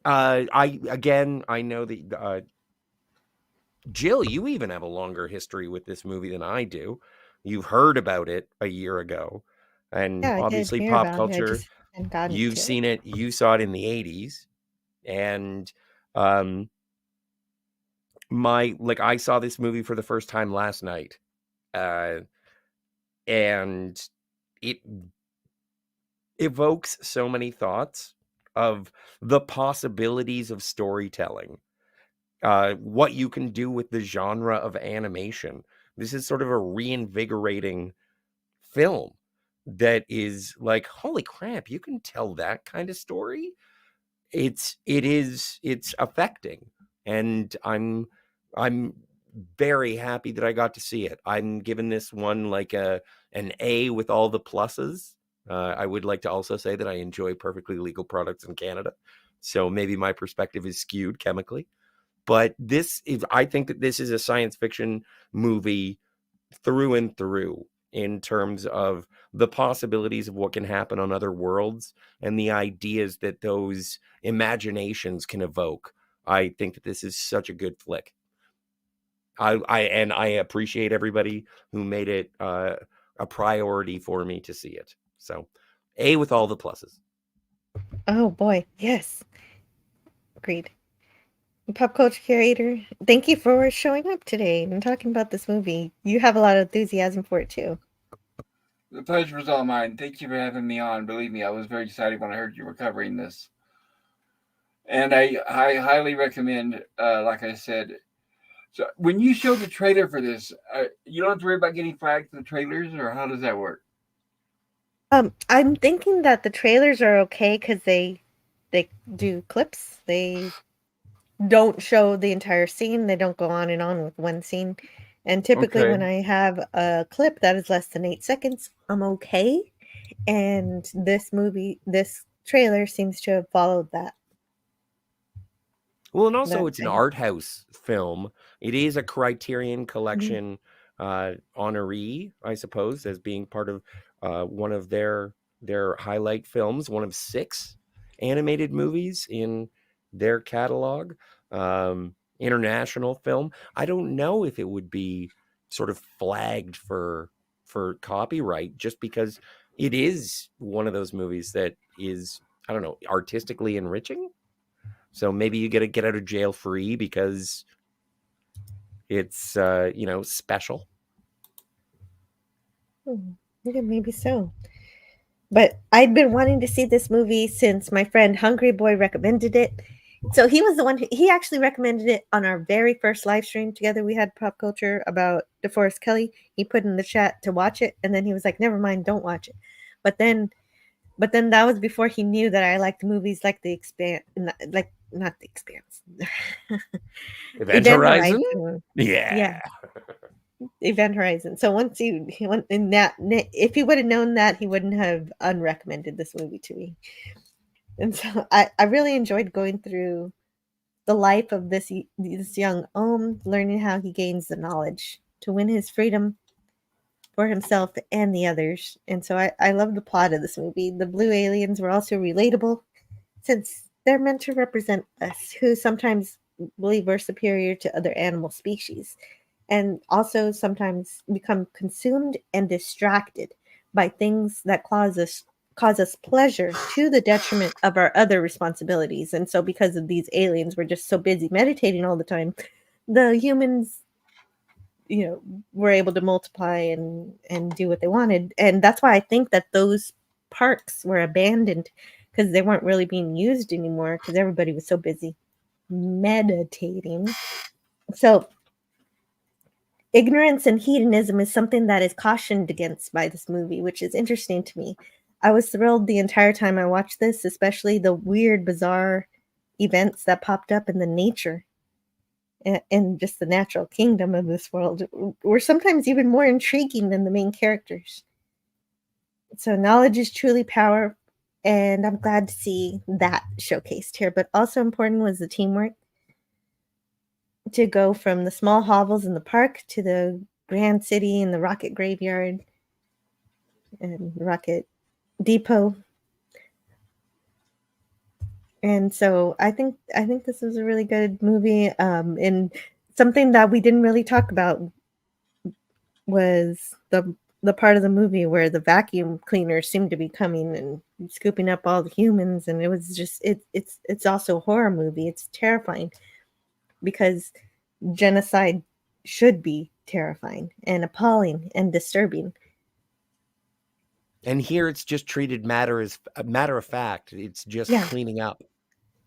I know that Jill, you even have a longer history with this movie than I do. You've heard about it a year ago, and Yeah, I did obviously hear pop about it. I culture. just hadn't gotten You've to it. seen it. You saw it in the 80s, and I saw this movie for the first time last night, and it evokes so many thoughts of the possibilities of storytelling, what you can do with the genre of animation. This is sort of a reinvigorating film that is like, holy crap, you can tell that kind of story. It's affecting, and I'm very happy that I got to see it. I'm giving this one like an A with all the pluses. I would like to also say that I enjoy perfectly legal products in Canada, so maybe my perspective is skewed chemically. But I think that this is a science fiction movie through and through, in terms of the possibilities of what can happen on other worlds and the ideas that those imaginations can evoke. I think that this is such a good flick. I appreciate everybody who made it a priority for me to see it. So, A with all the pluses. Oh boy, yes. Agreed. Pop culture curator, thank you for showing up today and talking about this movie. You have a lot of enthusiasm for it too. The pleasure was all mine. Thank you for having me on. Believe me, I was very excited when I heard you were covering this. And I highly recommend, like I said, so when you show the trailer for this, you don't have to worry about getting flagged for the trailers, or how does that work? I'm thinking that the trailers are okay because they do clips. They don't show the entire scene. They don't go on and on with one scene. And typically when I have a clip that is less than 8 seconds, I'm okay. And this trailer seems to have followed that. Well, and also it's an art house film. It is a Criterion Collection honoree, I suppose, as being part of one of their highlight films, one of 6 animated movies in their catalog. International film. I don't know if it would be sort of flagged for copyright, just because it is one of those movies that is, I don't know, artistically enriching. So maybe you get out of jail free because it's special. Yeah, maybe so. But I'd been wanting to see this movie since my friend Hungry Boy recommended it. So he was the one he actually recommended it on our very first live stream together. We had Pop Culture about DeForest Kelly. He put in the chat to watch it, and then he was like, "Never mind, don't watch it." But then that was before he knew that I liked movies like The Expanse, like not The Expanse, Event Horizon. Yeah. Event Horizon. So once he went in that, if he would have known that, he wouldn't have unrecommended this movie to me. And so I really enjoyed going through the life of this young Ohm, learning how he gains the knowledge to win his freedom for himself and the others. And so I love the plot of this movie. The blue aliens were also relatable, since they're meant to represent us, who sometimes believe we're superior to other animal species, and also sometimes become consumed and distracted by things that cause us pleasure to the detriment of our other responsibilities. And so because of these aliens, we're just so busy meditating all the time, the humans were able to multiply and do what they wanted. And that's why I think that those parks were abandoned, because they weren't really being used anymore, because everybody was so busy meditating. So ignorance and hedonism is something that is cautioned against by this movie, which is interesting to me. I was thrilled the entire time I watched this, especially the weird, bizarre events that popped up in the nature and just the natural kingdom of this world were sometimes even more intriguing than the main characters. So knowledge is truly power, and I'm glad to see that showcased here. But also important was the teamwork, to go from the small hovels in the park to the grand city and the rocket graveyard and rocket depot. And so I think this was a really good movie. And something that we didn't really talk about was the part of the movie where the vacuum cleaners seemed to be coming and scooping up all the humans, and it was just it's also a horror movie. It's terrifying because genocide should be terrifying and appalling and disturbing. And here it's just treated matter of fact. It's just cleaning up.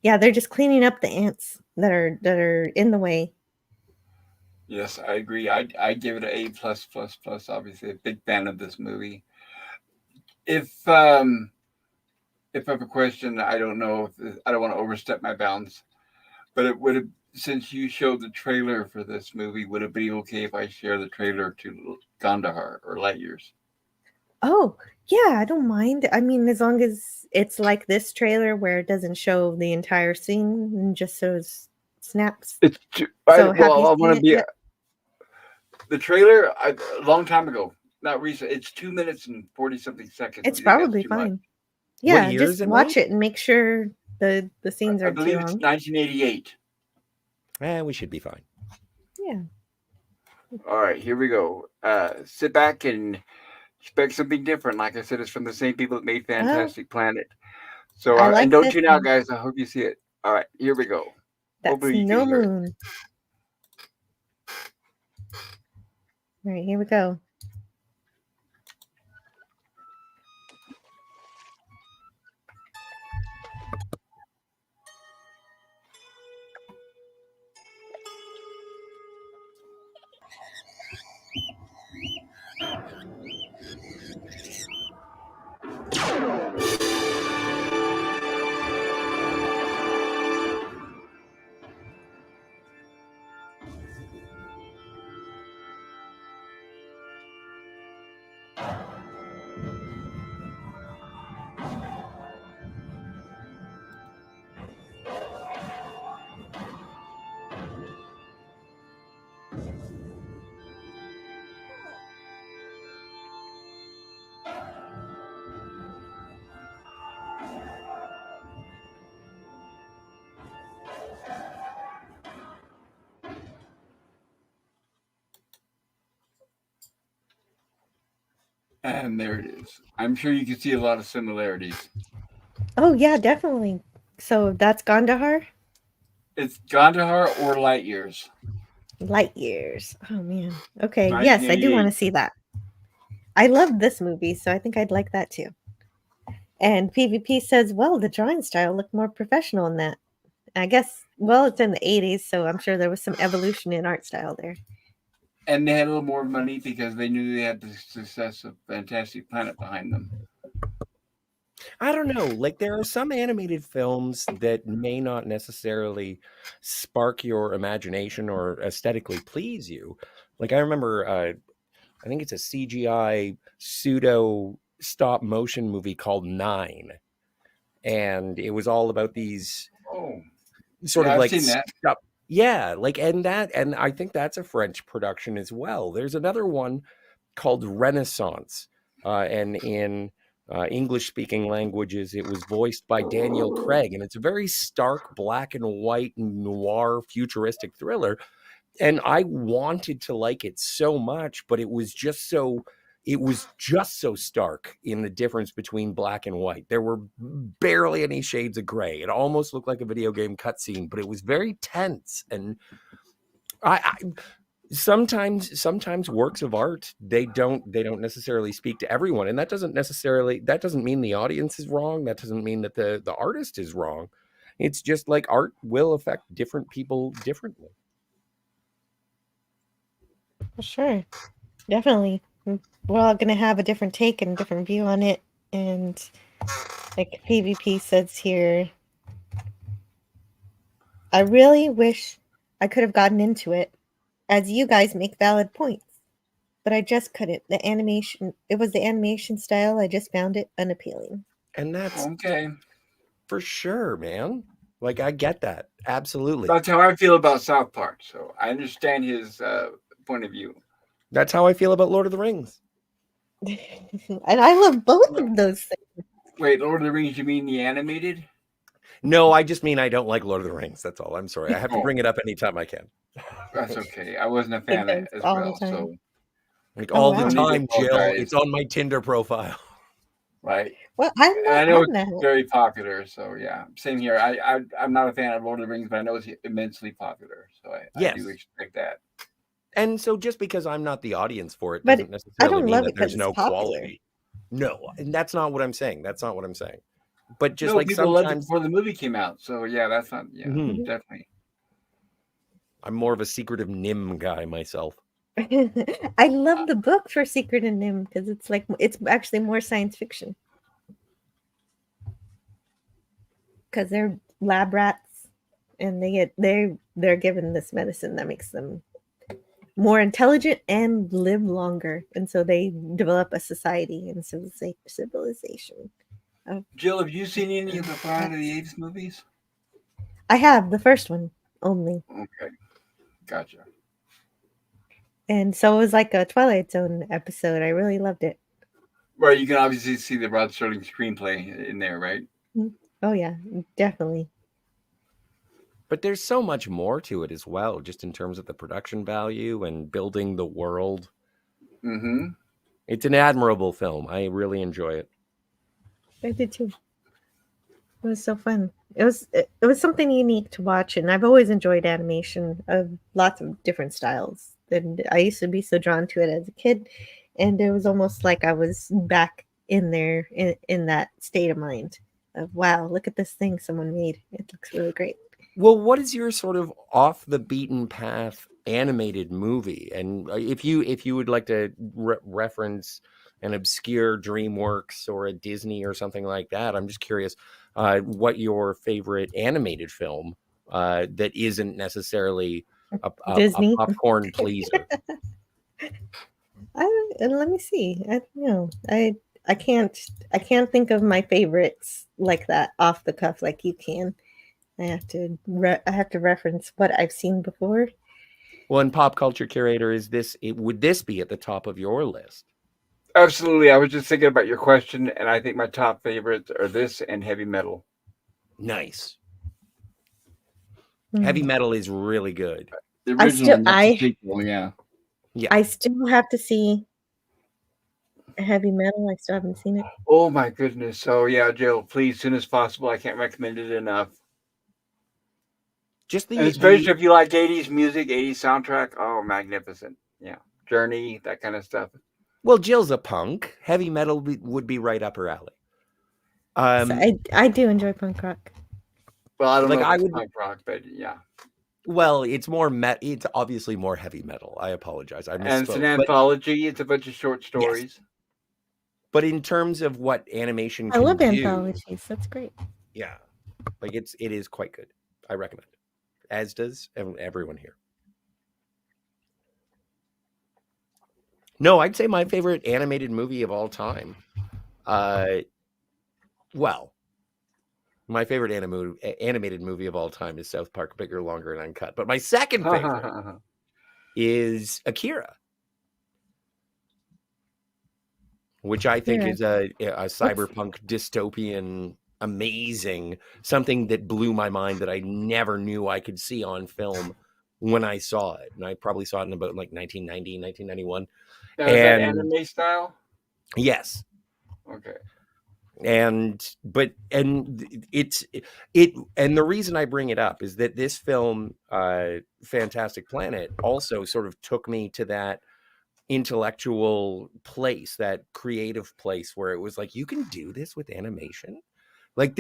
Yeah, they're just cleaning up the ants that are in the way. Yes, I agree. I give it an A plus plus plus. Obviously, a big fan of this movie. If I have a question, I don't know. I don't want to overstep my bounds, but it would have, since you showed the trailer for this movie, would it be okay if I share the trailer to Gandahar or Light Years? Oh, yeah, I don't mind. I mean, as long as it's like this trailer where it doesn't show the entire scene and just shows snaps. It's I want to be the trailer a long time ago, not recent. It's 2 minutes and 40 something seconds. It's probably fine. Yeah, just watch it and make sure the scenes are too long. I believe it's 1988. We should be fine. Yeah. All right, here we go. Sit back and expect something different. Like I said, it's from the same people that made Fantastic Planet. So, and don't tune out, guys. I hope you see it. All right, here we go. That's No Moon. All right, here we go. And there it is. I'm sure you can see a lot of similarities. Oh, yeah, definitely. So that's Gandahar? It's Gandahar or Light Years. Light Years. Oh, man. Okay, yes, I do want to see that. I love this movie, so I think I'd like that too. And PvP says, well, the drawing style looked more professional in that. I guess, well, it's in the 80s, so I'm sure there was some evolution in art style there. And they had a little more money because they knew they had the success of Fantastic Planet behind them. I don't know. Like, there are some animated films that may not necessarily spark your imagination or aesthetically please you. Like, I remember, I think it's a CGI pseudo stop motion movie called 9. And it was all about these sort of like stuff. Yeah, like, and I think that's a French production as well. There's another one called Renaissance, and in English-speaking languages, it was voiced by Daniel Craig, and it's a very stark black and white noir futuristic thriller. And I wanted to like it so much, but it was just so stark in the difference between black and white. There were barely any shades of gray. It almost looked like a video game cutscene, but it was very tense. And I sometimes works of art, they don't necessarily speak to everyone. And that doesn't mean the audience is wrong. That doesn't mean that the artist is wrong. It's just like art will affect different people differently. For sure. Definitely. We're all going to have a different take and a different view on it. And like PvP says here, I really wish I could have gotten into it, as you guys make valid points. But I just couldn't. It was the animation style. I just found it unappealing. And that's okay. For sure, man. Like, I get that. Absolutely. That's how I feel about South Park. So I understand his point of view. That's how I feel about Lord of the Rings. And I love both of those things. Wait, Lord of the Rings, you mean the animated? No, I just mean I don't like Lord of the Rings. That's all. I'm sorry. I have to bring it up anytime I can. That's okay. I wasn't a fan of it as all the well. time. So Like Oh, all wow. the no need to time, Jill. apologize. It's on my Tinder profile. Right. Well, I'm And I not know on it's that. very popular. So yeah, same here. I'm not a fan of Lord of the Rings, but I know it's immensely popular. So I Yes. do expect that. And so just because I'm not the audience for it But doesn't I necessarily don't mean love that it 'cause there's it's no popular. quality. No, and that's not what I'm saying. That's not what I'm saying. But just No, like people loved it sometimes before the movie came out. So yeah, that's not Mhm. definitely. I'm more of a Secret of Nim guy myself. I love the book for Secret and Nim because it's like it's actually more science fiction. Because they're lab rats and they're given this medicine that makes them more intelligent and live longer, and so they develop a society and civilization. Jill, have you seen any of the Planet of the Apes movies? I have the first one only, Okay, gotcha. and so it was like a Twilight Zone episode. I really loved it. Right, you can obviously see the Rod Serling screenplay in there, right? Oh yeah, definitely. But there's so much more to it as well, just in terms of the production value and building the world. Mm-hmm. It's an admirable film. I really enjoy it. I did too. It was so fun. It was something unique to watch, and I've always enjoyed animation of lots of different styles. And I used to be so drawn to it as a kid, and it was almost like I was back in there in that state of mind of wow, look at this thing someone made. It looks really great. Well, what is your sort of off the beaten path animated movie? And if you would like to reference an obscure DreamWorks or a Disney or something like that, I'm just curious what your favorite animated film that isn't necessarily a Disney. popcorn pleaser. Let me see. I don't know. I can't think of my favorites like that off the cuff like you can. I have to reference what I've seen before. Well, in Pop Culture Curator, would this be at the top of your list? Absolutely. I was just thinking about your question, and I think my top favorites are this and heavy metal. Nice. Heavy metal is really good. The original, not the sequel, yeah. Yeah. I still have to see heavy metal. I still haven't seen it. Oh my goodness. So yeah, Jill, please, soon as possible. I can't recommend it enough. And especially if you like 80s music, 80s soundtrack. Oh, magnificent. Yeah. Journey, that kind of stuff. Well, Jill's a punk. Heavy metal would be right up her alley. So I do enjoy punk rock. Well, I don't know if it's punk rock, but yeah. Well, it's more it's obviously more heavy metal. I apologize. I misspoke. And it's an anthology. It's a bunch of short stories. Yes. But in terms of what animation I love anthologies. That's great. Yeah. Like it is quite good. I recommend it. As does everyone here. No, I'd say my favorite animated movie of all time. Well, my favorite animated movie of all time is South Park: Bigger, Longer, and Uncut. But my second favorite is Akira, which I think is a cyberpunk dystopian, amazing, something that blew my mind that I never knew I could see on film when I saw it. And I probably saw it in about like 1990, 1991. Now, is that anime style? Yes. Okay. And the reason I bring it up is that this film, Fantastic Planet, also sort of took me to that intellectual place, that creative place where it was like, you can do this with animation. Like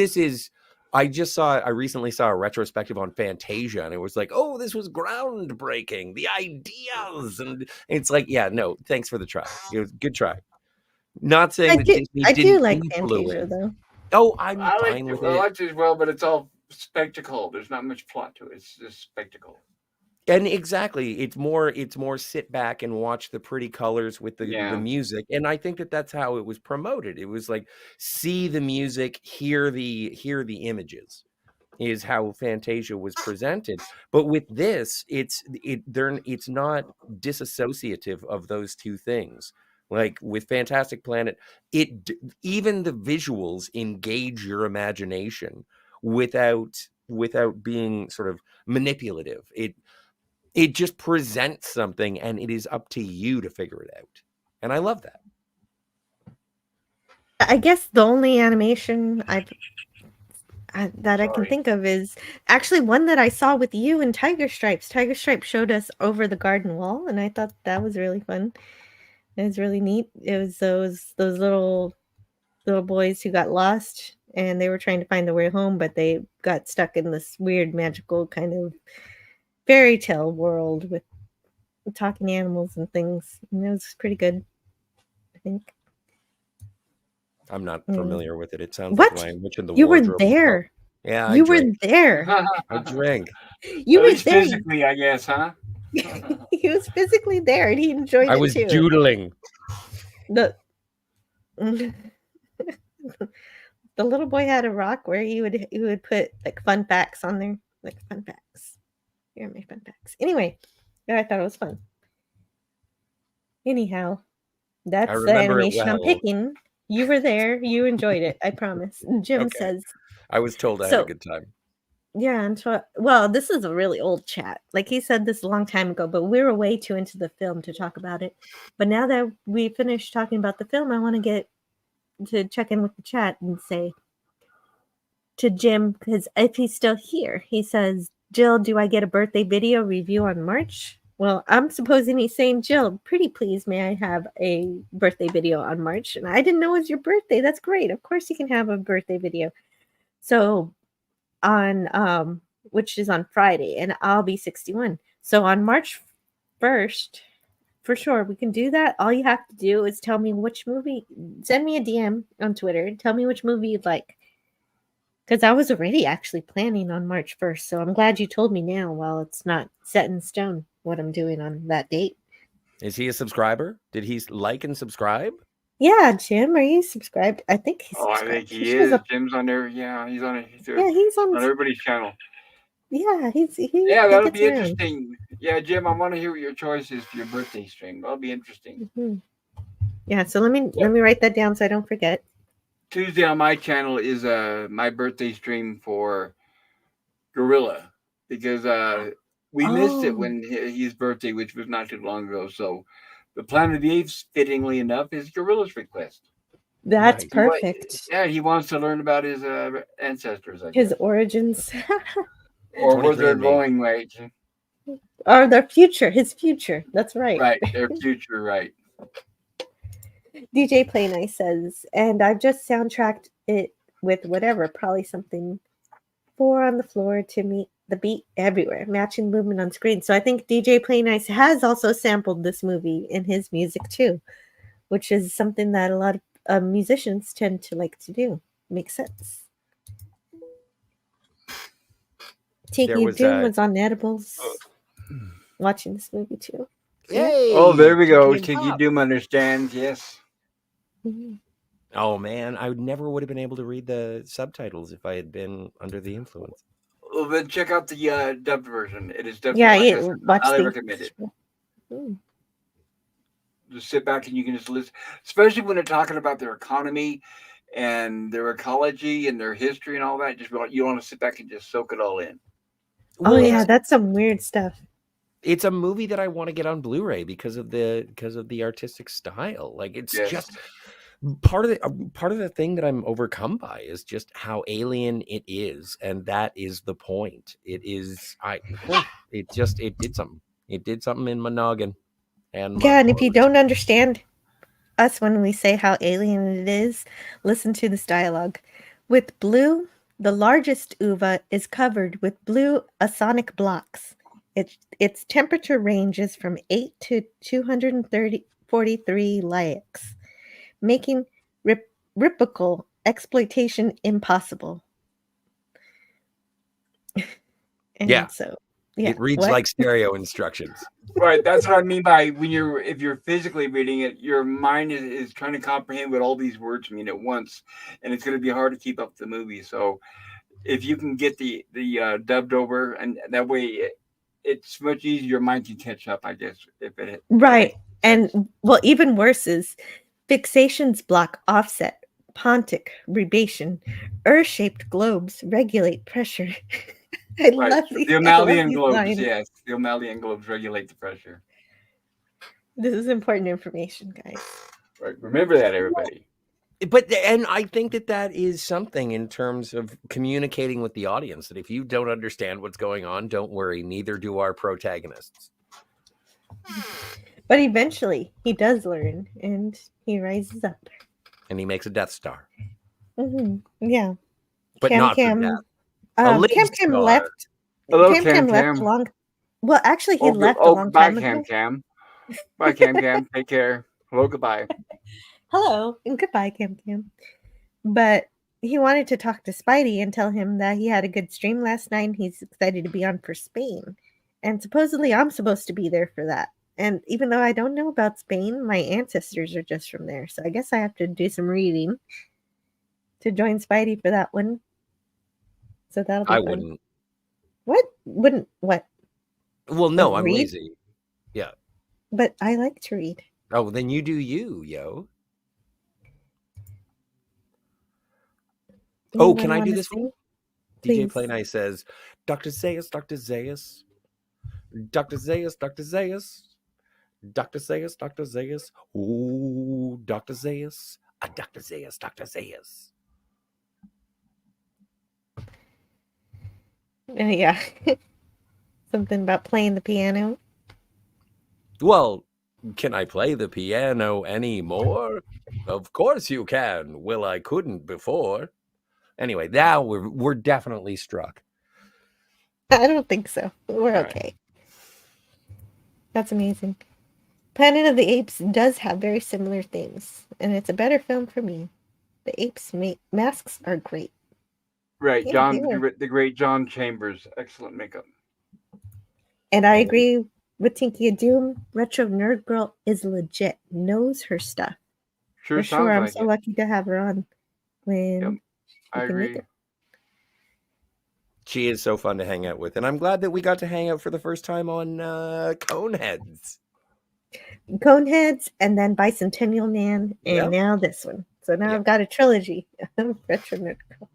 I recently saw a retrospective on Fantasia, and it was like, oh, this was groundbreaking, the ideas, and it's like, yeah, no, thanks for the try. It was a good try. Not saying that Disney I didn't do like influence. Fantasia, though. Oh, I'm fine with it. I liked it as well, but it's all spectacle. There's not much plot to it. It's just spectacle. And exactly, it's more sit back and watch the pretty colors with the music. And I think that's how it was promoted. It was like, see the music, hear the images, is how Fantasia was presented. But with this, it's not disassociative of those two things. Like with Fantastic Planet, even the visuals engage your imagination, without being sort of manipulative. It just presents something, and it is up to you to figure it out. And I love that. I guess the only animation that I can think of is actually one that I saw with you and Tiger Stripes. Tiger Stripes showed us Over the Garden Wall, and I thought that was really fun. It was really neat. It was those little boys who got lost, and they were trying to find their way home, but they got stuck in this weird magical kind of fairy tale world with talking animals and things. And it was pretty good, I think. I'm not familiar with it. It sounds What? like language in the You were wardrobe. there. Yeah, you were there. I drank. You At were least there. physically, I guess, huh? He was physically there, and he enjoyed it I was too. doodling. The little boy had a rock where he would put like fun facts on there, like fun facts. Here are my fun facts. Anyway, yeah, I thought it was fun. Anyhow, that's the remember it animation I'm well. picking. You were there. You enjoyed it. I promise. And Jim Okay. says, I was told I had a good time. yeah, and well, this is a really old chat. Like he said this a long time ago, but we were way too into the film to talk about it. But now that we finished talking about the film, I want to get to check in with the chat and say to Jim, because if he's still here, he says, Jill, do I get a birthday video review on March? Well, I'm supposing he's saying, Jill, pretty please, may I have a birthday video on March? And I didn't know it was your birthday. That's great. Of course you can have a birthday video. So on which is on Friday, and I'll be 61. So on March 1st, for sure, we can do that. All you have to do is tell me which movie, send me a DM on Twitter, tell me which movie you'd like. Because I was already actually planning on March 1st, so I'm glad you told me now while it's not set in stone what I'm doing on that date. Is he a subscriber? Did he like and subscribe? Yeah, Jim, are you subscribed? I think he's subscribed. I think he is. Jim's on there. Yeah, he's on it. Yeah, he's on everybody's channel. Yeah, yeah, that'll be interesting. Yeah, Jim, I want to hear what your choice is for your birthday stream. That'll be interesting. Mm-hmm. Yeah, so let me write that down so I don't forget. Tuesday on my channel is my birthday stream for Gorilla, because we missed it when his birthday, which was not too long ago. So the Planet of the Apes, fittingly enough, is Gorilla's request. That's perfect. He wants to learn about his ancestors. His origins. Or where they're going, right? Or their future, his future. That's right. Right, their future, right. DJ Play Nice says, and I've just soundtracked it with whatever, probably something 4 on the floor to meet the beat everywhere, matching movement on screen. So I think DJ Play Nice has also sampled this movie in his music too, which is something that a lot of musicians tend to like to do. Makes sense. Tiki Doom was on edibles watching this movie too. Yay! Oh, there we go. Tiki Doom understands. Yes. Mm-hmm. Oh man, I never would have been able to read the subtitles if I had been under the influence. Well, then check out the dubbed version. It is dubbed. Watch I recommend it. Just sit back and you can just listen, especially when they're talking about their economy and their ecology and their history and all that. Just you want to sit back and just soak it all in. Oh yeah, that's some weird stuff. It's a movie that I want to get on Blu-ray because of the artistic style. Like it's just part of the thing that I'm overcome by is just how alien it is, and that is the point. It did something. It did something in my noggin. And if you don't understand us when we say how alien it is, listen to this dialogue. With blue, the largest uva is covered with blue asonic blocks. Its temperature ranges from 8 to 243 Liax, making reciprocal exploitation impossible. It reads like stereo instructions. Right, that's what I mean by if you're physically reading it, your mind is trying to comprehend what all these words mean at once, and it's going to be hard to keep up the movie. So, if you can get the dubbed over, and that way it's much easier. Your mind can catch up, I guess. And well, even worse is fixations block offset pontic, rebation, Earth-shaped globes regulate pressure. I love these. The O'Malley globes, yes. The O'Malley globes regulate the pressure. This is important information, guys. Right. Remember that, everybody. And I think that is something in terms of communicating with the audience, that if you don't understand what's going on, don't worry, neither do our protagonists. But eventually he does learn and he rises up. And he makes a Death Star. Mm-hmm. Yeah. But not for that. Cam left. Hello, Cam left long. Well, actually, he left a long time ago. Cam. Bye, Cam. Take care. Hello, goodbye. Hello and goodbye, Cam. But he wanted to talk to Spidey and tell him that he had a good stream last night. And he's excited to be on for Spain, and supposedly I'm supposed to be there for that. And even though I don't know about Spain, my ancestors are just from there, so I guess I have to do some reading to join Spidey for that one. So that'll be fun. Wouldn't. What? Wouldn't what? Well, no, I'm lazy. Yeah. But I like to read. Oh, then you do you, yo. Oh, can I do this one? DJ Play Nice says, Dr. Zaius, Dr. Zaius. Dr. Zaius, Dr. Zaius. Dr. Zaius, Dr. Zaius. Ooh, Dr. Zaius. Dr. Zaius, Dr. Zaius. Yeah. Something about playing the piano. Well, can I play the piano anymore? Of course you can. Well, I couldn't before. Anyway, now we're definitely struck. I don't think so. We're okay. Right. That's amazing. Planet of the Apes does have very similar things, and it's a better film for me. The apes' masks are great. Right, yeah, the great John Chambers, excellent makeup. And I agree with Tinky Doom. Retro Nerd Girl is legit, knows her stuff. Sure, I'm like so lucky to have her on. When I agree. She is so fun to hang out with, and I'm glad that we got to hang out for the first time on Coneheads. Coneheads, and then Bicentennial Man, and now this one. So now I've got a trilogy of Retro Nerd Girl.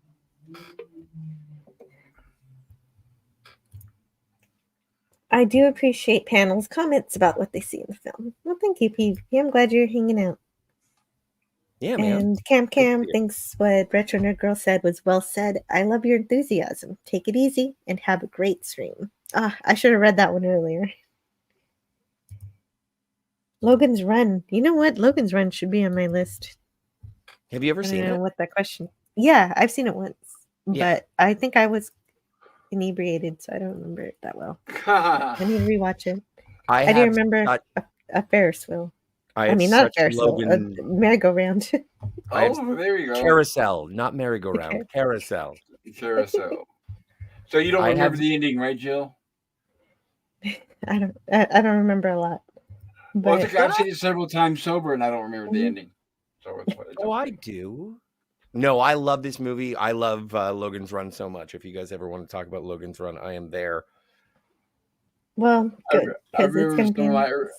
I do appreciate panels' comments about what they see in the film. Well, thank you, PvP. I'm glad you're hanging out. Yeah, man. And Cam thinks what Retro Nerd Girl said was well said. I love your enthusiasm. Take it easy and have a great stream. I should have read that one earlier. Logan's Run. You know what? Logan's Run should be on my list. Have you ever seen it? I don't know what that question. Yeah, I've seen it once. Yeah. But I think I was inebriated, so I don't remember it that well. I need to rewatch it. I do remember a Ferris wheel. I mean, not a Ferris wheel, a merry-go-round. There you go. Carousel, not merry-go-round. Carousel. So you don't remember the ending, right, Jill? I don't remember a lot. But I've seen it several times sober, and I don't remember the ending. So it's I do. No, I love this movie. I love Logan's Run so much. If you guys ever want to talk about Logan's Run, I am there. Well, good. I remember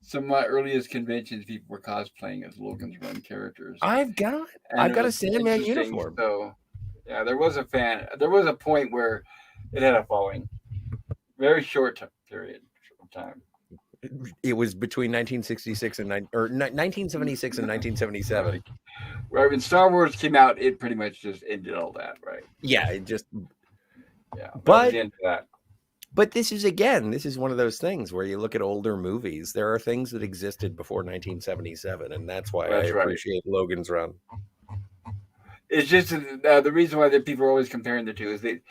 some of my earliest conventions, people were cosplaying as Logan's Run characters. I've got a Sandman uniform. So, yeah, there was a point where it had a following. Very short period of time. It was between 1966 and 1976 and 1977. Right when Star Wars came out, it pretty much just ended all that, right? Yeah, it just. Yeah, but this is one of those things where you look at older movies. There are things that existed before 1977, and that's why I appreciate Logan's Run. It's just the reason why people are always comparing the two is that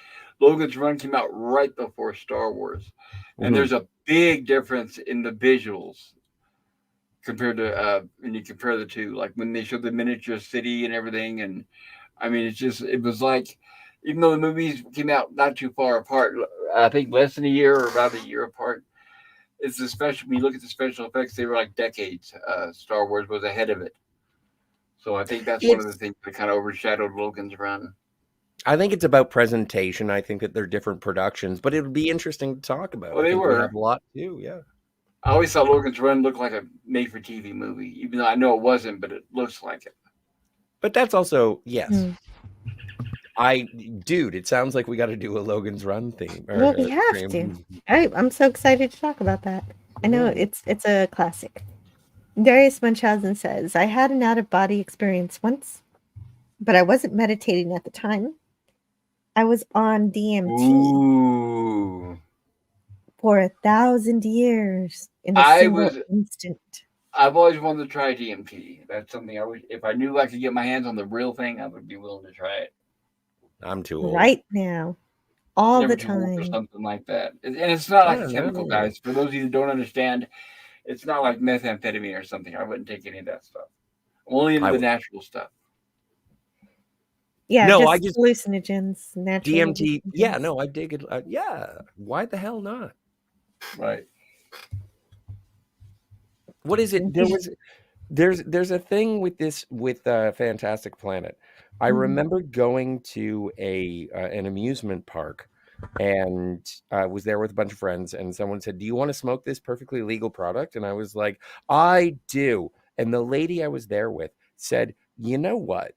Logan's Run came out right before Star Wars, and there's a big difference in the visuals compared to when you compare the two. Like when they showed the miniature city and everything, and I mean, it was like, even though the movies came out not too far apart, I think less than a year or about a year apart, it's when you look at the special effects, they were like decades. Star Wars was ahead of it. So I think that's one of the things that kind of overshadowed Logan's Run. I think it's about presentation. I think that they're different productions, but it would be interesting to talk about. Well, they were. We have a lot too, yeah. I always thought Logan's Run looked like a made-for-TV movie, even though I know it wasn't, but it looks like it. But that's also yes. Mm. Dude, it sounds like we got to do a Logan's Run theme. Well, we have to. I'm so excited to talk about that. I know it's a classic. Darius Munchausen says, I had an out-of-body experience once, but I wasn't meditating at the time. I was on DMT Ooh. for 1,000 years in a I single was- instant. I've always wanted to try DMT. That's something I would. If I knew I could get my hands on the real thing, I would be willing to try it. I'm too old. Right now. All Never the too old for time. something like that. And it's not like Yeah, a chemical, no. guys. For those of you who don't understand, it's not like methamphetamine or something. I wouldn't take any of that stuff. Only into I the would. natural stuff. Yeah, No, just I just- hallucinogens, natural DMT. Yeah, hallucinogens. no, I dig it. Yeah, why the hell not? Right. What is it? There's a thing with this with Fantastic Planet. I Mhm. remember going to an amusement park, and I was there with a bunch of friends, and someone said, "Do you want to smoke this perfectly legal product?" And I was like, "I do." And the lady I was there with said, "You know what?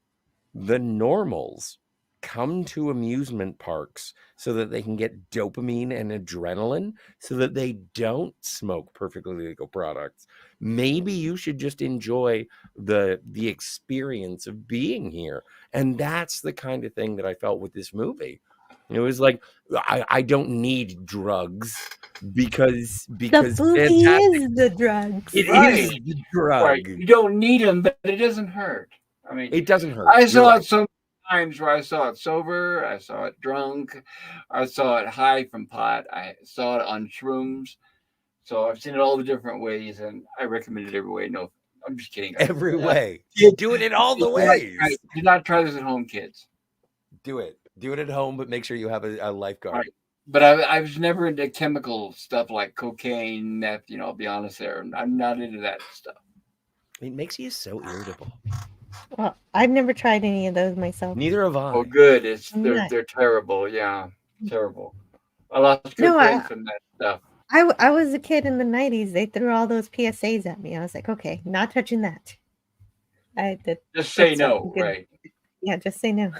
The normals come to amusement parks so that they can get dopamine and adrenaline so that they don't smoke perfectly legal products. Maybe you should just enjoy the experience of being here." And that's the kind of thing that I felt with this movie. It was like, I don't need drugs because The movie is the drugs. It Right. is the drug. Right. You don't need them, but it doesn't hurt. I mean, It doesn't hurt. I You're saw right. it so many times where I saw it sober, I saw it drunk, I saw it high from pot, I saw it on shrooms. So I've seen it all the different ways, and I recommend it every way. No, I'm just kidding. Every way. Kids, Do it in all the do ways. not try this at home, kids. Do it. Do it at home, but make sure you have a lifeguard. Right. But I was never into chemical stuff like cocaine, meth. I'll be honest there. I'm not into that stuff. It makes you so irritable. Well, I've never tried any of those myself. Neither have I. Oh, good. Nice. They're terrible. Yeah, terrible. I lost good No, friends from that stuff. I was a kid in the 90s. They threw all those PSAs at me. I was like, okay, not touching that. Just say that's no, good. right? Yeah, just say no.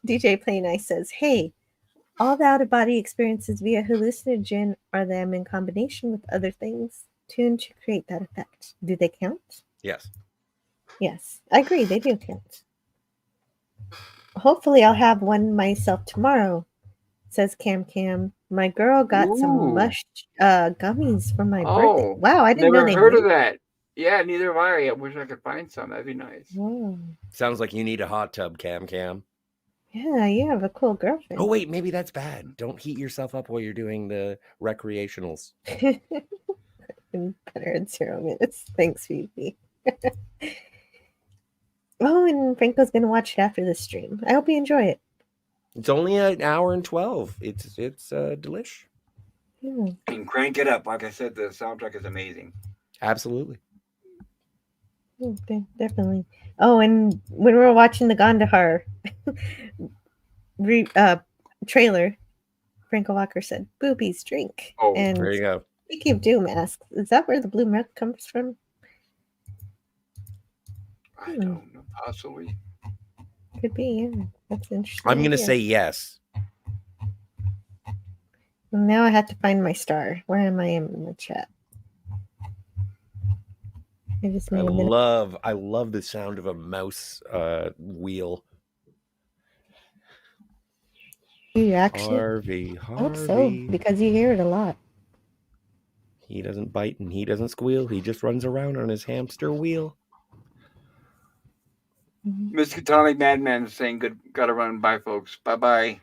DJ Play Nice says, hey, all the out-of-body experiences via hallucinogen are them in combination with other things tuned to create that effect. Do they count? Yes. Yes, I agree. They do count. Hopefully, I'll have one myself tomorrow, says Cam Cam. My girl got some mush gummies for my birthday. Wow, I didn't know never they heard made of that. Yeah, neither have I. I wish I could find some. That'd be nice. Wow. Sounds like you need a hot tub, Cam Cam. Yeah, you have a cool girlfriend. Oh, wait, maybe that's bad. Don't heat yourself up while you're doing the recreationals. Better in 0 minutes. Thanks, Phoebe. Oh, and Franco's going to watch it after the stream. I hope you enjoy it. It's only an hour and 12. It's delish. Yeah. And crank it up. Like I said, the soundtrack is amazing. Absolutely. Okay, definitely. Oh, and when we were watching the Gandhar trailer, Franco Walker said, "Boobies drink." Oh, and there you go. speaking of Doom masks, is that where the blue milk comes from? I don't know. Possibly. Could be, yeah. That's interesting. I'm going to say yes. Well, now I have to find my star. Where am I in the chat? I just made a minute. I love the sound of a mouse wheel. You actually Harvey. hope so, because you hear it a lot. He doesn't bite and he doesn't squeal. He just runs around on his hamster wheel. Miskatonic Madman is saying good. Gotta run. Bye, folks. Bye bye.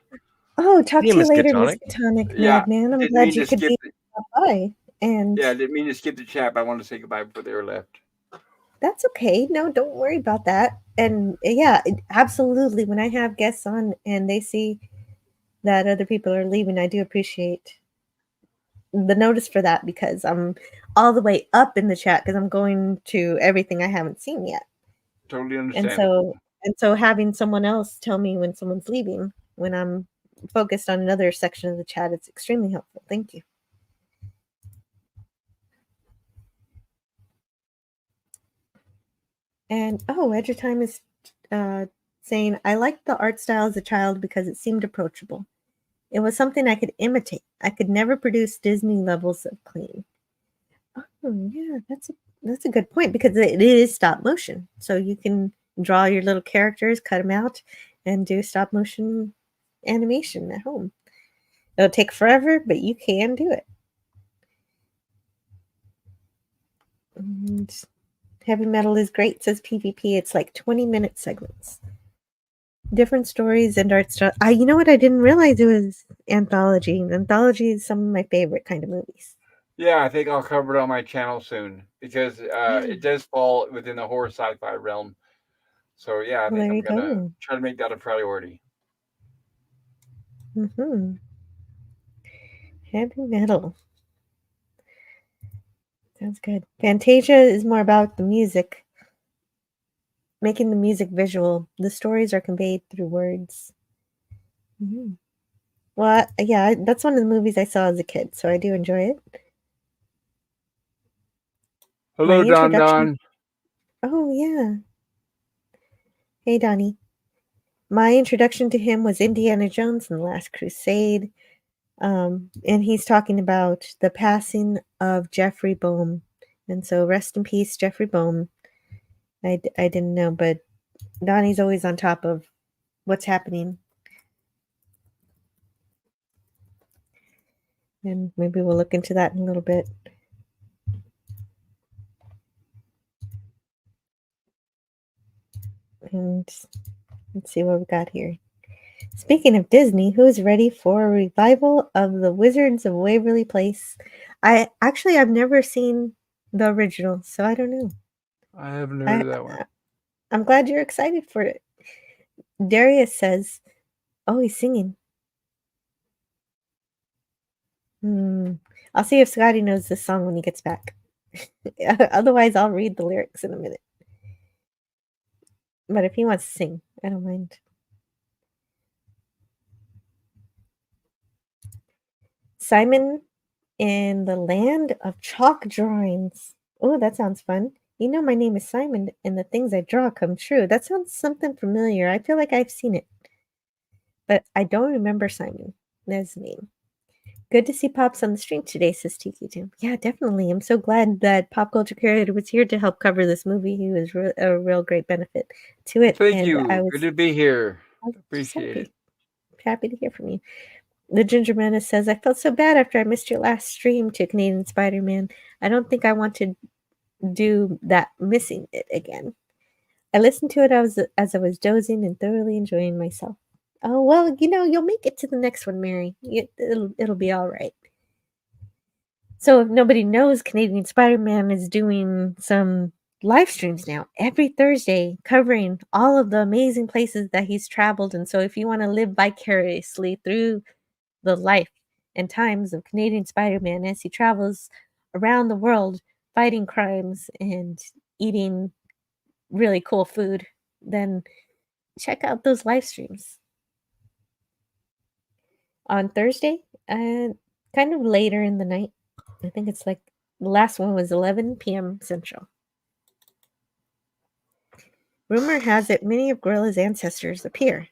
Oh, talk to you later, Miskatonic. Miskatonic Yeah, Madman. I'm didn't glad mean you to could skip be it. by. And Yeah, I didn't mean to skip the chat, but I wanted to say goodbye before they were left. that's okay. No, don't worry about that. And yeah, absolutely. When I have guests on and they see that other people are leaving, I do appreciate the notice for that, because I'm all the way up in the chat because I'm going to everything I haven't seen yet. Totally understand. And so having someone else tell me when someone's leaving, when I'm focused on another section of the chat, it's extremely helpful. Thank you. And Edge of Time is saying, I liked the art style as a child because it seemed approachable. It was something I could imitate. I could never produce Disney levels of clean. Oh, yeah, that's a good point because it is stop motion. So you can draw your little characters, cut them out, and do stop motion animation at home. It'll take forever, but you can do it. And heavy metal is great, says PvP. It's like 20-minute segments. Different stories and art style. You know what? I didn't realize it was anthology. Anthology is some of my favorite kind of movies. Yeah, I think I'll cover it on my channel soon because it does fall within the horror sci-fi realm. So yeah, I think I'm gonna try to make that a priority. Heavy metal. Sounds good. Fantasia is more about the music, making the music visual. The stories are conveyed through words. Well, yeah, that's one of the movies I saw as a kid, so I do enjoy it. Hello, Don. Oh, yeah. Hey, Donnie. My introduction to him was Indiana Jones and the Last Crusade. And he's talking about the passing of Jeffrey Bohm. And so rest in peace, Jeffrey Bohm. I didn't know, but Donnie's always on top of what's happening. And maybe we'll look into that in a little bit. And let's see what we got here. Speaking of Disney, who's ready for a revival of The Wizards of Waverly Place? I've never seen the original, so I don't know. I haven't heard of that one. I'm glad you're excited for it. Darius says, oh, he's singing. I'll see if Scotty knows this song when he gets back. Otherwise, I'll read the lyrics in a minute. But if he wants to sing, I don't mind. Simon in the Land of Chalk Drawings. Oh, that sounds fun. You know, my name is Simon, and the things I draw come true. That sounds something familiar. I feel like I've seen it. But I don't remember Simon. That's his name. Good to see Pops on the stream today, says Tiki Jim. Yeah, definitely. I'm so glad that Pop Culture Curator was here to help cover this movie. He was a real great benefit to it. Thank you. Good to be here. Appreciate it. Happy to hear from you. The Ginger Menace says, I felt so bad after I missed your last stream to Canadian Spider-Man. I don't think I want to do that missing it again. I listened to it as I was dozing and thoroughly enjoying myself. Oh, well, you know, you'll make it to the next one, Mary. It'll be all right. So if nobody knows, Canadian Spider-Man is doing some live streams now every Thursday covering all of the amazing places that he's traveled. And so if you want to live vicariously through the life and times of Canadian Spider-Man as he travels around the world fighting crimes and eating really cool food, then check out those live streams. On Thursday, kind of later in the night, I think it's like the last one was 11 p.m. Central. Rumor has it many of Gorilla's ancestors appear.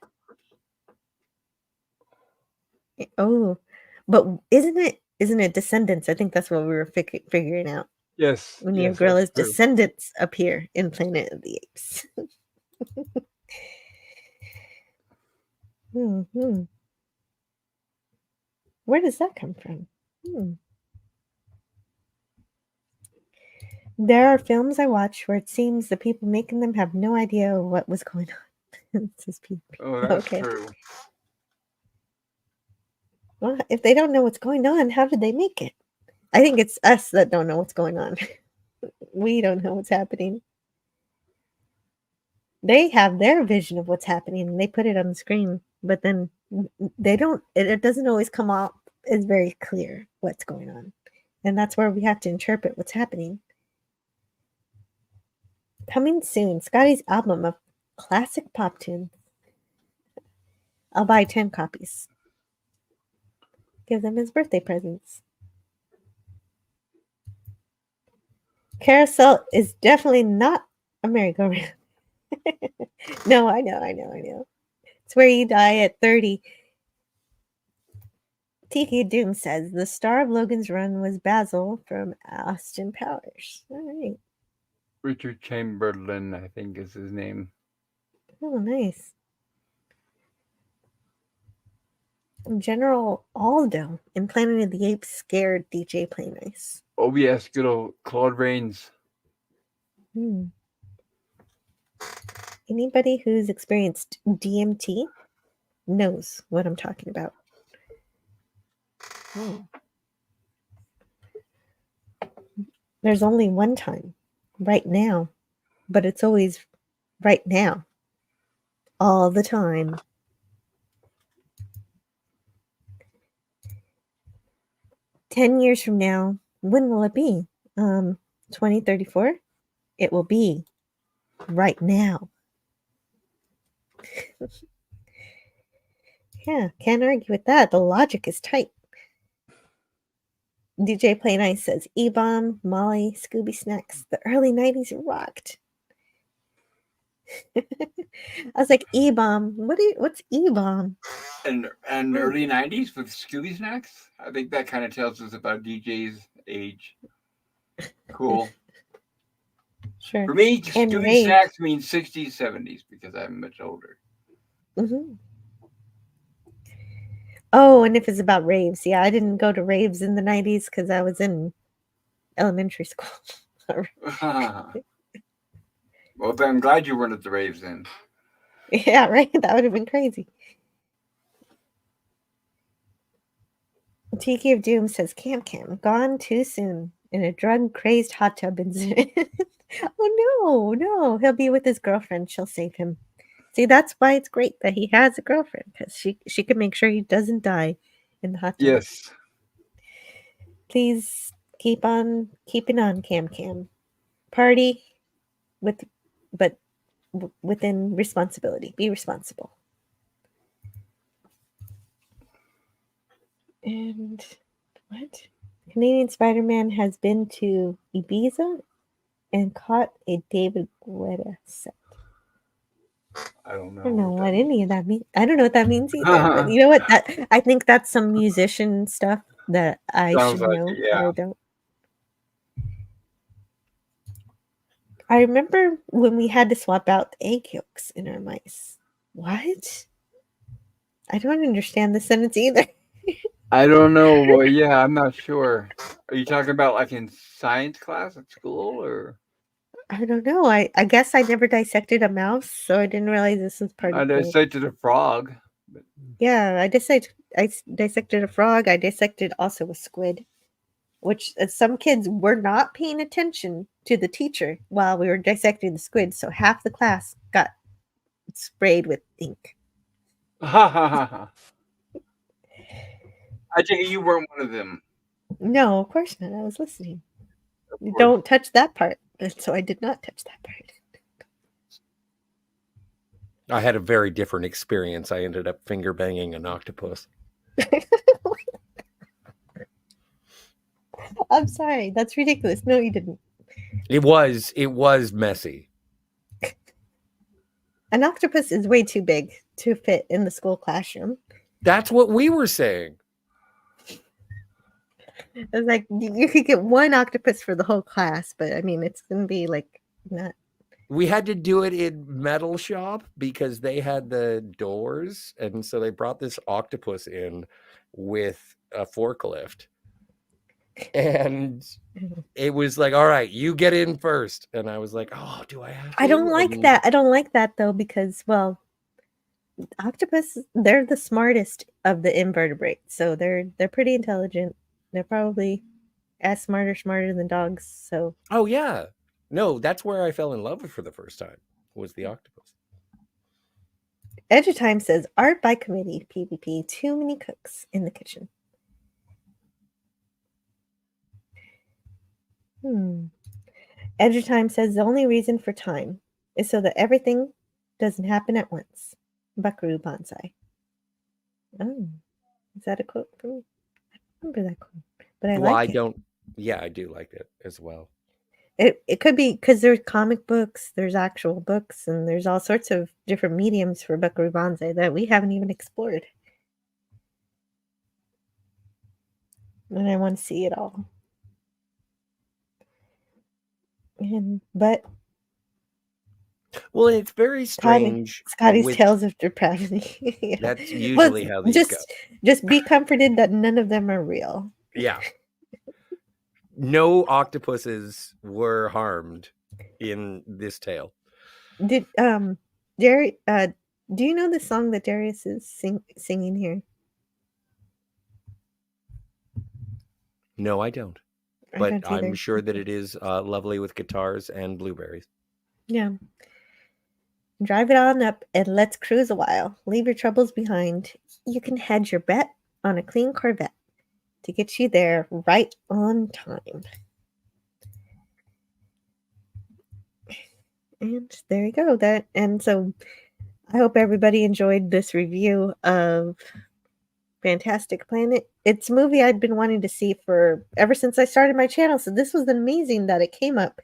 Oh, but isn't it descendants? I think that's what we were figuring out. Yes. Many of Gorilla's descendants appear in Planet of the Apes. Where does that come from? There are films I watch where it seems the people making them have no idea what was going on. Oh, that's true. Well, if they don't know what's going on, how did they make it? I think it's us that don't know what's going on. We don't know what's happening. They have their vision of what's happening and they put it on the screen, but then they don't, it doesn't always come out as very clear what's going on. And that's where we have to interpret what's happening. Coming soon, Scotty's album of classic pop tunes. I'll buy 10 copies. Give them his birthday presents. Carousel is definitely not a merry-go-round. No, I know. It's where you die at 30. TK Doom says the star of Logan's Run was Basil from Austin Powers. All right. Richard Chamberlain, I think is his name. Oh, nice. General Aldo in Planet of the Apes scared DJ Play Nice. Oh yes, good old Claude Rains. Anybody who's experienced DMT knows what I'm talking about. There's only one time, right now, but it's always right now, all the time. "10 years from now, when will it be? 2034? It will be right now." Yeah, can't argue with that. The logic is tight. DJ Play Nice says, E-Bomb, Molly, Scooby Snacks. The early 90s rocked. I was like, E-Bomb. What's E-Bomb? And early 90s with Scooby Snacks? I think that kind of tells us about DJ's age. Cool. Sure. For me, And Scooby rave. Snacks means 60s, 70s because I'm much older. Mm-hmm. Oh, and if it's about raves. Yeah, I didn't go to raves in the 90s because I was in elementary school. Well, I'm glad you weren't at the raves then. Yeah, right? That would have been crazy. Tiki of Doom says, Cam gone too soon in a drug-crazed hot tub incident. Oh, no. He'll be with his girlfriend. She'll save him. See, that's why it's great that he has a girlfriend, because she can make sure he doesn't die in the hot tub. Yes. Please keep on keeping on, Cam. Party but within responsibility. Be responsible. And what? Canadian Spider-Man has been to Ibiza and caught a David Guetta set. I don't know. I don't know what any of that means. I don't know what that means either. But you know what? I think that's some musician stuff that I Sounds should like know, it, yeah. but I don't. I remember when we had to swap out the egg yolks in our mice. What? I don't understand the sentence either. I don't know. Well, yeah, I'm not sure. Are you talking about like in science class at school or? I don't know. I guess I never dissected a mouse, so I didn't realize this was part I of the... dissected a frog. Yeah, I dissected a frog. I dissected also a squid, which some kids were not paying attention to the teacher while we were dissecting the squid, so half the class got sprayed with ink. Ha ha ha ha. I take it you weren't one of them. No, of course not. I was listening. Don't touch that part. So I did not touch that part. I had a very different experience. I ended up finger banging an octopus. I'm sorry. That's ridiculous. No, you didn't. It was messy. An octopus is way too big to fit in the school classroom. That's what we were saying. It was like you could get one octopus for the whole class, but I mean, it's going to be like not. We had to do it in metal shop because they had the doors, and so they brought this octopus in with a forklift, and it was like, all right, you get in first. And I was like, oh, do I have to? I don't like that. I don't like that though, because, well, octopus, they're the smartest of the invertebrates, so they're pretty intelligent. They're probably as smarter than dogs. So. Oh yeah, no, that's where I fell in love with for the first time, was the octopus. Edge of Time says art by committee. PvP. Too many cooks in the kitchen. Edge of Time says the only reason for time is so that everything doesn't happen at once. Buckaroo Bonsai. Oh, is that a quote from me? I don't remember that quote, but I like it. Yeah, I do like it as well. It could be because there's comic books, there's actual books, and there's all sorts of different mediums for Buckaroo Banzai that we haven't even explored. And I want to see it all. But well, it's very strange. Scotty's Tales of Depravity. Yeah. That's usually how these go. Just be comforted that none of them are real. Yeah. No octopuses were harmed in this tale. Did Jerry? Do you know the song that Darius is singing here? No, I don't. But I'm sure that it is lovely with guitars and blueberries. Yeah. Drive it on up and let's cruise a while. Leave your troubles behind. You can hedge your bet on a clean Corvette to get you there right on time. And there you go. So I hope everybody enjoyed this review of Fantastic Planet. It's a movie I'd been wanting to see ever since I started my channel. So this was amazing that it came up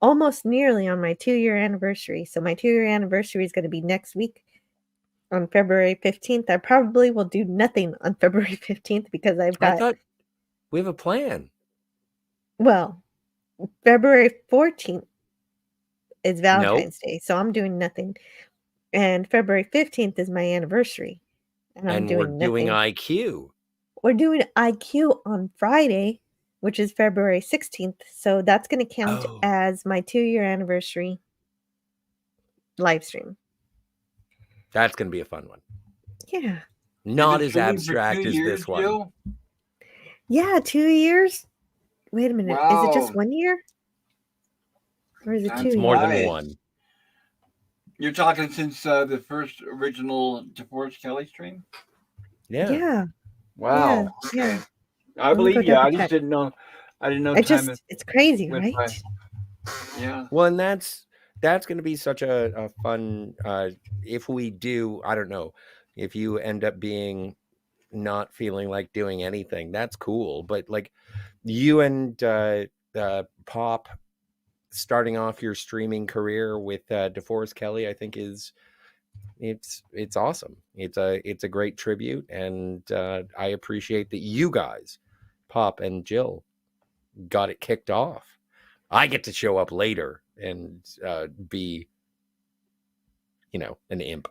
almost nearly on my 2-year anniversary. So my 2-year anniversary is going to be next week on February 15th. I probably will do nothing on February 15th because I thought we have a plan. Well, February 14th is Valentine's Day, so I'm doing nothing. And February 15th is my anniversary. And we're doing IQ. We're doing IQ on Friday, which is February 16th. So that's going to count as my 2-year anniversary live stream. That's going to be a fun one. Yeah. Not as abstract as this one. Jill? Yeah, 2 years. Wait a minute. Wow. Is it just 1 year? Or is it 2 years? More than one. You're talking since the first original DeForest Kelly stream? Yeah. Yeah. Wow. Yeah. I believe you. I just didn't know. I didn't know. It's crazy, right? Yeah. Well, and that's going to be such a fun. If we do, I don't know. If you end up being not feeling like doing anything, that's cool. But like you and Pop starting off your streaming career with DeForest Kelly, I think it's awesome. It's a great tribute, and I appreciate that you guys, Pop and Jill, got it kicked off. I get to show up later and be, an imp.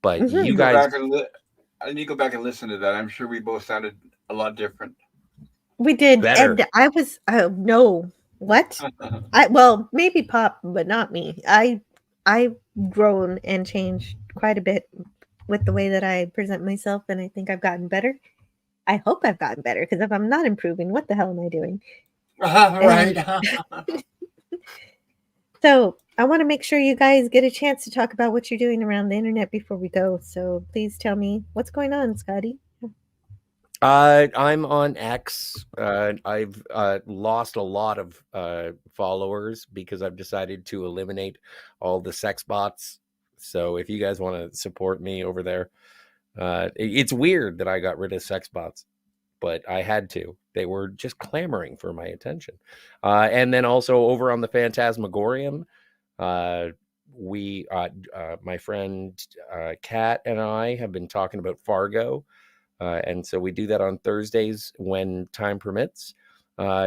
But you guys, I need to go back and listen to that. I'm sure we both sounded a lot different. We did, better. And I was no. What? Maybe Pop, but not me. I've grown and changed quite a bit with the way that I present myself, and I think I've gotten better. I hope I've gotten better, because if I'm not improving, what the hell am I doing? Right. So I want to make sure you guys get a chance to talk about what you're doing around the internet before we go. So please tell me what's going on, Scotty. I'm on X. I've lost a lot of followers because I've decided to eliminate all the sex bots. So if you guys want to support me over there, it's weird that I got rid of sex bots, but I had to. They were just clamoring for my attention. And then also over on the Phantasmagorium, my friend Kat and I have been talking about Fargo. And so we do that on Thursdays when time permits.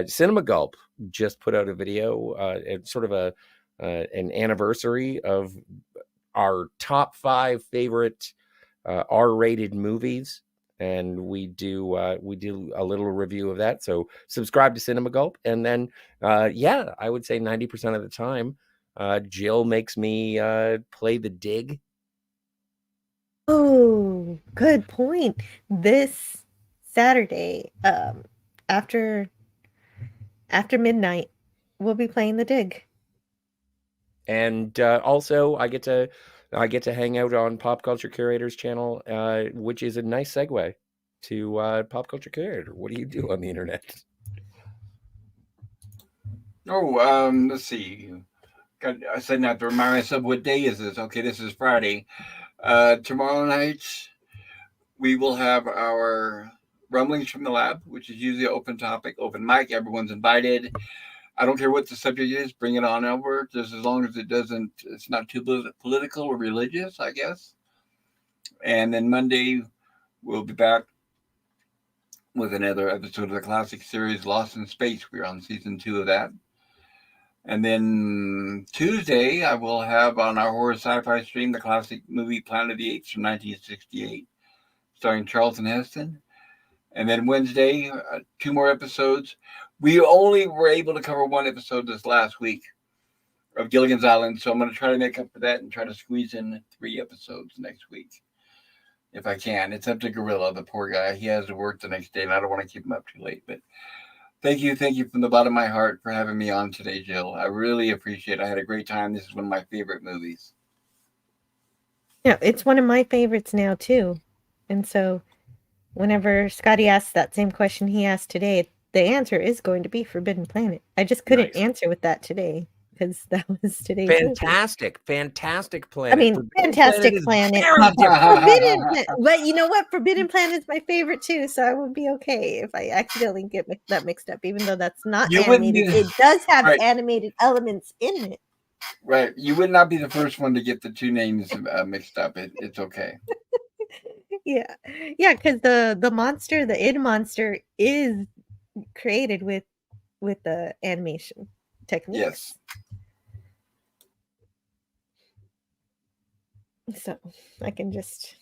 Cinema Gulp just put out a video, it's sort of an anniversary of our top 5 favorite R-rated movies, and we do a little review of that. So subscribe to Cinema Gulp, and then I would say 90% of the time, Jill makes me play the dig. Oh, good point. This Saturday, after midnight, we'll be playing the dig. And also, I get to hang out on Pop Culture Curator's channel, which is a nice segue to Pop Culture Curator. What do you do on the internet? Let's see. I said not to remind myself what day is this. Okay, this is Friday. Tomorrow night, we will have our Rumblings from the Lab, which is usually an open topic, open mic. Everyone's invited. I don't care what the subject is, bring it on over, just as long as it's not too political or religious, I guess. And then Monday, we'll be back with another episode of the classic series Lost in Space. We're on season 2 of that. And then Tuesday, I will have on our horror sci-fi stream the classic movie Planet of the Apes from 1968, starring Charlton Heston. And then Wednesday, 2 more episodes. We only were able to cover 1 episode this last week of Gilligan's Island, so I'm going to try to make up for that and try to squeeze in 3 episodes next week, if I can. It's up to Gorilla, the poor guy. He has to work the next day, and I don't want to keep him up too late. But thank you from the bottom of my heart for having me on today, Jill. I really appreciate it. I had a great time. This is one of my favorite movies. Yeah, it's one of my favorites now, too. And so whenever Scotty asks that same question he asked today, the answer is going to be Forbidden Planet. I just couldn't answer with that today because that was today's fantastic Planet. I mean, Forbidden Fantastic Planet. Forbidden Planet. But you know what? Forbidden Planet is my favorite too, so I would be okay if I accidentally get that mixed up, even though that's not animated. It does have animated elements in it. Right. You would not be the first one to get the 2 names mixed up. It's okay. Yeah, because the monster, the id monster, is created with the animation techniques. Yes. So I can just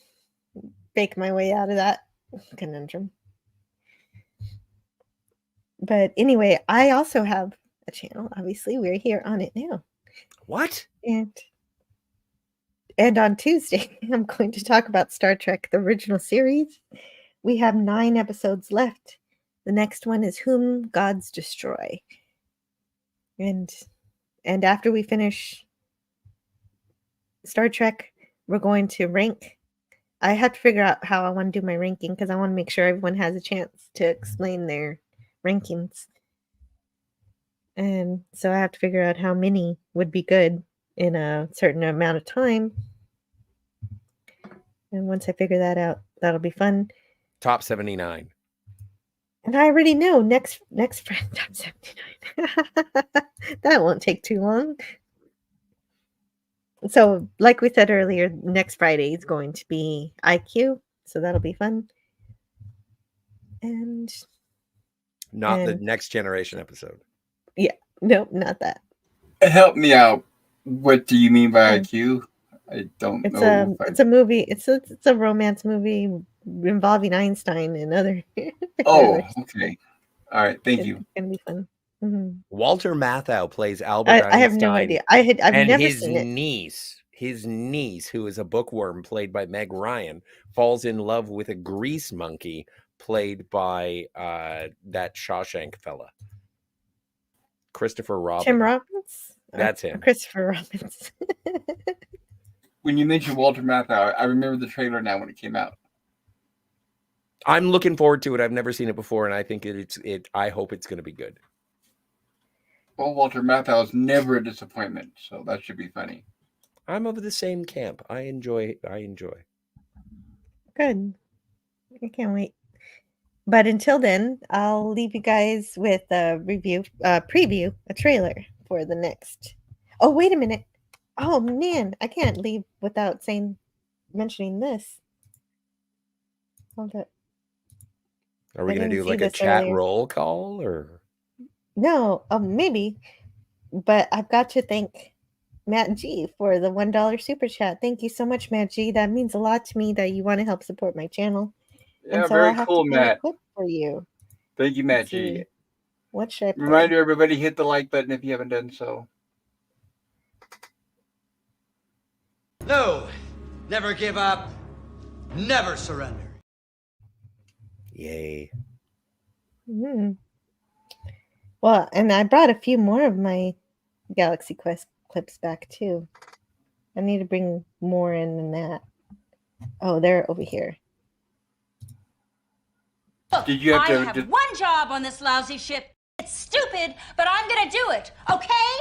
fake my way out of that conundrum. But anyway, I also have a channel. Obviously, we're here on it now. What? And on Tuesday, I'm going to talk about Star Trek, the original series. We have 9 episodes left. The next one is Whom Gods Destroy. And after we finish Star Trek, we're going to rank. I have to figure out how I want to do my ranking because I want to make sure everyone has a chance to explain their rankings. And so I have to figure out how many would be good in a certain amount of time. And once I figure that out, that'll be fun. Top 79. And I already know next Friday, top 79. That won't take too long. So, like we said earlier, next Friday is going to be IQ, so that'll be fun. And not the Next Generation episode. Yeah, no, not that. Help me out. What do you mean by IQ? I don't know. It's a movie. It's a romance movie involving Einstein and other. Oh, okay. All right. Thank you. It's gonna be fun. Mm-hmm. Walter Matthau plays Albert Einstein. I have no idea. I've never seen it. His niece, who is a bookworm played by Meg Ryan, falls in love with a grease monkey played by that Shawshank fella, Christopher Robin. Tim Robbins. That's him. Christopher Robbins. When you mentioned Walter Matthau, I remember the trailer now when it came out. I'm looking forward to it. I've never seen it before, and I think I hope it's going to be good. Well, Walter Matthau is never a disappointment, so that should be funny. I'm of the same camp. I enjoy. Good. I can't wait. But until then, I'll leave you guys with a preview, a trailer for the next. Oh, wait a minute. Oh man, I can't leave without mentioning this. Hold up. Are we going to do like a chat roll call or? No, maybe. But I've got to thank Matt G for the $1 super chat. Thank you so much, Matt G. That means a lot to me that you want to help support my channel. Yeah, so very cool, Matt. For you. Thank you, Matt G. What should I play? Reminder, everybody, hit the like button if you haven't done so. No, never give up, never surrender. Yay. Well, and I brought a few more of my Galaxy Quest clips back too. I need to bring more in than that. Oh, they're over here. Look, I have one job on this lousy ship. It's stupid, but I'm gonna do it, okay?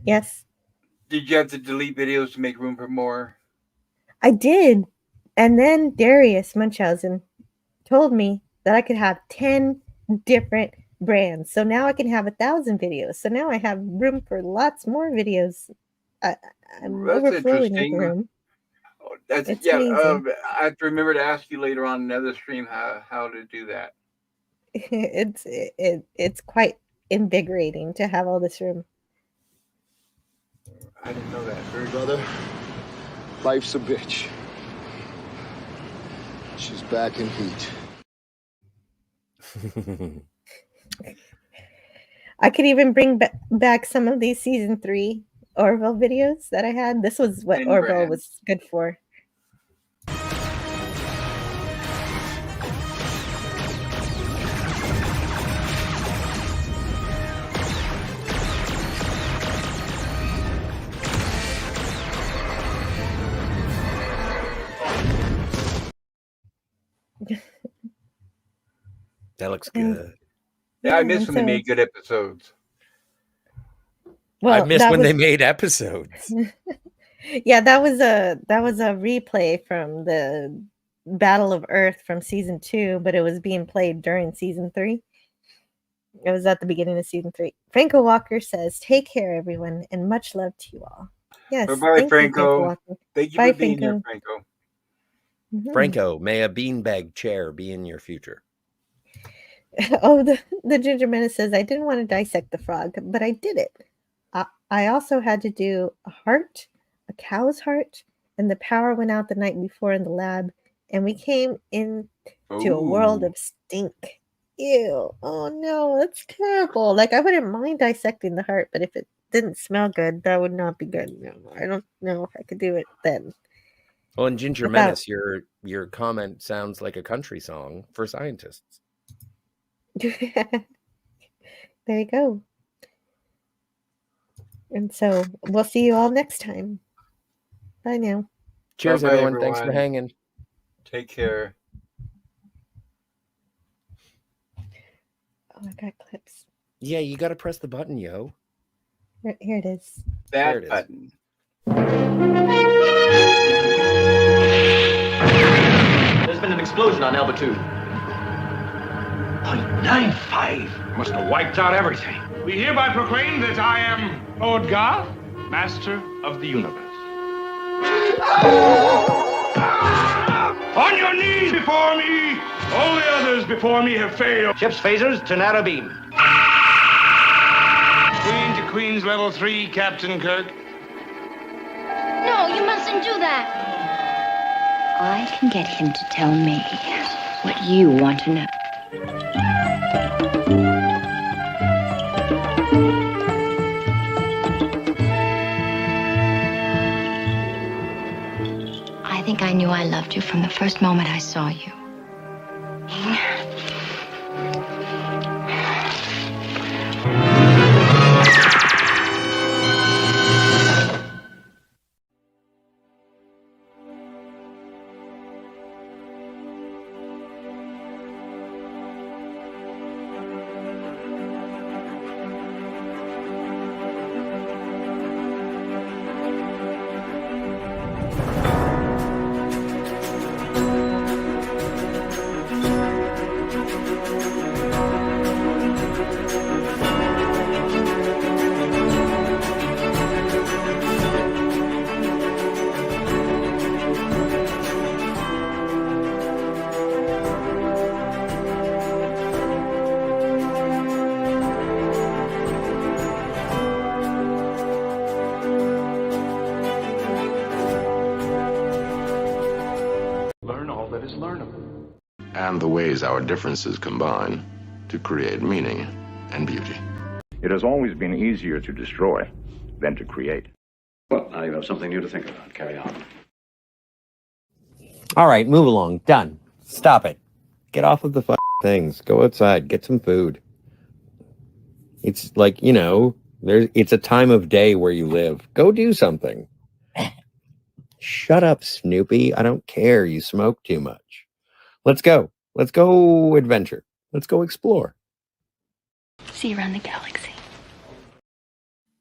Yes. Did you have to delete videos to make room for more? I did. And then Darius Munchausen told me that I could have 10 different brands. So now I can have 1,000 videos. So now I have room for lots more videos. I'm That's overflowing with interesting. room. That's It's yeah. amazing. I have to remember to ask you later on another stream how to do that. It's quite invigorating to have all this room. I didn't know that. Very Brother, life's a bitch. She's back in heat. I could even bring back some of these season 3 Orville videos that I had. This was what Orville was good for. That looks good. Yeah, I miss when they made good episodes. Well, I miss when they made episodes. Yeah, that was a replay from the Battle of Earth from season 2, but it was being played during season 3. It was at the beginning of season 3. Franco Walker says, "Take care, everyone, and much love to you all." Yes, bye, Franco. Walker. Thank you Bye, for being Franco. here, Franco. Mm-hmm. Franco, may a beanbag chair be in your future. Oh, the Ginger Menace says, "I didn't want to dissect the frog, but I did it. I also had to do a heart, a cow's heart, and the power went out the night before in the lab, and we came into a world of stink. Ew. Oh no, that's terrible. Like, I wouldn't mind dissecting the heart, but if it didn't smell good, that would not be good. No, I don't know if I could do it then." Well, in Ginger Menace, your comment sounds like a country song for scientists. There you go. And so we'll see you all next time. Bye now. Cheers, Bye-bye, everyone. Thanks for hanging. Take care. Oh, I got clips. Yeah, you got to press the button, yo. Here it is. That button. There's been an explosion on Alba 2. 0.95. Must have wiped out everything. We hereby proclaim that I am Lord Garth, Master of the Universe. On your knees before me! All the others before me have failed. Ship's phasers to narrow beam. Queen to Queen's level 3, Captain Kirk. No, you mustn't do that. I can get him to tell me what you want to know. I think I knew I loved you from the first moment I saw you. And the ways our differences combine to create meaning and beauty. It has always been easier to destroy than to create. Well, now you have something new to think about. Carry on. All right, move along. Done. Stop it. Get off of the things. Go outside. Get some food. It's like, it's a time of day where you live. Go do something. Shut up, Snoopy. I don't care. You smoke too much. Let's go. Let's go adventure. Let's go explore. See you around the galaxy.